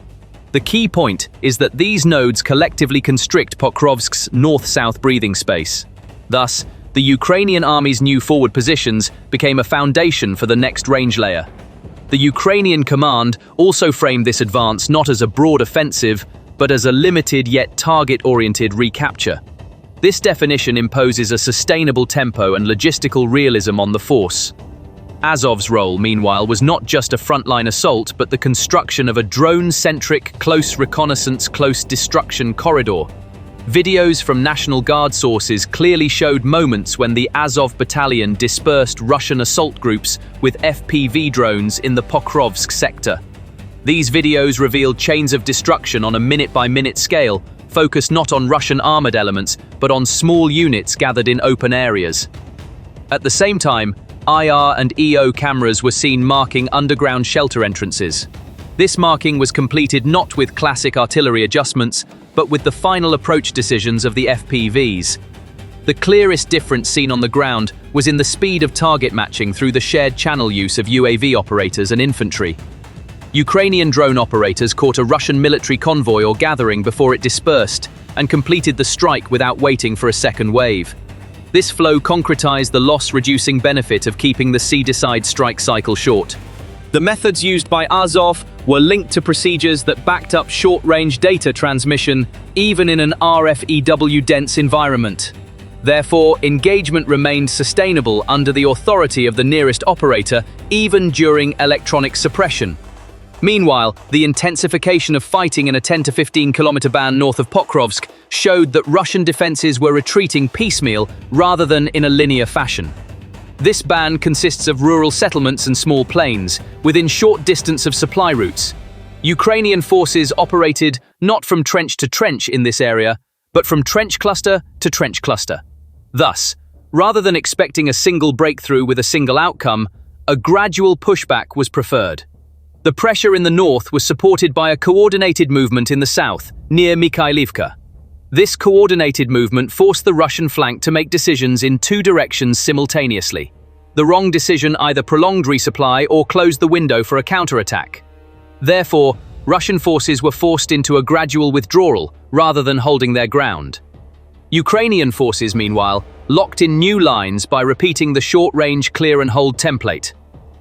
[SPEAKER 1] The key point is that these nodes collectively constrict Pokrovsk's north-south breathing space. Thus, the Ukrainian army's new forward positions became a foundation for the next range layer. The Ukrainian command also framed this advance not as a broad offensive, but as a limited yet target-oriented recapture. This definition imposes a sustainable tempo and logistical realism on the force. Azov's role, meanwhile, was not just a frontline assault, but the construction of a drone-centric, close reconnaissance, close destruction corridor. Videos from National Guard sources clearly showed moments when the Azov Battalion dispersed Russian assault groups with FPV drones in the Pokrovsk sector. These videos revealed chains of destruction on a minute-by-minute scale, focused not on Russian armored elements, but on small units gathered in open areas. At the same time, IR and EO cameras were seen marking underground shelter entrances. This marking was completed not with classic artillery adjustments, but with the final approach decisions of the FPVs. The clearest difference seen on the ground was in the speed of target matching through the shared channel use of UAV operators and infantry. Ukrainian drone operators caught a Russian military convoy or gathering before it dispersed and completed the strike without waiting for a second wave. This flow concretized the loss-reducing benefit of keeping the sea-decide strike cycle short. The methods used by Azov were linked to procedures that backed up short-range data transmission, even in an RFEW-dense environment. Therefore, engagement remained sustainable under the authority of the nearest operator, even during electronic suppression. Meanwhile, the intensification of fighting in a 10 to 15 kilometer band north of Pokrovsk showed that Russian defenses were retreating piecemeal rather than in a linear fashion. This band consists of rural settlements and small plains, within short distance of supply routes. Ukrainian forces operated not from trench to trench in this area, but from trench cluster to trench cluster. Thus, rather than expecting a single breakthrough with a single outcome, a gradual pushback was preferred. The pressure in the north was supported by a coordinated movement in the south, near Mikhailivka. This coordinated movement forced the Russian flank to make decisions in two directions simultaneously. The wrong decision either prolonged resupply or closed the window for a counterattack. Therefore, Russian forces were forced into a gradual withdrawal rather than holding their ground. Ukrainian forces, meanwhile, locked in new lines by repeating the short-range clear and hold template.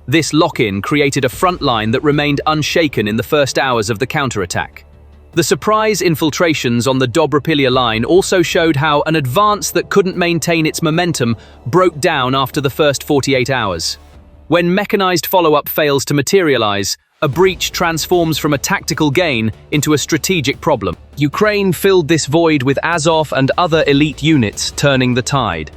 [SPEAKER 1] This lock-in created a front line that remained unshaken in the first hours of the counterattack. The surprise infiltrations on the Dobropilya line also showed how an advance that couldn't maintain its momentum broke down after the first 48 hours. When mechanized follow-up fails to materialize, a breach transforms from a tactical gain into a strategic problem. Ukraine filled this void with Azov and other elite units, turning the tide.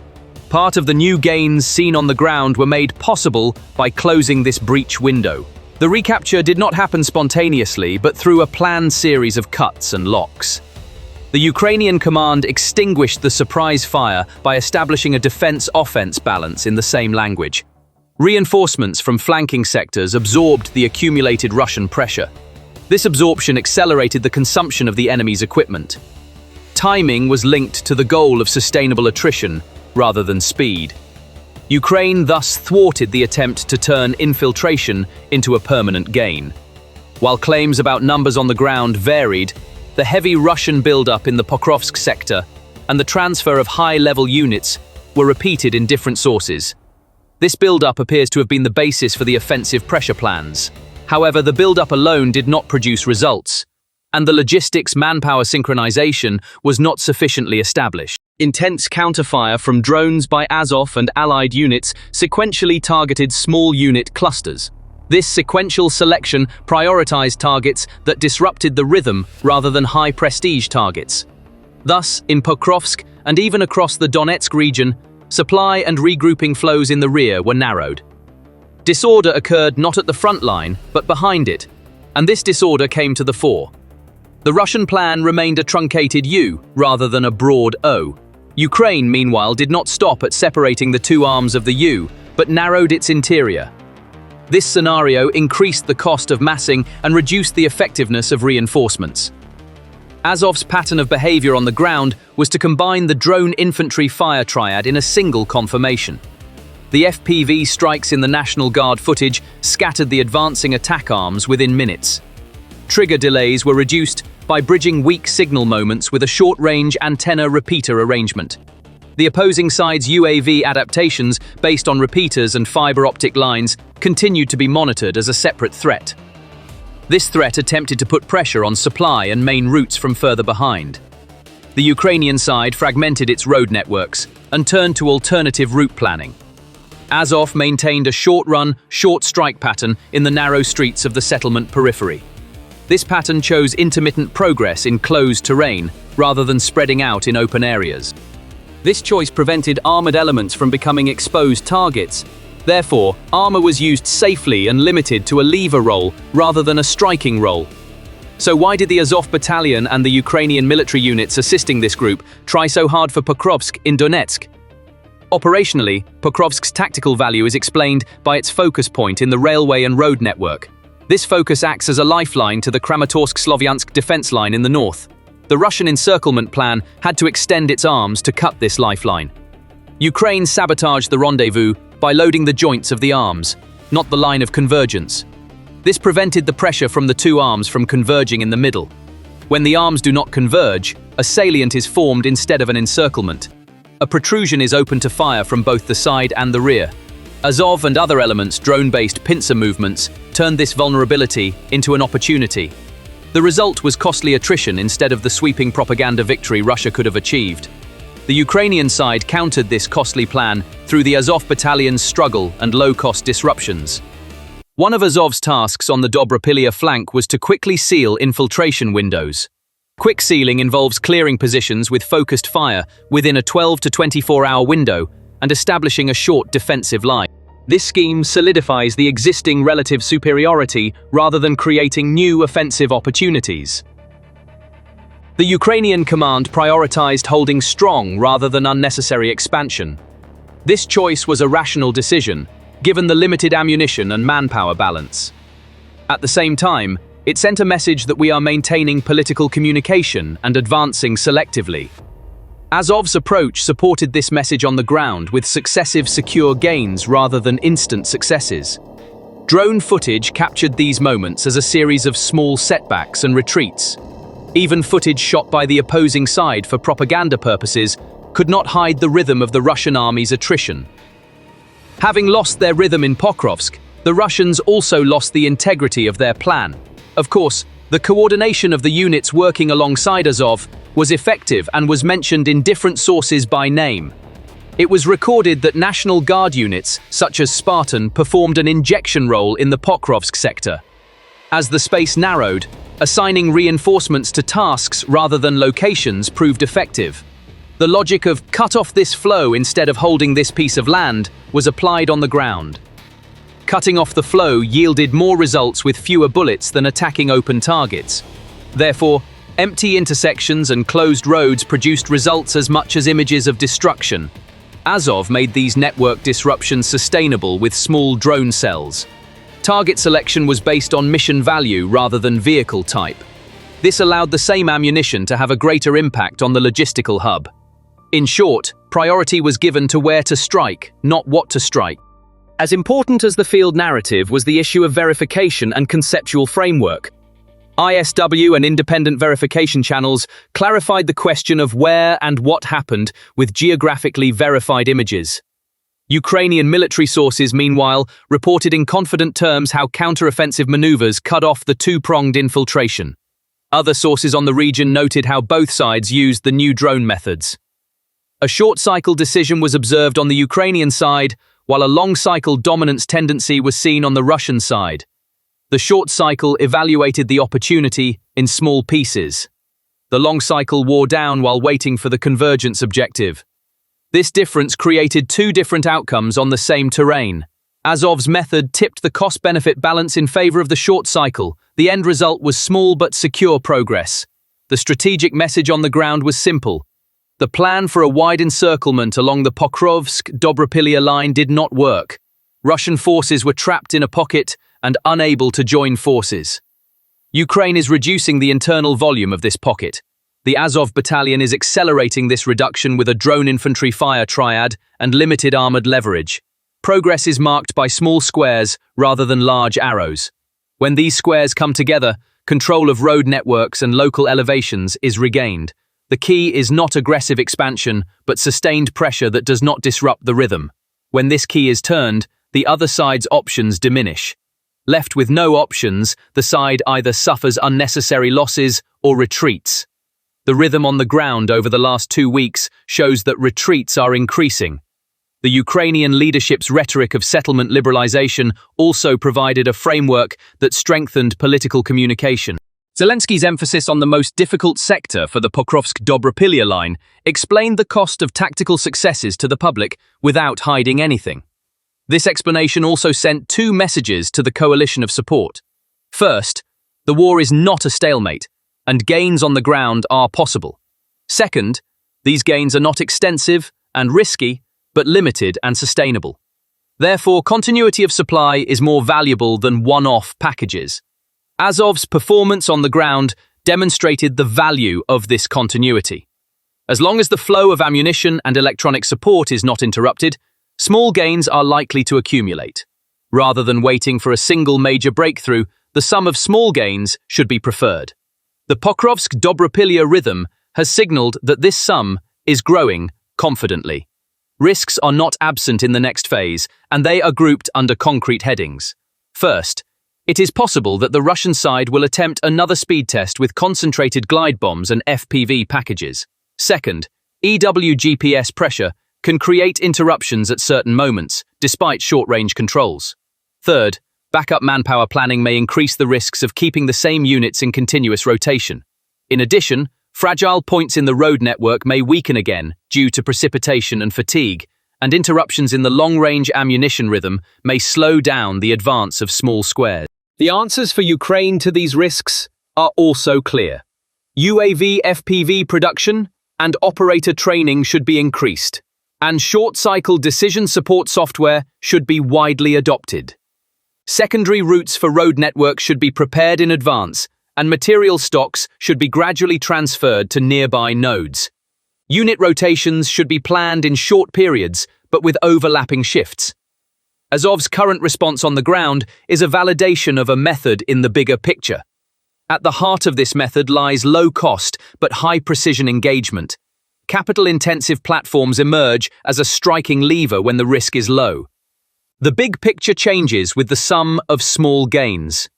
[SPEAKER 1] Part of the new gains seen on the ground were made possible by closing this breach window. The recapture did not happen spontaneously, but through a planned series of cuts and locks. The Ukrainian command extinguished the surprise fire by establishing a defense-offense balance in the same language. Reinforcements from flanking sectors absorbed the accumulated Russian pressure. This absorption accelerated the consumption of the enemy's equipment. Timing was linked to the goal of sustainable attrition rather than speed. Ukraine thus thwarted the attempt to turn infiltration into a permanent gain. While claims about numbers on the ground varied, the heavy Russian buildup in the Pokrovsk sector and the transfer of high-level units were repeated in different sources. This buildup appears to have been the basis for the offensive pressure plans. However, the buildup alone did not produce results, and the logistics manpower synchronization was not sufficiently established. Intense counterfire from drones by Azov and allied units sequentially targeted small unit clusters. This sequential selection prioritized targets that disrupted the rhythm rather than high-prestige targets. Thus, in Pokrovsk and even across the Donetsk region, supply and regrouping flows in the rear were narrowed. Disorder occurred not at the front line, but behind it, and this disorder came to the fore. The Russian plan remained a truncated U rather than a broad O. Ukraine, meanwhile, did not stop at separating the two arms of the U, but narrowed its interior. This scenario increased the cost of massing and reduced the effectiveness of reinforcements. Azov's pattern of behavior on the ground was to combine the drone infantry fire triad in a single conformation. The FPV strikes in the National Guard footage scattered the advancing attack arms within minutes. Trigger delays were reduced by bridging weak signal moments with a short-range antenna repeater arrangement. The opposing side's UAV adaptations based on repeaters and fiber optic lines continued to be monitored as a separate threat. This threat attempted to put pressure on supply and main routes from further behind. The Ukrainian side fragmented its road networks and turned to alternative route planning. Azov maintained a short-run, short-strike pattern in the narrow streets of the settlement periphery. This pattern chose intermittent progress in closed terrain rather than spreading out in open areas. This choice prevented armored elements from becoming exposed targets. Therefore, armor was used safely and limited to a lever role rather than a striking role. So why did the Azov battalion and the Ukrainian military units assisting this group try so hard for Pokrovsk in Donetsk? Operationally, Pokrovsk's tactical value is explained by its focus point in the railway and road network. This focus acts as a lifeline to the Kramatorsk-Slovyansk defense line in the north. The Russian encirclement plan had to extend its arms to cut this lifeline. Ukraine sabotaged the rendezvous by loading the joints of the arms, not the line of convergence. This prevented the pressure from the two arms from converging in the middle. When the arms do not converge, a salient is formed instead of an encirclement. A protrusion is open to fire from both the side and the rear. Azov and other elements' drone-based pincer movements turned this vulnerability into an opportunity. The result was costly attrition instead of the sweeping propaganda victory Russia could have achieved. The Ukrainian side countered this costly plan through the Azov battalion's struggle and low-cost disruptions. One of Azov's tasks on the Dobropilya flank was to quickly seal infiltration windows. Quick sealing involves clearing positions with focused fire within a 12 to 24-hour window and establishing a short defensive line. This scheme solidifies the existing relative superiority rather than creating new offensive opportunities. The Ukrainian command prioritized holding strong rather than unnecessary expansion. This choice was a rational decision, given the limited ammunition and manpower balance. At the same time, it sent a message that we are maintaining political communication and advancing selectively. Azov's approach supported this message on the ground with successive secure gains rather than instant successes. Drone footage captured these moments as a series of small setbacks and retreats. Even footage shot by the opposing side for propaganda purposes could not hide the rhythm of the Russian army's attrition. Having lost their rhythm in Pokrovsk, the Russians also lost the integrity of their plan. Of course, the coordination of the units working alongside Azov was effective and was mentioned in different sources by name. It was recorded that National Guard units, such as Spartan, performed an injection role in the Pokrovsk sector. As the space narrowed, assigning reinforcements to tasks rather than locations proved effective. The logic of cut off this flow instead of holding this piece of land was applied on the ground. Cutting off the flow yielded more results with fewer bullets than attacking open targets. Therefore, empty intersections and closed roads produced results as much as images of destruction. Azov made these network disruptions sustainable with small drone cells. Target selection was based on mission value rather than vehicle type. This allowed the same ammunition to have a greater impact on the logistical hub. In short, priority was given to where to strike, not what to strike. As important as the field narrative was the issue of verification and conceptual framework. ISW and independent verification channels clarified the question of where and what happened with geographically verified images. Ukrainian military sources, meanwhile, reported in confident terms how counteroffensive maneuvers cut off the two-pronged infiltration. Other sources on the region noted how both sides used the new drone methods. A short-cycle decision was observed on the Ukrainian side, while a long-cycle dominance tendency was seen on the Russian side. The short cycle evaluated the opportunity in small pieces. The long cycle wore down while waiting for the convergence objective. This difference created two different outcomes on the same terrain. Azov's method tipped the cost-benefit balance in favor of the short cycle. The end result was small but secure progress. The strategic message on the ground was simple. The plan for a wide encirclement along the Pokrovsk-Dobropilya line did not work. Russian forces were trapped in a pocket and unable to join forces. Ukraine is reducing the internal volume of this pocket. The Azov battalion is accelerating this reduction with a drone infantry fire triad and limited armored leverage. Progress is marked by small squares rather than large arrows. When these squares come together, control of road networks and local elevations is regained. The key is not aggressive expansion, but sustained pressure that does not disrupt the rhythm. When this key is turned, the other side's options diminish. Left with no options, the side either suffers unnecessary losses or retreats. The rhythm on the ground over the last 2 weeks shows that retreats are increasing. The Ukrainian leadership's rhetoric of settlement liberalization also provided a framework that strengthened political communication. Zelensky's emphasis on the most difficult sector for the Pokrovsk-Dobropilya line explained the cost of tactical successes to the public without hiding anything. This explanation also sent two messages to the coalition of support. First, the war is not a stalemate, and gains on the ground are possible. Second, these gains are not extensive and risky, but limited and sustainable. Therefore, continuity of supply is more valuable than one-off packages. Azov's performance on the ground demonstrated the value of this continuity. As long as the flow of ammunition and electronic support is not interrupted, small gains are likely to accumulate. Rather than waiting for a single major breakthrough, the sum of small gains should be preferred. The Pokrovsk-Dobropilya rhythm has signaled that this sum is growing confidently. Risks are not absent in the next phase, and they are grouped under concrete headings. First, it is possible that the Russian side will attempt another speed test with concentrated glide bombs and FPV packages. Second, EWGPS pressure can create interruptions at certain moments, despite short-range controls. Third, backup manpower planning may increase the risks of keeping the same units in continuous rotation. In addition, fragile points in the road network may weaken again due to precipitation and fatigue, and interruptions in the long-range ammunition rhythm may slow down the advance of small squares. The answers for Ukraine to these risks are also clear. UAV FPV production and operator training should be increased, and short-cycle decision support software should be widely adopted. Secondary routes for road networks should be prepared in advance, and material stocks should be gradually transferred to nearby nodes. Unit rotations should be planned in short periods, but with overlapping shifts. Azov's current response on the ground is a validation of a method in the bigger picture. At the heart of this method lies low-cost but high-precision engagement. Capital-intensive platforms emerge as a striking lever when the risk is low. The big picture changes with the sum of small gains.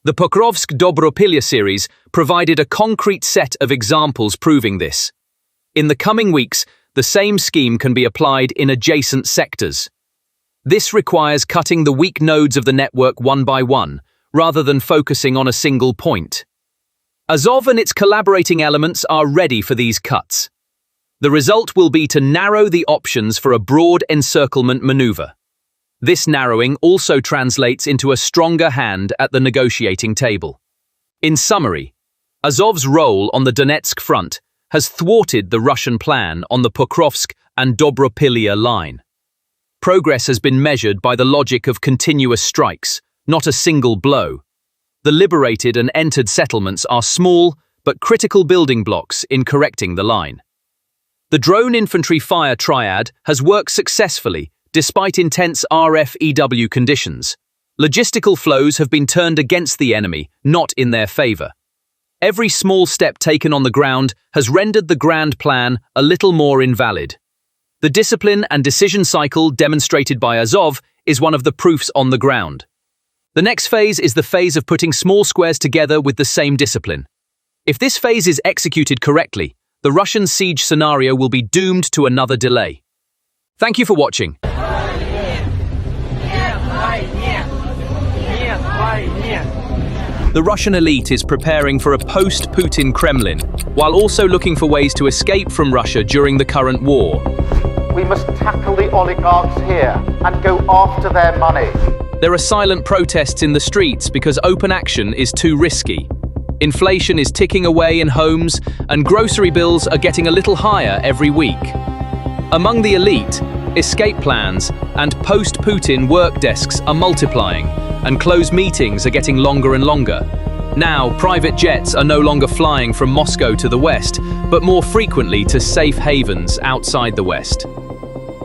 [SPEAKER 1] The Pokrovsk Dobropilya series provided a concrete set of examples proving this. In the coming weeks, the same scheme can be applied in adjacent sectors. This requires cutting the weak nodes of the network one by one, rather than focusing on a single point. Azov and its collaborating elements are ready for these cuts. The result will be to narrow the options for a broad encirclement maneuver. This narrowing also translates into a stronger hand at the negotiating table. In summary, Azov's role on the Donetsk front has thwarted the Russian plan on the Pokrovsk and Dobropilya line. Progress has been measured by the logic of continuous strikes, not a single blow. The liberated and entered settlements are small but critical building blocks in correcting the line. The drone infantry fire triad has worked successfully despite intense RFEW conditions. Logistical flows have been turned against the enemy, not in their favor. Every small step taken on the ground has rendered the grand plan a little more invalid. The discipline and decision cycle demonstrated by Azov is one of the proofs on the ground. The next phase is the phase of putting small squares together with the same discipline. If this phase is executed correctly, the Russian siege scenario will be doomed to another delay. Thank you for watching. The Russian elite is preparing for a post-Putin Kremlin, while also looking for ways to escape from Russia during the current war.
[SPEAKER 8] We must tackle the oligarchs here and go after their money.
[SPEAKER 1] There are silent protests in the streets because open action is too risky. Inflation is ticking away in homes, and grocery bills are getting a little higher every week. Among the elite, escape plans and post-Putin work desks are multiplying, and closed meetings are getting longer and longer. Now, private jets are no longer flying from Moscow to the west, but more frequently to safe havens outside the west.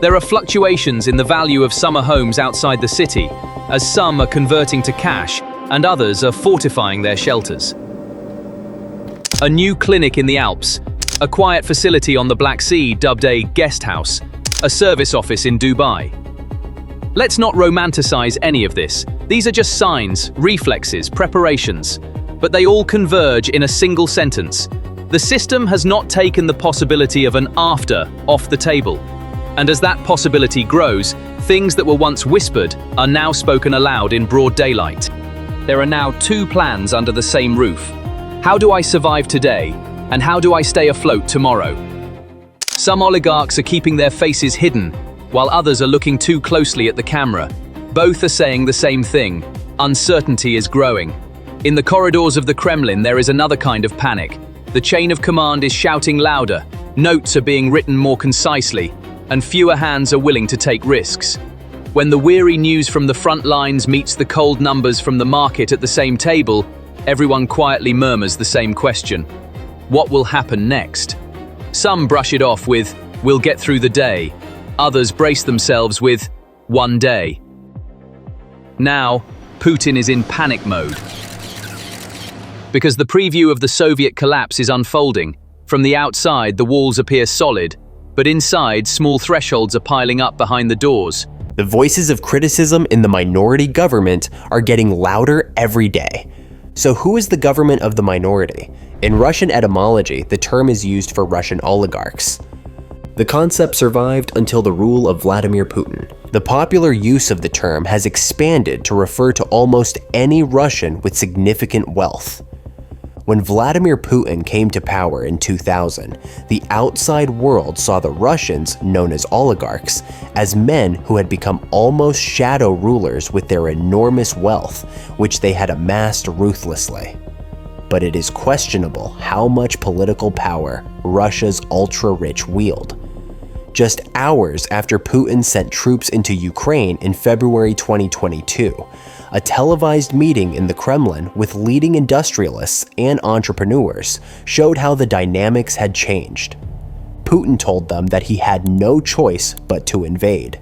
[SPEAKER 1] There are fluctuations in the value of summer homes outside the city, as some are converting to cash and others are fortifying their shelters. A new clinic in the Alps, a quiet facility on the Black Sea dubbed a guest house, a service office in Dubai. Let's not romanticize any of this. These are just signs, reflexes, preparations, but they all converge in a single sentence. The system has not taken the possibility of an after off the table. And as that possibility grows, things that were once whispered are now spoken aloud in broad daylight. There are now two plans under the same roof. How do I survive today, and how do I stay afloat tomorrow? Some oligarchs are keeping their faces hidden, while others are looking too closely at the camera. Both are saying the same thing: uncertainty is growing. In the corridors of the Kremlin, there is another kind of panic. The chain of command is shouting louder, notes are being written more concisely, and fewer hands are willing to take risks. When the weary news from the front lines meets the cold numbers from the market at the same table, everyone quietly murmurs the same question: what will happen next? Some brush it off with, "We'll get through the day." Others brace themselves with, "One day." Now, Putin is in panic mode. Because the preview of the Soviet collapse is unfolding. From the outside, the walls appear solid, but inside, small thresholds are piling up behind the doors.
[SPEAKER 9] The voices of criticism in the minority government are getting louder every day. So who is the government of the minority? In Russian etymology, the term is used for Russian oligarchs. The concept survived until the rule of Vladimir Putin. The popular use of the term has expanded to refer to almost any Russian with significant wealth. When Vladimir Putin came to power in 2000, the outside world saw the Russians, known as oligarchs, as men who had become almost shadow rulers with their enormous wealth, which they had amassed ruthlessly. But it is questionable how much political power Russia's ultra-rich wield. Just hours after Putin sent troops into Ukraine in February 2022, a televised meeting in the Kremlin with leading industrialists and entrepreneurs showed how the dynamics had changed. Putin told them that he had no choice but to invade.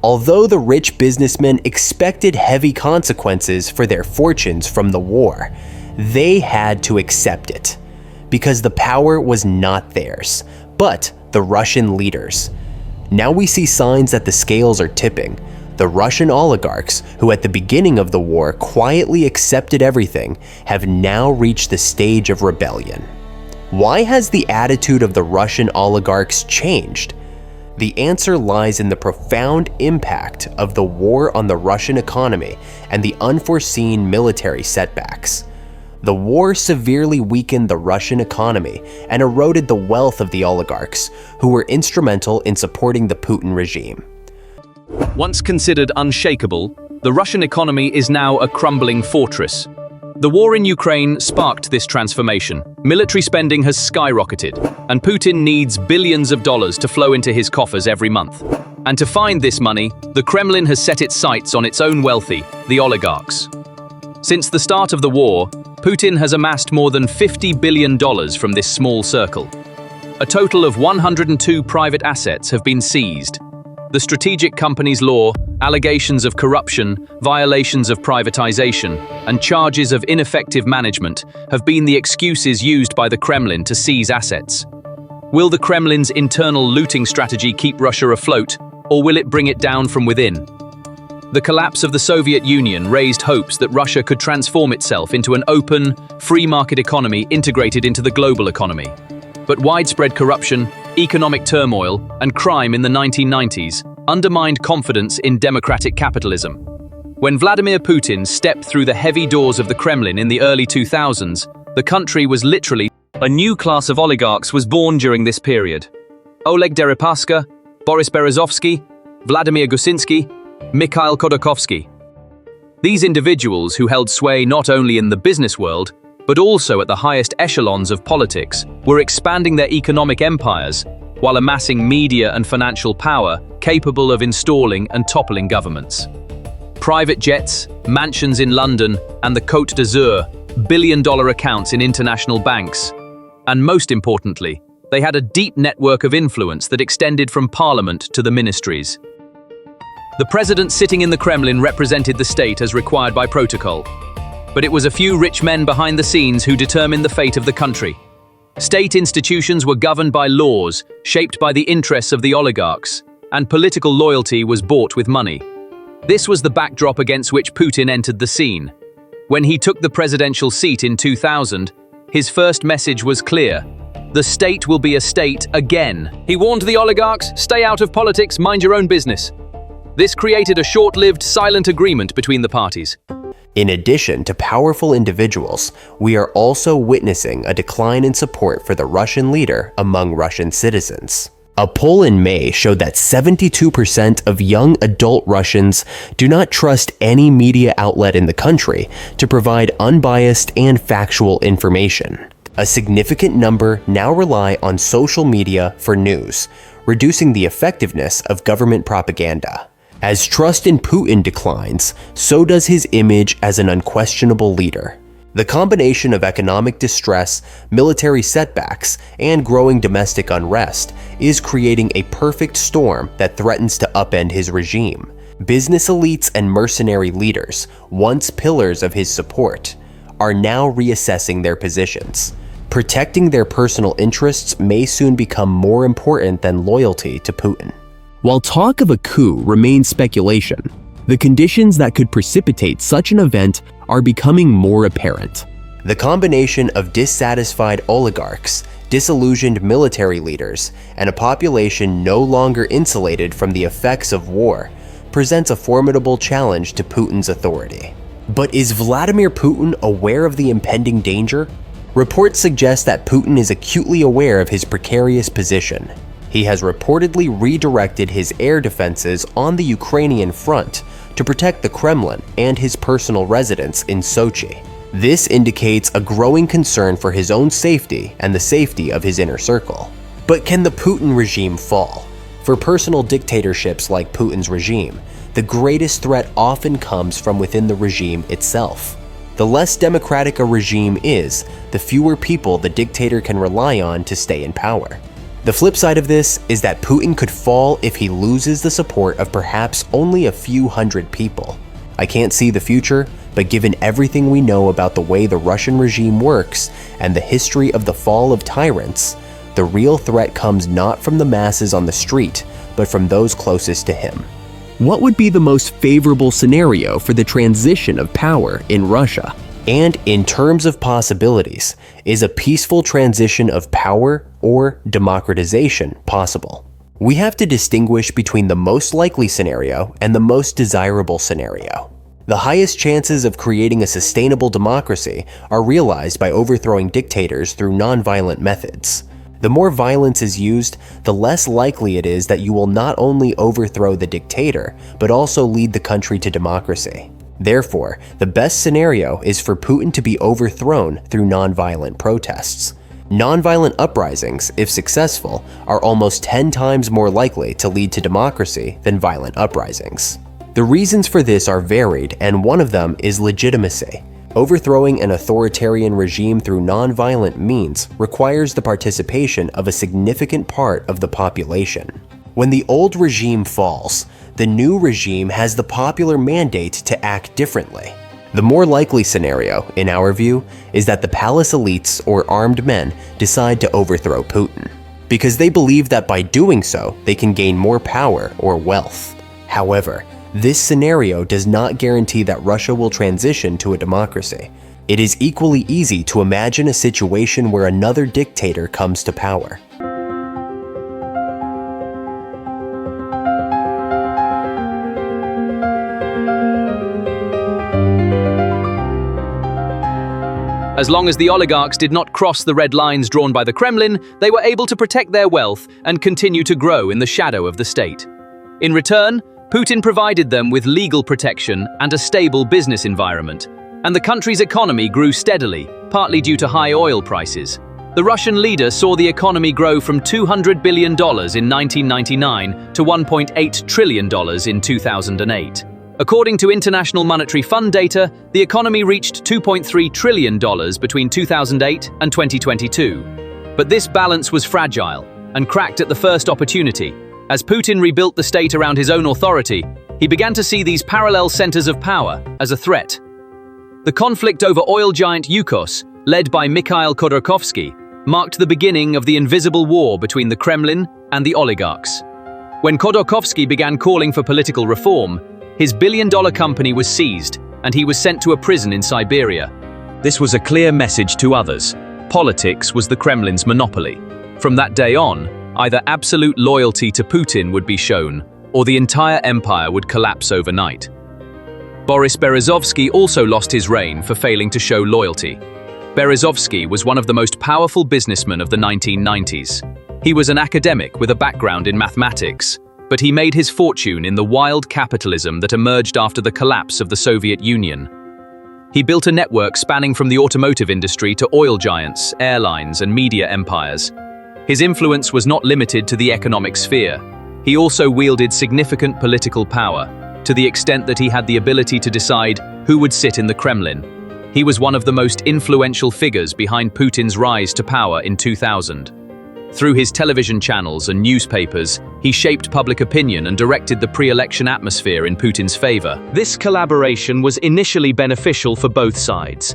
[SPEAKER 9] Although the rich businessmen expected heavy consequences for their fortunes from the war, they had to accept it, because the power was not theirs, but the Russian leaders. Now we see signs that the scales are tipping. The Russian oligarchs, who at the beginning of the war quietly accepted everything, have now reached the stage of rebellion. Why has the attitude of the Russian oligarchs changed? The answer lies in the profound impact of the war on the Russian economy and the unforeseen military setbacks. The war severely weakened the Russian economy and eroded the wealth of the oligarchs, who were instrumental in supporting the Putin regime.
[SPEAKER 1] Once considered unshakable, the Russian economy is now a crumbling fortress. The war in Ukraine sparked this transformation. Military spending has skyrocketed, and Putin needs billions of dollars to flow into his coffers every month. And to find this money, the Kremlin has set its sights on its own wealthy, the oligarchs. Since the start of the war, Putin has amassed more than $50 billion from this small circle. A total of 102 private assets have been seized. The Strategic Companies Law, allegations of corruption, violations of privatization, and charges of ineffective management have been the excuses used by the Kremlin to seize assets. Will the Kremlin's internal looting strategy keep Russia afloat, or will it bring it down from within? The collapse of the Soviet Union raised hopes that Russia could transform itself into an open, free market economy integrated into the global economy. But widespread corruption, economic turmoil, and crime in the 1990s undermined confidence in democratic capitalism. When Vladimir Putin stepped through the heavy doors of the Kremlin in the early 2000s, the country was literally a new class of oligarchs was born during this period. Oleg Deripaska, Boris Berezovsky, Vladimir Gusinsky, Mikhail Khodorkovsky. These individuals, who held sway not only in the business world, but also at the highest echelons of politics, were expanding their economic empires while amassing media and financial power capable of installing and toppling governments. Private jets, mansions in London, and the Côte d'Azur, billion-dollar accounts in international banks. And most importantly, they had a deep network of influence that extended from parliament to the ministries. The president sitting in the Kremlin represented the state as required by protocol. But it was a few rich men behind the scenes who determined the fate of the country. State institutions were governed by laws, shaped by the interests of the oligarchs, and political loyalty was bought with money. This was the backdrop against which Putin entered the scene. When he took the presidential seat in 2000, his first message was clear: the state will be a state again. He warned the oligarchs, stay out of politics, mind your own business. This created a short-lived, silent agreement between the parties.
[SPEAKER 9] In addition to powerful individuals, we are also witnessing a decline in support for the Russian leader among Russian citizens. A poll in May showed that 72% of young adult Russians do not trust any media outlet in the country to provide unbiased and factual information. A significant number now rely on social media for news, reducing the effectiveness of government propaganda. As trust in Putin declines, so does his image as an unquestionable leader. The combination of economic distress, military setbacks, and growing domestic unrest is creating a perfect storm that threatens to upend his regime. Business elites and mercenary leaders, once pillars of his support, are now reassessing their positions. Protecting their personal interests may soon become more important than loyalty to Putin. While talk of a coup remains speculation, the conditions that could precipitate such an event are becoming more apparent. The combination of dissatisfied oligarchs, disillusioned military leaders, and a population no longer insulated from the effects of war presents a formidable challenge to Putin's authority. But is Vladimir Putin aware of the impending danger? Reports suggest that Putin is acutely aware of his precarious position. He has reportedly redirected his air defenses on the Ukrainian front to protect the Kremlin and his personal residence in Sochi. This indicates a growing concern for his own safety and the safety of his inner circle. But can the Putin regime fall? For personal dictatorships like Putin's regime, the greatest threat often comes from within the regime itself. The less democratic a regime is, the fewer people the dictator can rely on to stay in power. The flip side of this is that Putin could fall if he loses the support of perhaps only a few hundred people. I can't see the future, but given everything we know about the way the Russian regime works and the history of the fall of tyrants, the real threat comes not from the masses on the street, but from those closest to him. What would be the most favorable scenario for the transition of power in Russia? And in terms of possibilities, is a peaceful transition of power or democratization possible? We have to distinguish between the most likely scenario and the most desirable scenario. The highest chances of creating a sustainable democracy are realized by overthrowing dictators through nonviolent methods. The more violence is used, the less likely it is that you will not only overthrow the dictator, but also lead the country to democracy. Therefore, the best scenario is for Putin to be overthrown through nonviolent protests. Nonviolent uprisings, if successful, are almost 10 times more likely to lead to democracy than violent uprisings. The reasons for this are varied, and one of them is legitimacy. Overthrowing an authoritarian regime through nonviolent means requires the participation of a significant part of the population. When the old regime falls, the new regime has the popular mandate to act differently. The more likely scenario, in our view, is that the palace elites or armed men decide to overthrow Putin, because they believe that by doing so, they can gain more power or wealth. However, this scenario does not guarantee that Russia will transition to a democracy. It is equally easy to imagine a situation where another dictator comes to power.
[SPEAKER 1] As long as the oligarchs did not cross the red lines drawn by the Kremlin, they were able to protect their wealth and continue to grow in the shadow of the state. In return, Putin provided them with legal protection and a stable business environment, and the country's economy grew steadily, partly due to high oil prices. The Russian leader saw the economy grow from $200 billion in 1999 to $1.8 trillion in 2008. According to International Monetary Fund data, the economy reached $2.3 trillion between 2008 and 2022. But this balance was fragile and cracked at the first opportunity. As Putin rebuilt the state around his own authority, he began to see these parallel centers of power as a threat. The conflict over oil giant Yukos, led by Mikhail Khodorkovsky, marked the beginning of the invisible war between the Kremlin and the oligarchs. When Khodorkovsky began calling for political reform, his billion-dollar company was seized, and he was sent to a prison in Siberia. This was a clear message to others. Politics was the Kremlin's monopoly. From that day on, either absolute loyalty to Putin would be shown, or the entire empire would collapse overnight. Boris Berezovsky also lost his reign for failing to show loyalty. Berezovsky was one of the most powerful businessmen of the 1990s. He was an academic with a background in mathematics, but he made his fortune in the wild capitalism that emerged after the collapse of the Soviet Union. He built a network spanning from the automotive industry to oil giants, airlines, and media empires. His influence was not limited to the economic sphere. He also wielded significant political power, to the extent that he had the ability to decide who would sit in the Kremlin. He was one of the most influential figures behind Putin's rise to power in 2000. Through his television channels and newspapers, he shaped public opinion and directed the pre-election atmosphere in Putin's favor. This collaboration was initially beneficial for both sides.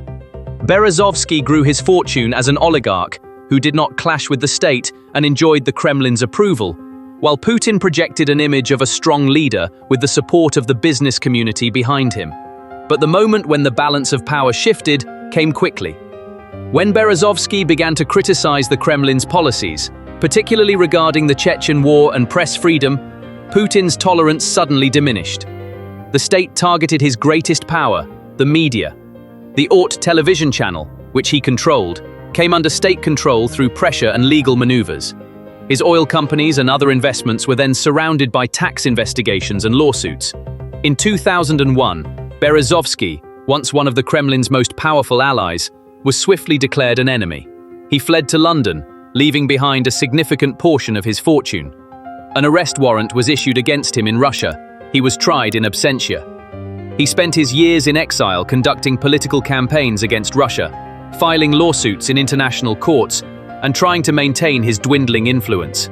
[SPEAKER 1] Berezovsky grew his fortune as an oligarch who did not clash with the state and enjoyed the Kremlin's approval, while Putin projected an image of a strong leader with the support of the business community behind him. But the moment when the balance of power shifted came quickly. When Berezovsky began to criticize the Kremlin's policies, particularly regarding the Chechen war and press freedom, Putin's tolerance suddenly diminished. The state targeted his greatest power, the media. The Aut television channel, which he controlled, came under state control through pressure and legal maneuvers. His oil companies and other investments were then surrounded by tax investigations and lawsuits. In 2001, Berezovsky, once one of the Kremlin's most powerful allies, was swiftly declared an enemy. He fled to London, leaving behind a significant portion of his fortune. An arrest warrant was issued against him in Russia. He was tried in absentia. He spent his years in exile conducting political campaigns against Russia, filing lawsuits in international courts, and trying to maintain his dwindling influence.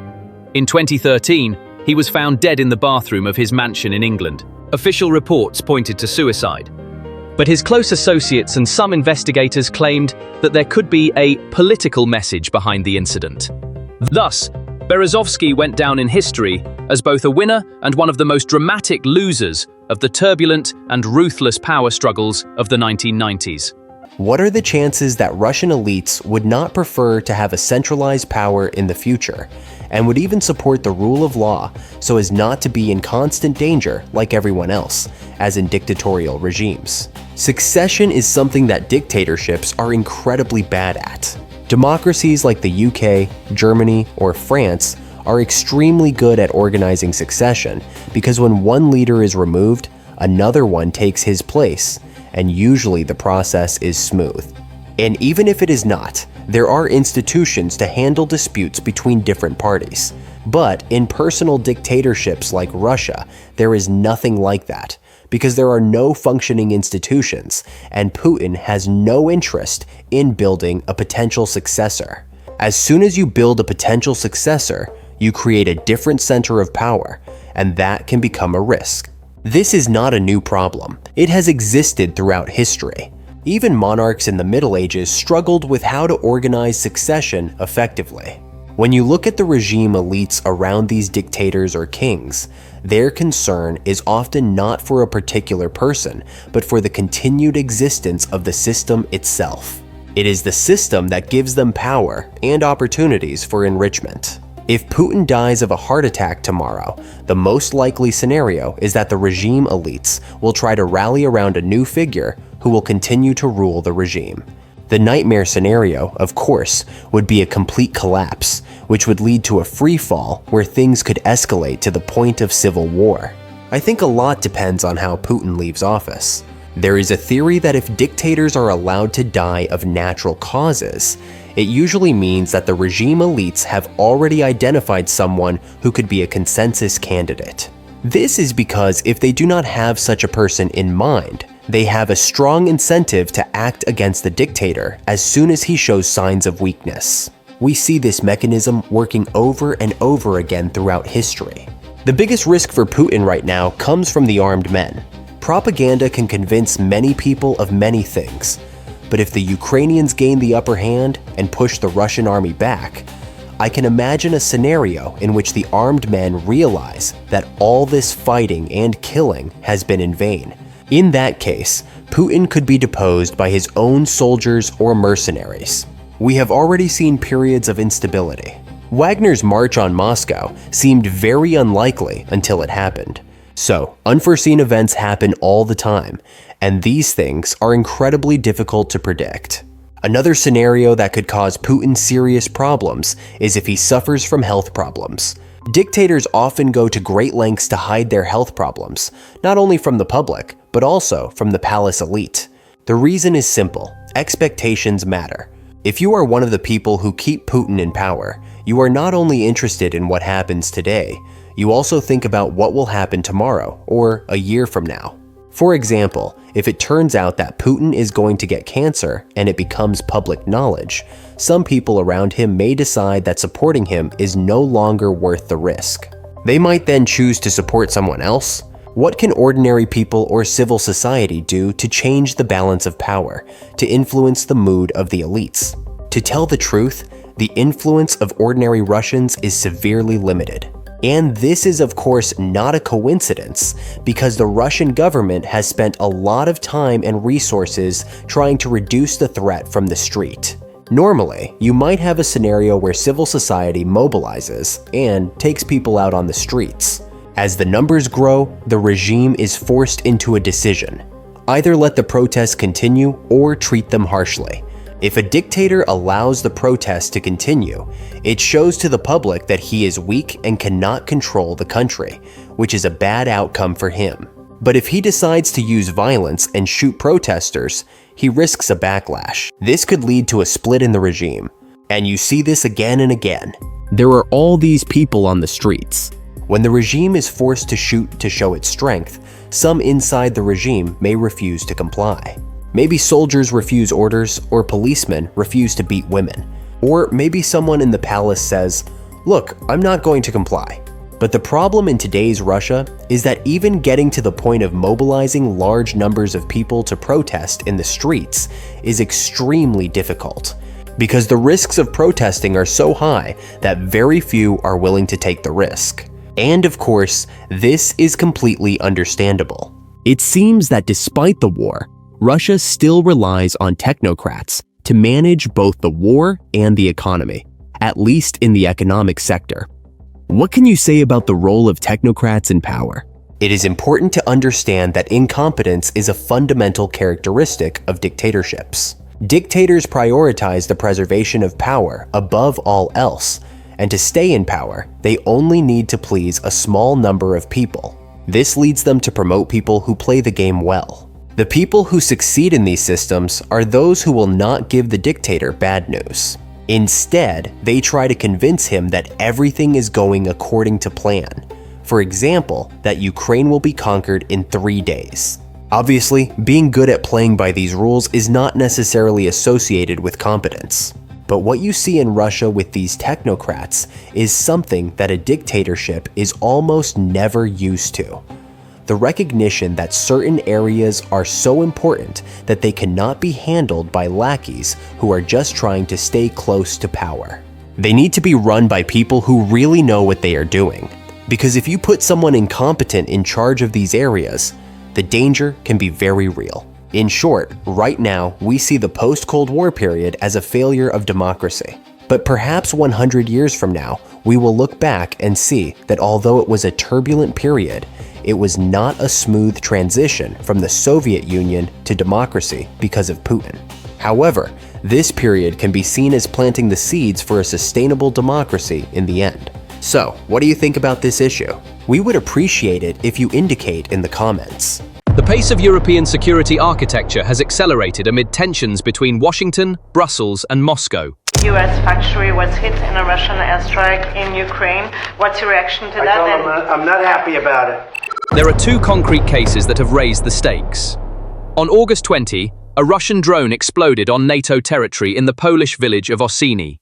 [SPEAKER 1] In 2013, he was found dead in the bathroom of his mansion in England. Official reports pointed to suicide. But his close associates and some investigators claimed that there could be a political message behind the incident. Thus, Berezovsky went down in history as both a winner and one of the most dramatic losers of the turbulent and ruthless power struggles of the 1990s.
[SPEAKER 9] What are the chances that Russian elites would not prefer to have a centralized power in the future, and would even support the rule of law so as not to be in constant danger like everyone else, as in dictatorial regimes? Succession is something that dictatorships are incredibly bad at. Democracies like the UK, Germany, or France are extremely good at organizing succession because when one leader is removed, another one takes his place, and usually the process is smooth. And even if it is not, there are institutions to handle disputes between different parties. But in personal dictatorships like Russia, there is nothing like that, because there are no functioning institutions, and Putin has no interest in building a potential successor. As soon as you build a potential successor, you create a different center of power, and that can become a risk. This is not a new problem. It has existed throughout history. Even monarchs in the Middle Ages struggled with how to organize succession effectively. When you look at the regime elites around these dictators or kings, their concern is often not for a particular person, but for the continued existence of the system itself. It is the system that gives them power and opportunities for enrichment. If Putin dies of a heart attack tomorrow, the most likely scenario is that the regime elites will try to rally around a new figure who will continue to rule the regime. The nightmare scenario, of course, would be a complete collapse, which would lead to a free fall where things could escalate to the point of civil war. I think a lot depends on how Putin leaves office. There is a theory that if dictators are allowed to die of natural causes, it usually means that the regime elites have already identified someone who could be a consensus candidate. This is because if they do not have such a person in mind, they have a strong incentive to act against the dictator as soon as he shows signs of weakness. We see this mechanism working over and over again throughout history. The biggest risk for Putin right now comes from the armed men. Propaganda can convince many people of many things, but if the Ukrainians gain the upper hand and push the Russian army back, I can imagine a scenario in which the armed men realize that all this fighting and killing has been in vain. In that case, Putin could be deposed by his own soldiers or mercenaries. We have already seen periods of instability. Wagner's march on Moscow seemed very unlikely until it happened. So, unforeseen events happen all the time, and these things are incredibly difficult to predict. Another scenario that could cause Putin serious problems is if he suffers from health problems. Dictators often go to great lengths to hide their health problems, not only from the public, but also from the palace elite. The reason is simple: expectations matter. If you are one of the people who keep Putin in power, you are not only interested in what happens today, you also think about what will happen tomorrow or a year from now. For example, if it turns out that Putin is going to get cancer and it becomes public knowledge, some people around him may decide that supporting him is no longer worth the risk. They might then choose to support someone else, What can ordinary people or civil society do to change the balance of power, to influence the mood of the elites? To tell the truth, the influence of ordinary Russians is severely limited. And this is of course not a coincidence, because the Russian government has spent a lot of time and resources trying to reduce the threat from the street. Normally, you might have a scenario where civil society mobilizes and takes people out on the streets. As the numbers grow, the regime is forced into a decision. Either let the protests continue or treat them harshly. If a dictator allows the protests to continue, it shows to the public that he is weak and cannot control the country, which is a bad outcome for him. But if he decides to use violence and shoot protesters, he risks a backlash. This could lead to a split in the regime. And you see this again and again. There are all these people on the streets. When the regime is forced to shoot to show its strength, some inside the regime may refuse to comply. Maybe soldiers refuse orders, or policemen refuse to beat women. Or maybe someone in the palace says, "Look, I'm not going to comply." But the problem in today's Russia is that even getting to the point of mobilizing large numbers of people to protest in the streets is extremely difficult, because the risks of protesting are so high that very few are willing to take the risk. And of course, this is completely understandable. It seems that despite the war, Russia still relies on technocrats to manage both the war and the economy, at least in the economic sector. What can you say about the role of technocrats in power? It is important to understand that incompetence is a fundamental characteristic of dictatorships. Dictators prioritize the preservation of power above all else, and to stay in power, they only need to please a small number of people. This leads them to promote people who play the game well. The people who succeed in these systems are those who will not give the dictator bad news. Instead, they try to convince him that everything is going according to plan. For example, that Ukraine will be conquered in 3 days. Obviously, being good at playing by these rules is not necessarily associated with competence. But what you see in Russia with these technocrats is something that a dictatorship is almost never used to. The recognition that certain areas are so important that they cannot be handled by lackeys who are just trying to stay close to power. They need to be run by people who really know what they are doing. Because if you put someone incompetent in charge of these areas, the danger can be very real. In short, right now, we see the post-Cold War period as a failure of democracy. But perhaps 100 years from now, we will look back and see that although it was a turbulent period, it was not a smooth transition from the Soviet Union to democracy because of Putin. However, this period can be seen as planting the seeds for a sustainable democracy in the end. So, what do you think about this issue? We would appreciate it if you indicate in the comments.
[SPEAKER 1] The pace of European security architecture has accelerated amid tensions between Washington, Brussels, and Moscow.
[SPEAKER 10] U.S. factory was hit in a Russian airstrike in Ukraine. What's your reaction to that?
[SPEAKER 11] I'm not happy about it.
[SPEAKER 1] There are two concrete cases that have raised the stakes. On August 20, a Russian drone exploded on NATO territory in the Polish village of Ossini.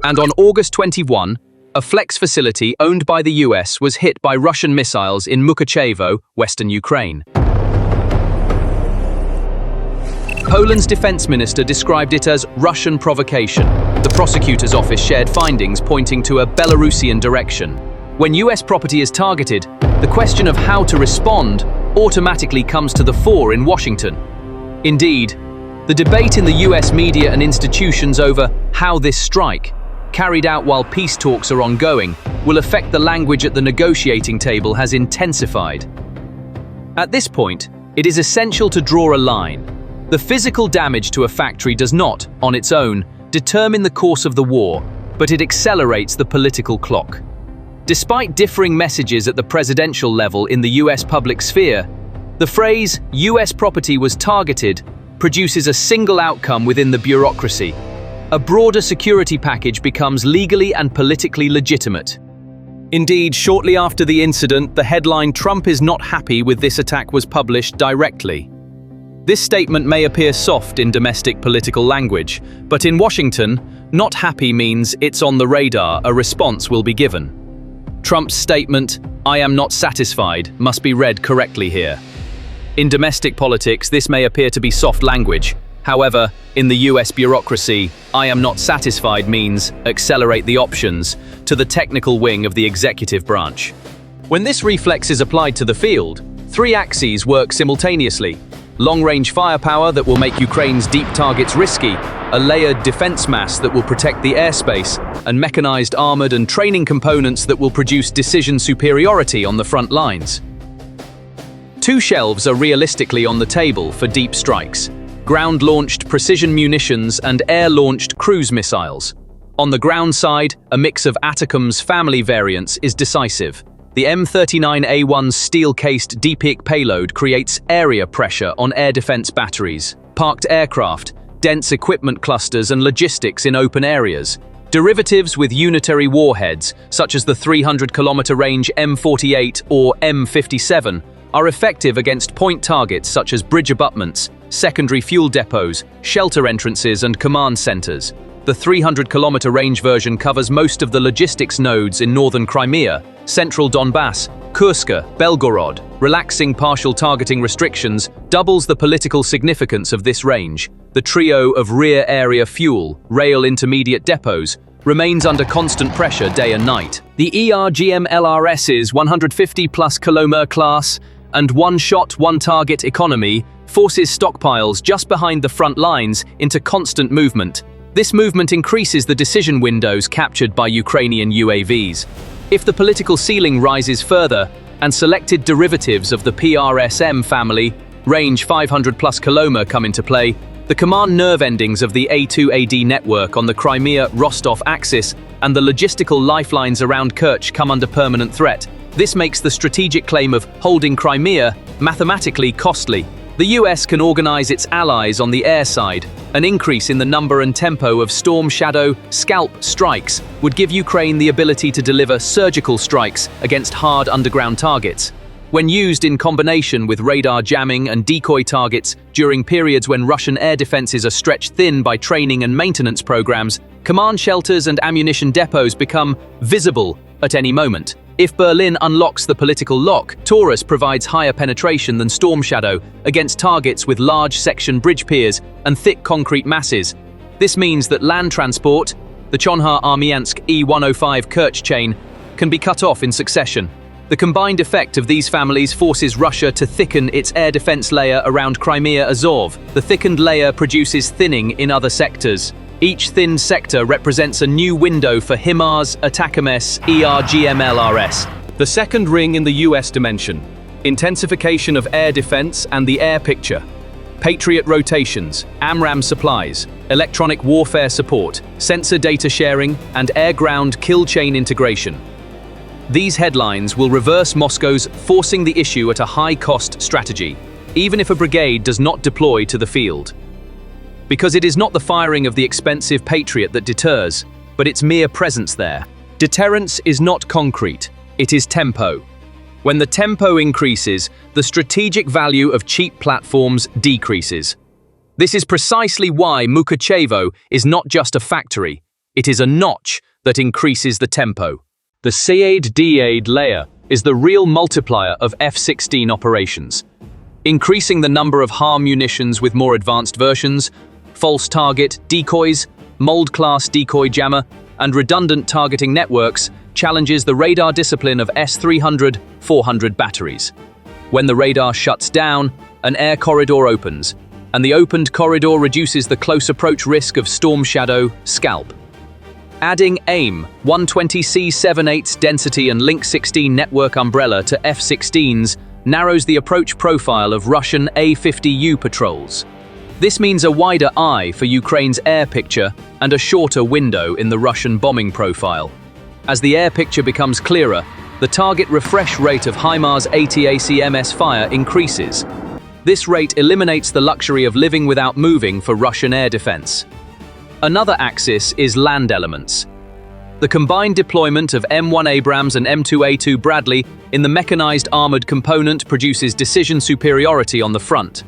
[SPEAKER 1] And on August 21, a flex facility owned by the US was hit by Russian missiles in Mukachevo, western Ukraine. Poland's defense minister described it as Russian provocation. The prosecutor's office shared findings pointing to a Belarusian direction. When US property is targeted, the question of how to respond automatically comes to the fore in Washington. Indeed, the debate in the US media and institutions over how this strike, carried out while peace talks are ongoing, will affect the language at the negotiating table has intensified. At this point, it is essential to draw a line. The physical damage to a factory does not, on its own, determine the course of the war, but it accelerates the political clock. Despite differing messages at the presidential level in the US public sphere, the phrase "US property was targeted" produces a single outcome within the bureaucracy. A broader security package becomes legally and politically legitimate. Indeed, shortly after the incident, the headline "Trump is not happy with this attack" was published directly. This statement may appear soft in domestic political language, but in Washington, not happy means it's on the radar, a response will be given. Trump's statement, "I am not satisfied," must be read correctly here. In domestic politics, this may appear to be soft language. However, in the US bureaucracy, "I am not satisfied" means accelerate the options to the technical wing of the executive branch. When this reflex is applied to the field, three axes work simultaneously. Long-range firepower that will make Ukraine's deep targets risky, a layered defense mass that will protect the airspace, and mechanized armored and training components that will produce decision superiority on the front lines. Two shelves are realistically on the table for deep strikes: ground-launched precision munitions and air-launched cruise missiles. On the ground side, a mix of ATACMS family variants is decisive. The M39A1's steel-cased deep payload creates area pressure on air defense batteries, parked aircraft, dense equipment clusters and logistics in open areas. Derivatives with unitary warheads, such as the 300-kilometer range M48 or M57, are effective against point targets such as bridge abutments, secondary fuel depots, shelter entrances and command centers. The 300-kilometer range version covers most of the logistics nodes in northern Crimea, central Donbass, Kursk, Belgorod. Relaxing partial targeting restrictions doubles the political significance of this range. The trio of rear area fuel, rail intermediate depots, remains under constant pressure day and night. The ERGM-LRS's 150-plus kilometer class and one-shot, one-target economy forces stockpiles just behind the front lines into constant movement. This movement increases the decision windows captured by Ukrainian UAVs. If the political ceiling rises further and selected derivatives of the PRSM family, range 500-plus kilometer, come into play, the command nerve endings of the A2AD network on the Crimea-Rostov axis and the logistical lifelines around Kerch come under permanent threat. This makes the strategic claim of holding Crimea mathematically costly. The US can organize its allies on the air side. An increase in the number and tempo of Storm Shadow scalp strikes would give Ukraine the ability to deliver surgical strikes against hard underground targets. When used in combination with radar jamming and decoy targets during periods when Russian air defenses are stretched thin by training and maintenance programs, command shelters and ammunition depots become visible at any moment. If Berlin unlocks the political lock, Taurus provides higher penetration than Storm Shadow against targets with large section bridge piers and thick concrete masses. This means that land transport, the Chonhar-Armyansk E-105 Kerch chain, can be cut off in succession. The combined effect of these families forces Russia to thicken its air defense layer around Crimea-Azov. The thickened layer produces thinning in other sectors. Each thin sector represents a new window for HIMARS, ATACMS, ERGM-LRS. The second ring in the US dimension: intensification of air defense and the air picture. Patriot rotations, AMRAAM supplies, electronic warfare support, sensor data sharing, and air-ground kill chain integration. These headlines will reverse Moscow's forcing the issue at a high-cost strategy, even if a brigade does not deploy to the field. Because it is not the firing of the expensive Patriot that deters, but its mere presence there. Deterrence is not concrete, it is tempo. When the tempo increases, the strategic value of cheap platforms decreases. This is precisely why Mukachevo is not just a factory, it is a notch that increases the tempo. The SAID-DAID layer is the real multiplier of F-16 operations. Increasing the number of HAR munitions with more advanced versions, false target, decoys, mold-class decoy jammer, and redundant targeting networks challenges the radar discipline of S-300-400 batteries. When the radar shuts down, an air corridor opens, and the opened corridor reduces the close approach risk of Storm Shadow scalp. Adding AIM 120C78's density and Link 16 network umbrella to F-16s narrows the approach profile of Russian A-50U patrols. This means a wider eye for Ukraine's air picture and a shorter window in the Russian bombing profile. As the air picture becomes clearer, the target refresh rate of HIMARS ATACMS fire increases. This rate eliminates the luxury of living without moving for Russian air defense. Another axis is land elements. The combined deployment of M1 Abrams and M2A2 Bradley in the mechanized armored component produces decision superiority on the front.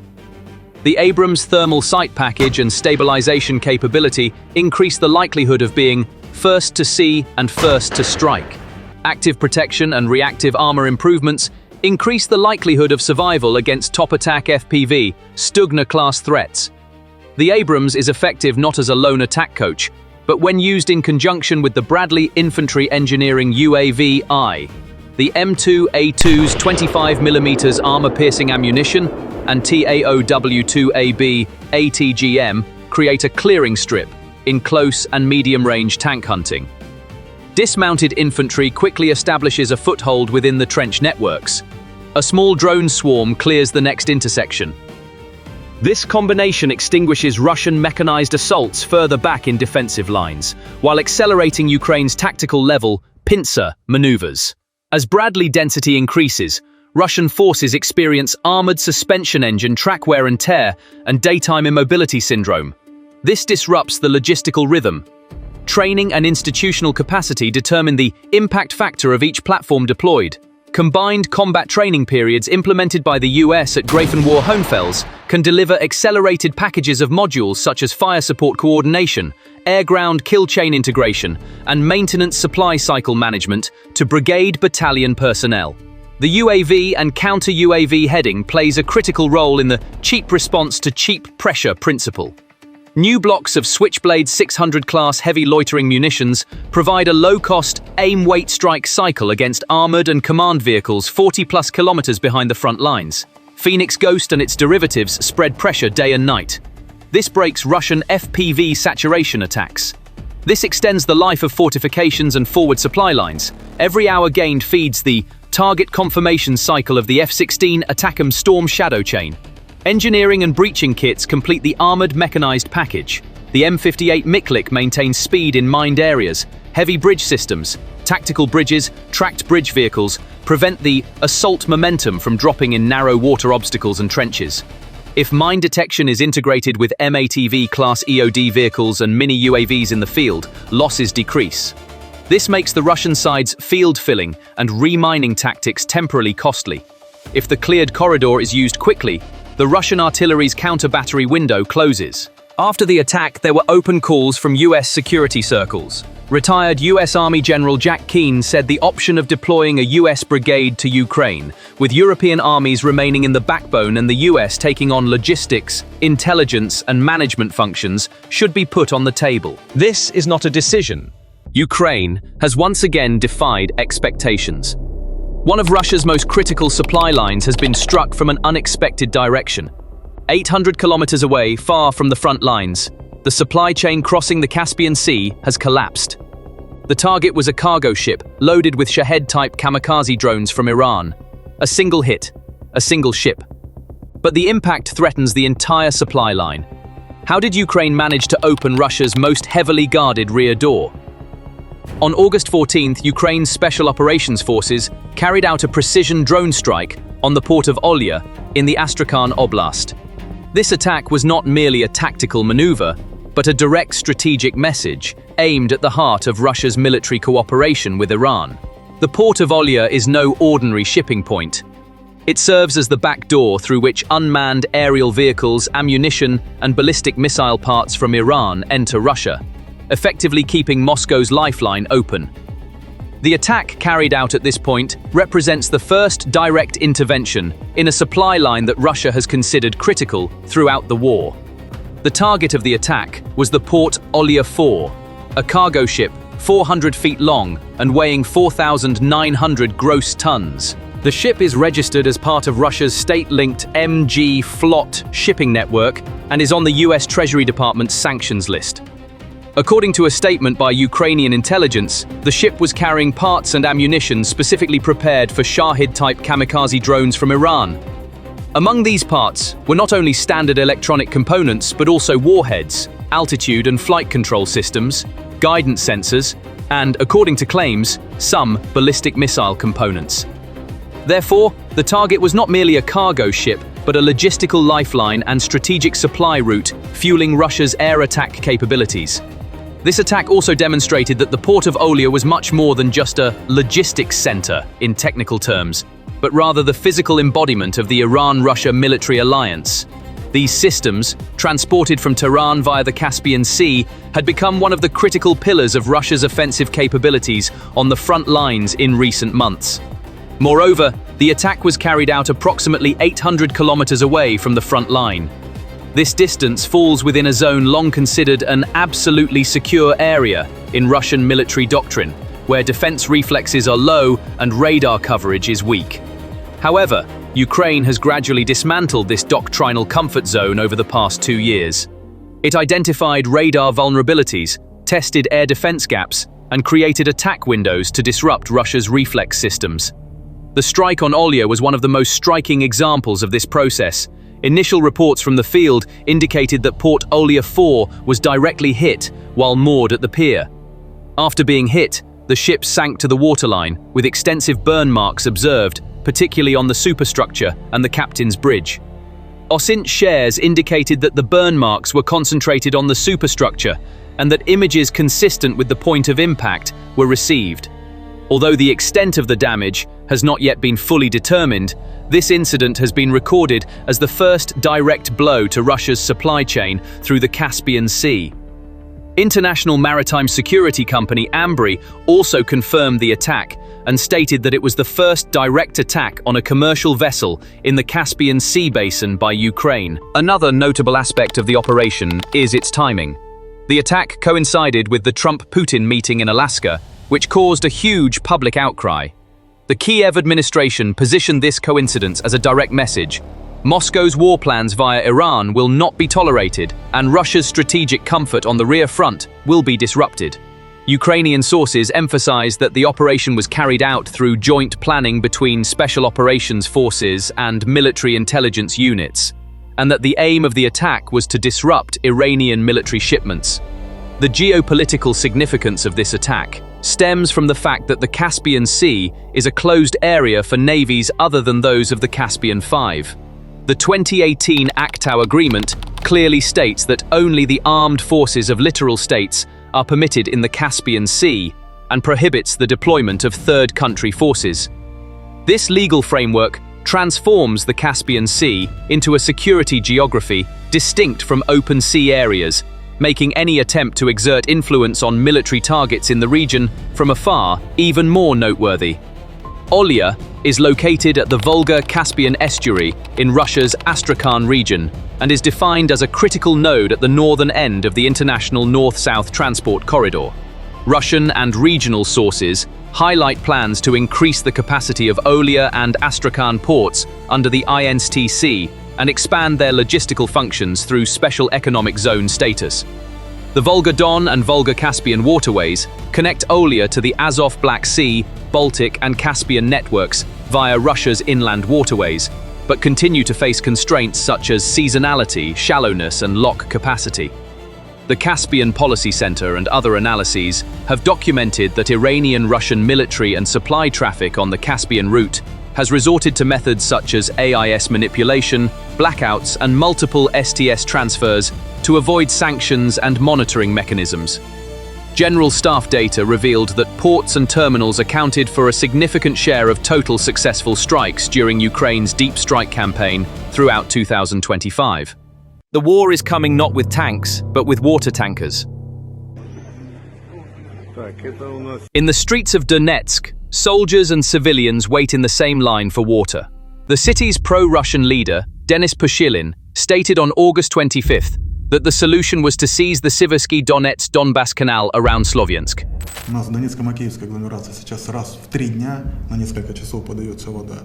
[SPEAKER 1] The Abrams thermal sight package and stabilization capability increase the likelihood of being first to see and first to strike. Active protection and reactive armor improvements increase the likelihood of survival against top-attack FPV, Stugna-class threats. The Abrams is effective not as a lone attack coach, but when used in conjunction with the Bradley Infantry Engineering UAV-I. The M2A2's 25mm armor-piercing ammunition and TAOW-2AB ATGM create a clearing strip in close and medium-range tank hunting. Dismounted infantry quickly establishes a foothold within the trench networks. A small drone swarm clears the next intersection. This combination extinguishes Russian mechanized assaults further back in defensive lines, while accelerating Ukraine's tactical level pincer maneuvers. As Bradley density increases, Russian forces experience armored suspension engine track wear and tear and daytime immobility syndrome. This disrupts the logistical rhythm. Training and institutional capacity determine the impact factor of each platform deployed. Combined combat training periods implemented by the US at Grafenwohr Hohenfels can deliver accelerated packages of modules such as fire support coordination, air-ground kill chain integration, and maintenance supply cycle management to brigade battalion personnel. The UAV and counter-UAV heading plays a critical role in the cheap response to cheap pressure principle. New blocks of Switchblade 600-class heavy loitering munitions provide a low-cost aim-weight strike cycle against armored and command vehicles 40-plus kilometers behind the front lines. Phoenix Ghost and its derivatives spread pressure day and night. This breaks Russian FPV saturation attacks. This extends the life of fortifications and forward supply lines. Every hour gained feeds the target confirmation cycle of the F-16 ATACMS Storm Shadow chain. Engineering and breaching kits complete the armored mechanized package. The M58 Miklik maintains speed in mined areas. Heavy bridge systems, tactical bridges, tracked bridge vehicles prevent the assault momentum from dropping in narrow water obstacles and trenches. If mine detection is integrated with MATV-class EOD vehicles and mini-UAVs in the field, losses decrease. This makes the Russian side's field filling and remining tactics temporarily costly. If the cleared corridor is used quickly, the Russian artillery's counter-battery window closes. After the attack, there were open calls from US security circles. Retired US Army General Jack Keane said the option of deploying a US brigade to Ukraine, with European armies remaining in the backbone and the US taking on logistics, intelligence, and management functions, should be put on the table. This is not a decision. Ukraine has once again defied expectations. One of Russia's most critical supply lines has been struck from an unexpected direction. 800 kilometers away, far from the front lines, the supply chain crossing the Caspian Sea has collapsed. The target was a cargo ship loaded with Shahed-type kamikaze drones from Iran. A single hit, a single ship. But the impact threatens the entire supply line. How did Ukraine manage to open Russia's most heavily guarded rear door? On August 14th, Ukraine's Special Operations Forces carried out a precision drone strike on the port of Olya in the Astrakhan Oblast. This attack was not merely a tactical maneuver, but a direct strategic message aimed at the heart of Russia's military cooperation with Iran. The port of Olya is no ordinary shipping point. It serves as the back door through which unmanned aerial vehicles, ammunition, and ballistic missile parts from Iran enter Russia, effectively keeping Moscow's lifeline open. The attack carried out at this point represents the first direct intervention in a supply line that Russia has considered critical throughout the war. The target of the attack was the port Olya 4, a cargo ship 400 feet long and weighing 4,900 gross tons. The ship is registered as part of Russia's state-linked MG Flot shipping network and is on the US Treasury Department's sanctions list. According to a statement by Ukrainian intelligence, the ship was carrying parts and ammunition specifically prepared for Shahed-type kamikaze drones from Iran. Among these parts were not only standard electronic components but also warheads, altitude and flight control systems, guidance sensors, and, according to claims, some ballistic missile components. Therefore, the target was not merely a cargo ship, but a logistical lifeline and strategic supply route fueling Russia's air attack capabilities. This attack also demonstrated that the port of Olya was much more than just a logistics center in technical terms, but rather the physical embodiment of the Iran-Russia military alliance. These systems, transported from Tehran via the Caspian Sea, had become one of the critical pillars of Russia's offensive capabilities on the front lines in recent months. Moreover, the attack was carried out approximately 800 kilometers away from the front line. This distance falls within a zone long considered an absolutely secure area in Russian military doctrine, where defense reflexes are low and radar coverage is weak. However, Ukraine has gradually dismantled this doctrinal comfort zone over the past 2 years. It identified radar vulnerabilities, tested air defense gaps, and created attack windows to disrupt Russia's reflex systems. The strike on Olya was one of the most striking examples of this process. Initial reports from the field indicated that Port Olya 4 was directly hit while moored at the pier. After being hit, the ship sank to the waterline, with extensive burn marks observed, particularly on the superstructure and the captain's bridge. OSINT shares indicated that the burn marks were concentrated on the superstructure and that images consistent with the point of impact were received. Although the extent of the damage has not yet been fully determined, this incident has been recorded as the first direct blow to Russia's supply chain through the Caspian Sea. International Maritime Security Company Ambri also confirmed the attack and stated that it was the first direct attack on a commercial vessel in the Caspian Sea basin by Ukraine. Another notable aspect of the operation is its timing. The attack coincided with the Trump-Putin meeting in Alaska, which caused a huge public outcry. The Kiev administration positioned this coincidence as a direct message. Moscow's war plans via Iran will not be tolerated, and Russia's strategic comfort on the rear front will be disrupted. Ukrainian sources emphasize that the operation was carried out through joint planning between special operations forces and military intelligence units, and that the aim of the attack was to disrupt Iranian military shipments. The geopolitical significance of this attack stems from the fact that the Caspian Sea is a closed area for navies other than those of the Caspian Five. The 2018 Aktau Agreement clearly states that only the armed forces of littoral states are permitted in the Caspian Sea and prohibits the deployment of third country forces. This legal framework transforms the Caspian Sea into a security geography distinct from open sea areas, making any attempt to exert influence on military targets in the region from afar even more noteworthy. Olya is located at the Volga-Caspian estuary in Russia's Astrakhan region and is defined as a critical node at the northern end of the international north-south transport corridor. Russian and regional sources highlight plans to increase the capacity of Olya and Astrakhan ports under the INSTC and expand their logistical functions through special economic zone status. The Volga-Don and Volga-Caspian waterways connect Olya to the Azov Black Sea, Baltic and Caspian networks via Russia's inland waterways, but continue to face constraints such as seasonality, shallowness and lock capacity. The Caspian Policy Center and other analyses have documented that Iranian-Russian military and supply traffic on the Caspian route has resorted to methods such as AIS manipulation, blackouts and multiple STS transfers to avoid sanctions and monitoring mechanisms. General staff data revealed that ports and terminals accounted for a significant share of total successful strikes during Ukraine's deep strike campaign throughout 2025. The war is coming not with tanks, but with water tankers. In the streets of Donetsk, soldiers and civilians wait in the same line for water. The city's pro-Russian leader, Denis Pushilin, stated on August 25th that the solution was to seize the Siversky-Donetsk-Donbass Canal around Slovyansk.
[SPEAKER 12] У нас в Донецко-Макеевской агломерации сейчас раз в 3 дня на несколько часов подается вода.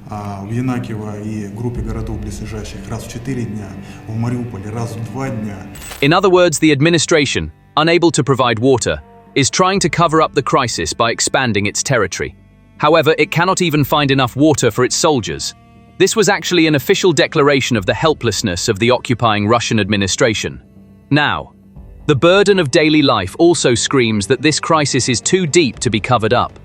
[SPEAKER 12] А в Янакиево и группе городов близлежащих раз в 4 дня. В Мариуполе раз в 2 дня.
[SPEAKER 1] In other words, the administration, unable to provide water, is trying to cover up the crisis by expanding its territory. However, it cannot even find enough water for its soldiers. This was actually an official declaration of the helplessness of the occupying Russian administration. Now, the burden of daily life also screams that this crisis is too deep to be covered up.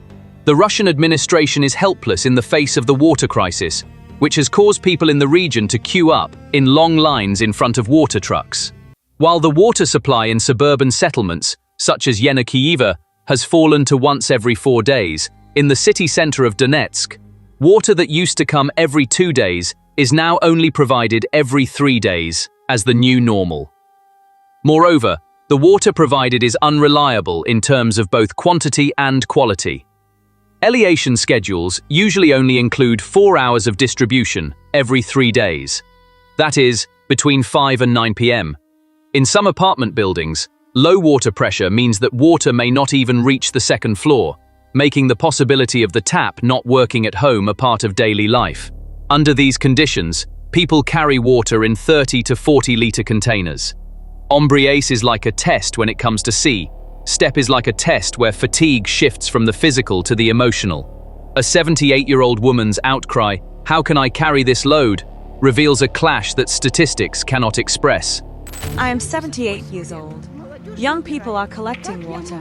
[SPEAKER 1] The Russian administration is helpless in the face of the water crisis, which has caused people in the region to queue up in long lines in front of water trucks. While the water supply in suburban settlements, such as Yanakieva, has fallen to once every 4 days, in the city center of Donetsk, water that used to come every 2 days is now only provided every 3 days as the new normal. Moreover, the water provided is unreliable in terms of both quantity and quality. Aeration schedules usually only include 4 hours of distribution every 3 days. That is, between 5 and 9 p.m. In some apartment buildings, low water pressure means that water may not even reach the second floor, making the possibility of the tap not working at home a part of daily life. Under these conditions, people carry water in 30 to 40-litre containers. Embrace is like a test when it comes to sea. Step is like a test where fatigue shifts from the physical to the emotional. A 78-year-old woman's outcry, "How can I carry this load?" reveals a clash that statistics cannot express.
[SPEAKER 13] I am 78 years old. Young people are collecting water.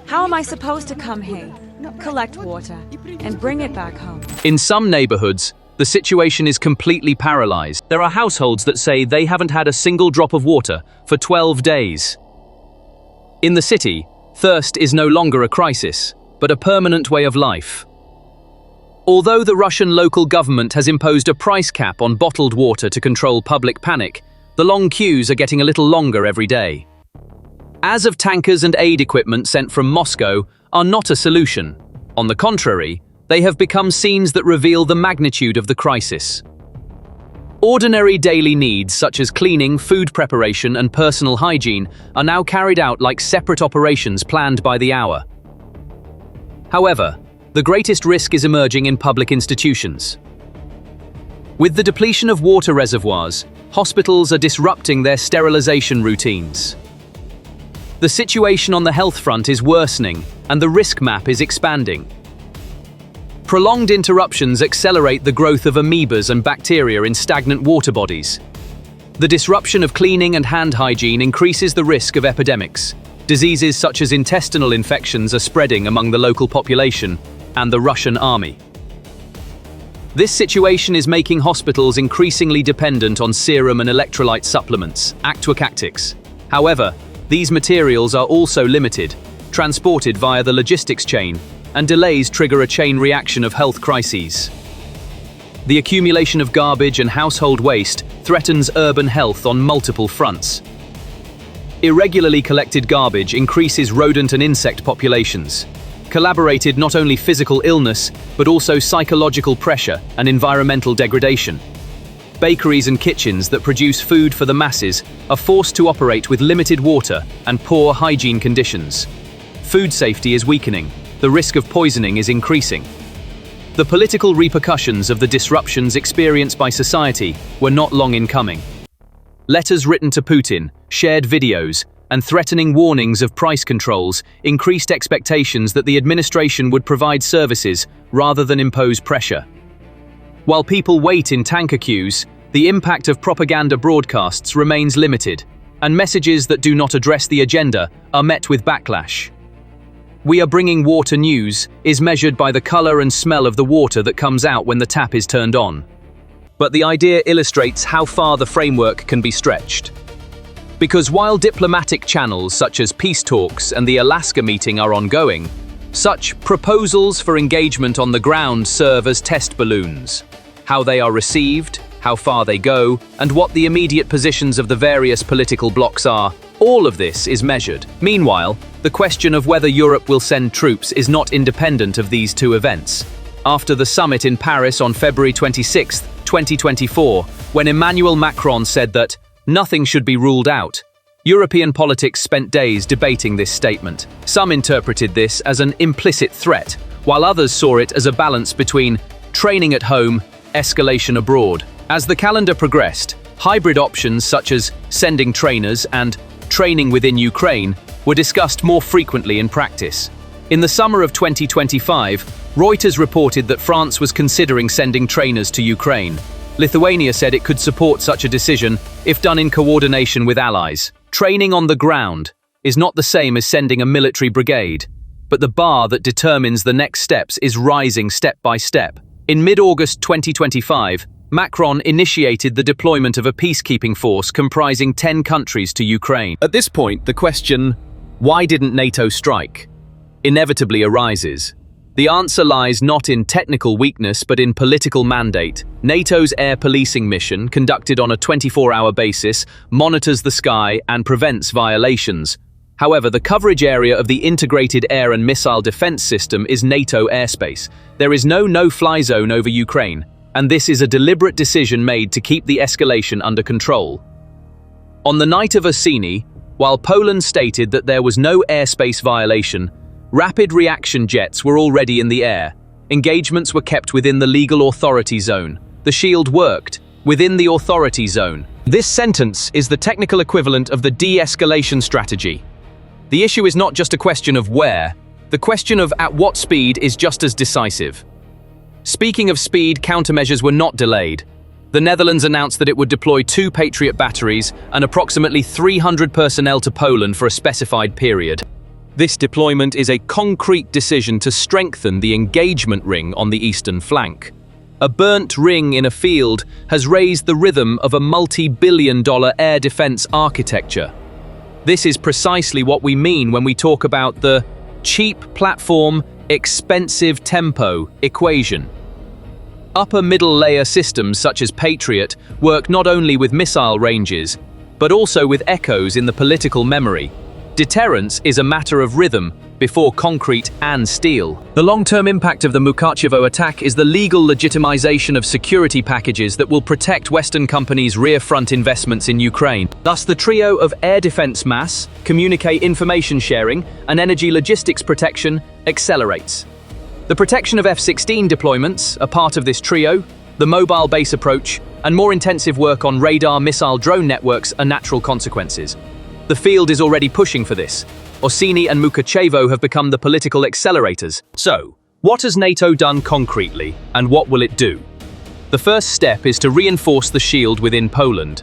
[SPEAKER 13] How am I supposed to come here, collect water, and bring it back home?
[SPEAKER 1] In some neighborhoods, the situation is completely paralyzed. There are households that say they haven't had a single drop of water for 12 days. In the city, thirst is no longer a crisis, but a permanent way of life. Although the Russian local government has imposed a price cap on bottled water to control public panic, the long queues are getting a little longer every day. As of tankers and aid equipment sent from Moscow are not a solution. On the contrary, they have become scenes that reveal the magnitude of the crisis. Ordinary daily needs such as cleaning, food preparation, and personal hygiene are now carried out like separate operations planned by the hour. However, the greatest risk is emerging in public institutions. With the depletion of water reservoirs, hospitals are disrupting their sterilization routines. The situation on the health front is worsening, and the risk map is expanding. Prolonged interruptions accelerate the growth of amoebas and bacteria in stagnant water bodies. The disruption of cleaning and hand hygiene increases the risk of epidemics. Diseases such as intestinal infections are spreading among the local population and the Russian army. This situation is making hospitals increasingly dependent on serum and electrolyte supplements, aquacactics. However, these materials are also limited, transported via the logistics chain, and delays trigger a chain reaction of health crises. The accumulation of garbage and household waste threatens urban health on multiple fronts. Irregularly collected garbage increases rodent and insect populations. Collaborated not only physical illness, but also psychological pressure and environmental degradation. Bakeries and kitchens that produce food for the masses are forced to operate with limited water and poor hygiene conditions. Food safety is weakening. The risk of poisoning is increasing. The political repercussions of the disruptions experienced by society were not long in coming. Letters written to Putin, shared videos, and threatening warnings of price controls increased expectations that the administration would provide services rather than impose pressure. While people wait in tanker queues, the impact of propaganda broadcasts remains limited, and messages that do not address the agenda are met with backlash. "We are bringing water" news is measured by the color and smell of the water that comes out when the tap is turned on. But the idea illustrates how far the framework can be stretched. Because while diplomatic channels such as peace talks and the Alaska meeting are ongoing, such proposals for engagement on the ground serve as test balloons. How they are received, how far they go, and what the immediate positions of the various political blocs are, all of this is measured. Meanwhile, the question of whether Europe will send troops is not independent of these two events. After the summit in Paris on February 26, 2024, when Emmanuel Macron said that nothing should be ruled out, European politics spent days debating this statement. Some interpreted this as an implicit threat, while others saw it as a balance between training at home, escalation abroad. As the calendar progressed, hybrid options such as sending trainers and training within Ukraine were discussed more frequently in practice. In the summer of 2025, Reuters reported that France was considering sending trainers to Ukraine. Lithuania said it could support such a decision if done in coordination with allies. Training on the ground is not the same as sending a military brigade, but the bar that determines the next steps is rising step by step. In mid-August 2025, Macron initiated the deployment of a peacekeeping force comprising 10 countries to Ukraine. At this point, the question, why didn't NATO strike, inevitably arises. The answer lies not in technical weakness but in political mandate. NATO's air policing mission, conducted on a 24-hour basis, monitors the sky and prevents violations. However, the coverage area of the integrated air and missile defense system is NATO airspace. There is no no-fly zone over Ukraine, and this is a deliberate decision made to keep the escalation under control. On the night of Orsini, while Poland stated that there was no airspace violation, rapid reaction jets were already in the air. Engagements were kept within the legal authority zone. The shield worked within the authority zone. This sentence is the technical equivalent of the de-escalation strategy. The issue is not just a question of where. The question of at what speed is just as decisive. Speaking of speed, countermeasures were not delayed. The Netherlands announced that it would deploy 2 Patriot batteries and approximately 300 personnel to Poland for a specified period. This deployment is a concrete decision to strengthen the engagement ring on the eastern flank. A burnt ring in a field has raised the rhythm of a multi-billion-dollar air defense architecture. This is precisely what we mean when we talk about the cheap platform, expensive tempo equation. Upper middle layer systems such as Patriot work not only with missile ranges, but also with echoes in the political memory. Deterrence is a matter of rhythm before concrete and steel. The long-term impact of the Mukachevo attack is the legal legitimization of security packages that will protect Western companies' rear front investments in Ukraine. Thus, the trio of air defense mass, communicate information sharing, and energy logistics protection accelerates. The protection of F-16 deployments are part of this trio. The mobile base approach and more intensive work on radar missile drone networks are natural consequences. The field is already pushing for this. Orsini and Mukachevo have become the political accelerators. So, what has NATO done concretely, and what will it do? The first step is to reinforce the shield within Poland.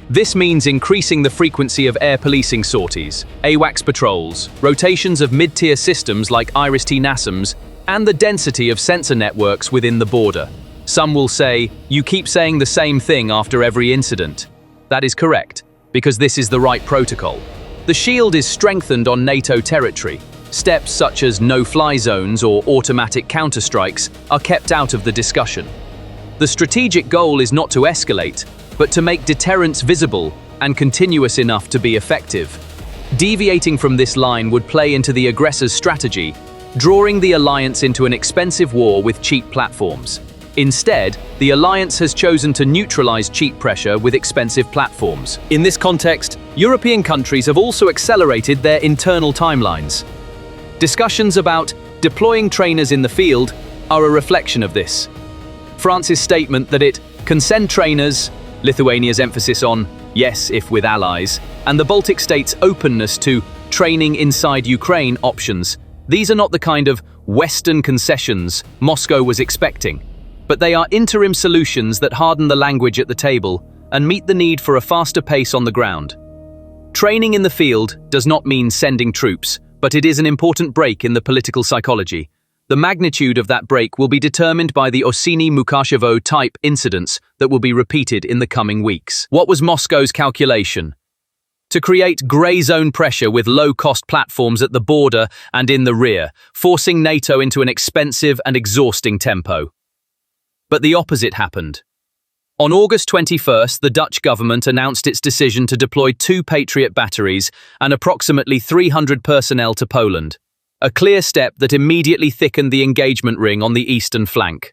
[SPEAKER 1] This means increasing the frequency of air policing sorties, AWACS patrols, rotations of mid-tier systems like IRIS-T NASAMS, and the density of sensor networks within the border. Some will say, you keep saying the same thing after every incident. That is correct, because this is the right protocol. The shield is strengthened on NATO territory. Steps such as no-fly zones or automatic counterstrikes are kept out of the discussion. The strategic goal is not to escalate, but to make deterrence visible and continuous enough to be effective. Deviating from this line would play into the aggressor's strategy, drawing the alliance into an expensive war with cheap platforms. Instead, the alliance has chosen to neutralize cheap pressure with expensive platforms. In this context, European countries have also accelerated their internal timelines. Discussions about deploying trainers in the field are a reflection of this. France's statement that it can send trainers, Lithuania's emphasis on yes if with allies, and the Baltic states' openness to training inside Ukraine options. These are not the kind of Western concessions Moscow was expecting, but they are interim solutions that harden the language at the table and meet the need for a faster pace on the ground. Training in the field does not mean sending troops, but it is an important break in the political psychology. The magnitude of that break will be determined by the Orsini-Mukachevo type incidents that will be repeated in the coming weeks. What was Moscow's calculation? To create grey zone pressure with low-cost platforms at the border and in the rear, forcing NATO into an expensive and exhausting tempo. But the opposite happened. On August 21st, the Dutch government announced its decision to deploy 2 Patriot batteries and approximately 300 personnel to Poland, a clear step that immediately thickened the engagement ring on the eastern flank.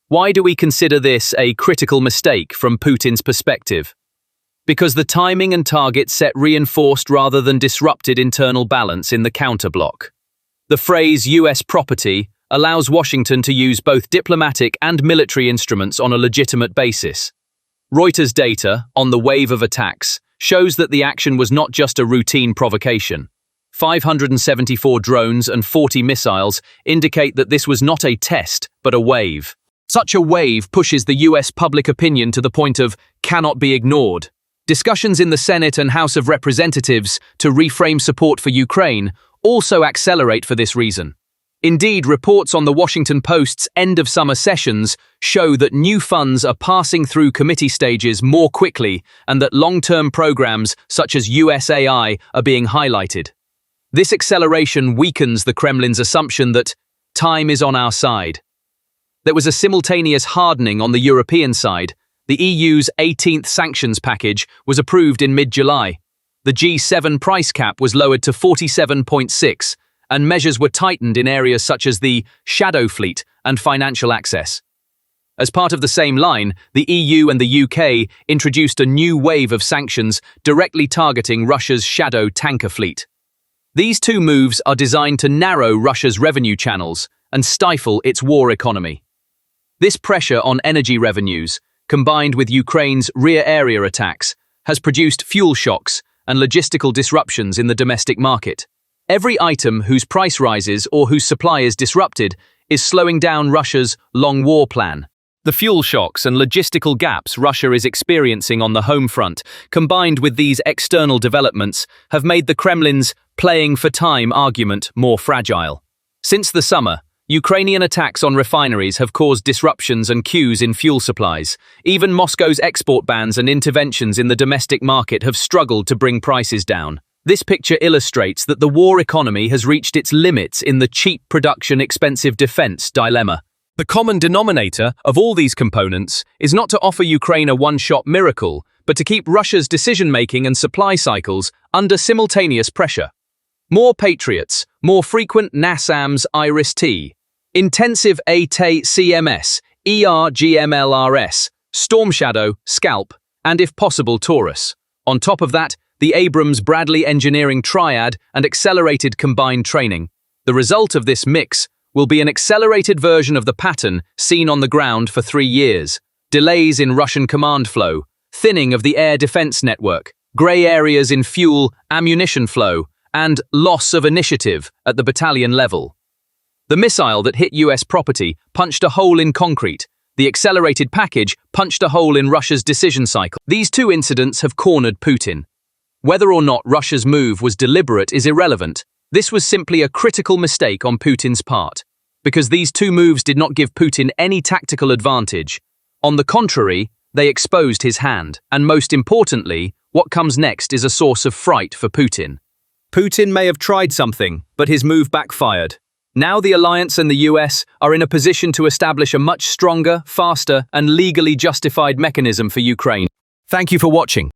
[SPEAKER 1] Why do we consider this a critical mistake from Putin's perspective? Because the timing and target set reinforced rather than disrupted internal balance in the counterblock. The phrase US property allows Washington to use both diplomatic and military instruments on a legitimate basis. Reuters data, on the wave of attacks, shows that the action was not just a routine provocation. 574 drones and 40 missiles indicate that this was not a test, but a wave. Such a wave pushes the US public opinion to the point of cannot be ignored. Discussions in the Senate and House of Representatives to reframe support for Ukraine also accelerate for this reason. Indeed, reports on the Washington Post's end-of-summer sessions show that new funds are passing through committee stages more quickly and that long-term programs such as USAI are being highlighted. This acceleration weakens the Kremlin's assumption that time is on our side. There was a simultaneous hardening on the European side. The EU's 18th sanctions package was approved in mid-July. The G7 price cap was lowered to 47.6, and measures were tightened in areas such as the shadow fleet and financial access. As part of the same line, the EU and the UK introduced a new wave of sanctions directly targeting Russia's shadow tanker fleet. These two moves are designed to narrow Russia's revenue channels and stifle its war economy. This pressure on energy revenues, combined with Ukraine's rear area attacks, has produced fuel shocks and logistical disruptions in the domestic market. Every item whose price rises or whose supply is disrupted is slowing down Russia's long war plan. The fuel shocks and logistical gaps Russia is experiencing on the home front, combined with these external developments, have made the Kremlin's playing for time argument more fragile. Since the summer, Ukrainian attacks on refineries have caused disruptions and queues in fuel supplies. Even Moscow's export bans and interventions in the domestic market have struggled to bring prices down. This picture illustrates that the war economy has reached its limits in the cheap production, expensive defense dilemma. The common denominator of all these components is not to offer Ukraine a one-shot miracle, but to keep Russia's decision-making and supply cycles under simultaneous pressure. More Patriots, more frequent NASAMS IRIS-T, intensive AT-CMS, ERGMLRS, Storm Shadow, Scalp, and if possible Taurus. On top of that, the Abrams-Bradley engineering triad and accelerated combined training. The result of this mix will be an accelerated version of the pattern seen on the ground for 3 years. Delays in Russian command flow, thinning of the air defense network, grey areas in fuel, ammunition flow, and loss of initiative at the battalion level. The missile that hit US property punched a hole in concrete. The accelerated package punched a hole in Russia's decision cycle. These two incidents have cornered Putin. Whether or not Russia's move was deliberate is irrelevant. This was simply a critical mistake on Putin's part, because these two moves did not give Putin any tactical advantage. On the contrary, they exposed his hand. And most importantly, what comes next is a source of fright for Putin. Putin may have tried something, but his move backfired. Now the alliance and the US are in a position to establish a much stronger, faster, and legally justified mechanism for Ukraine. Thank you for watching.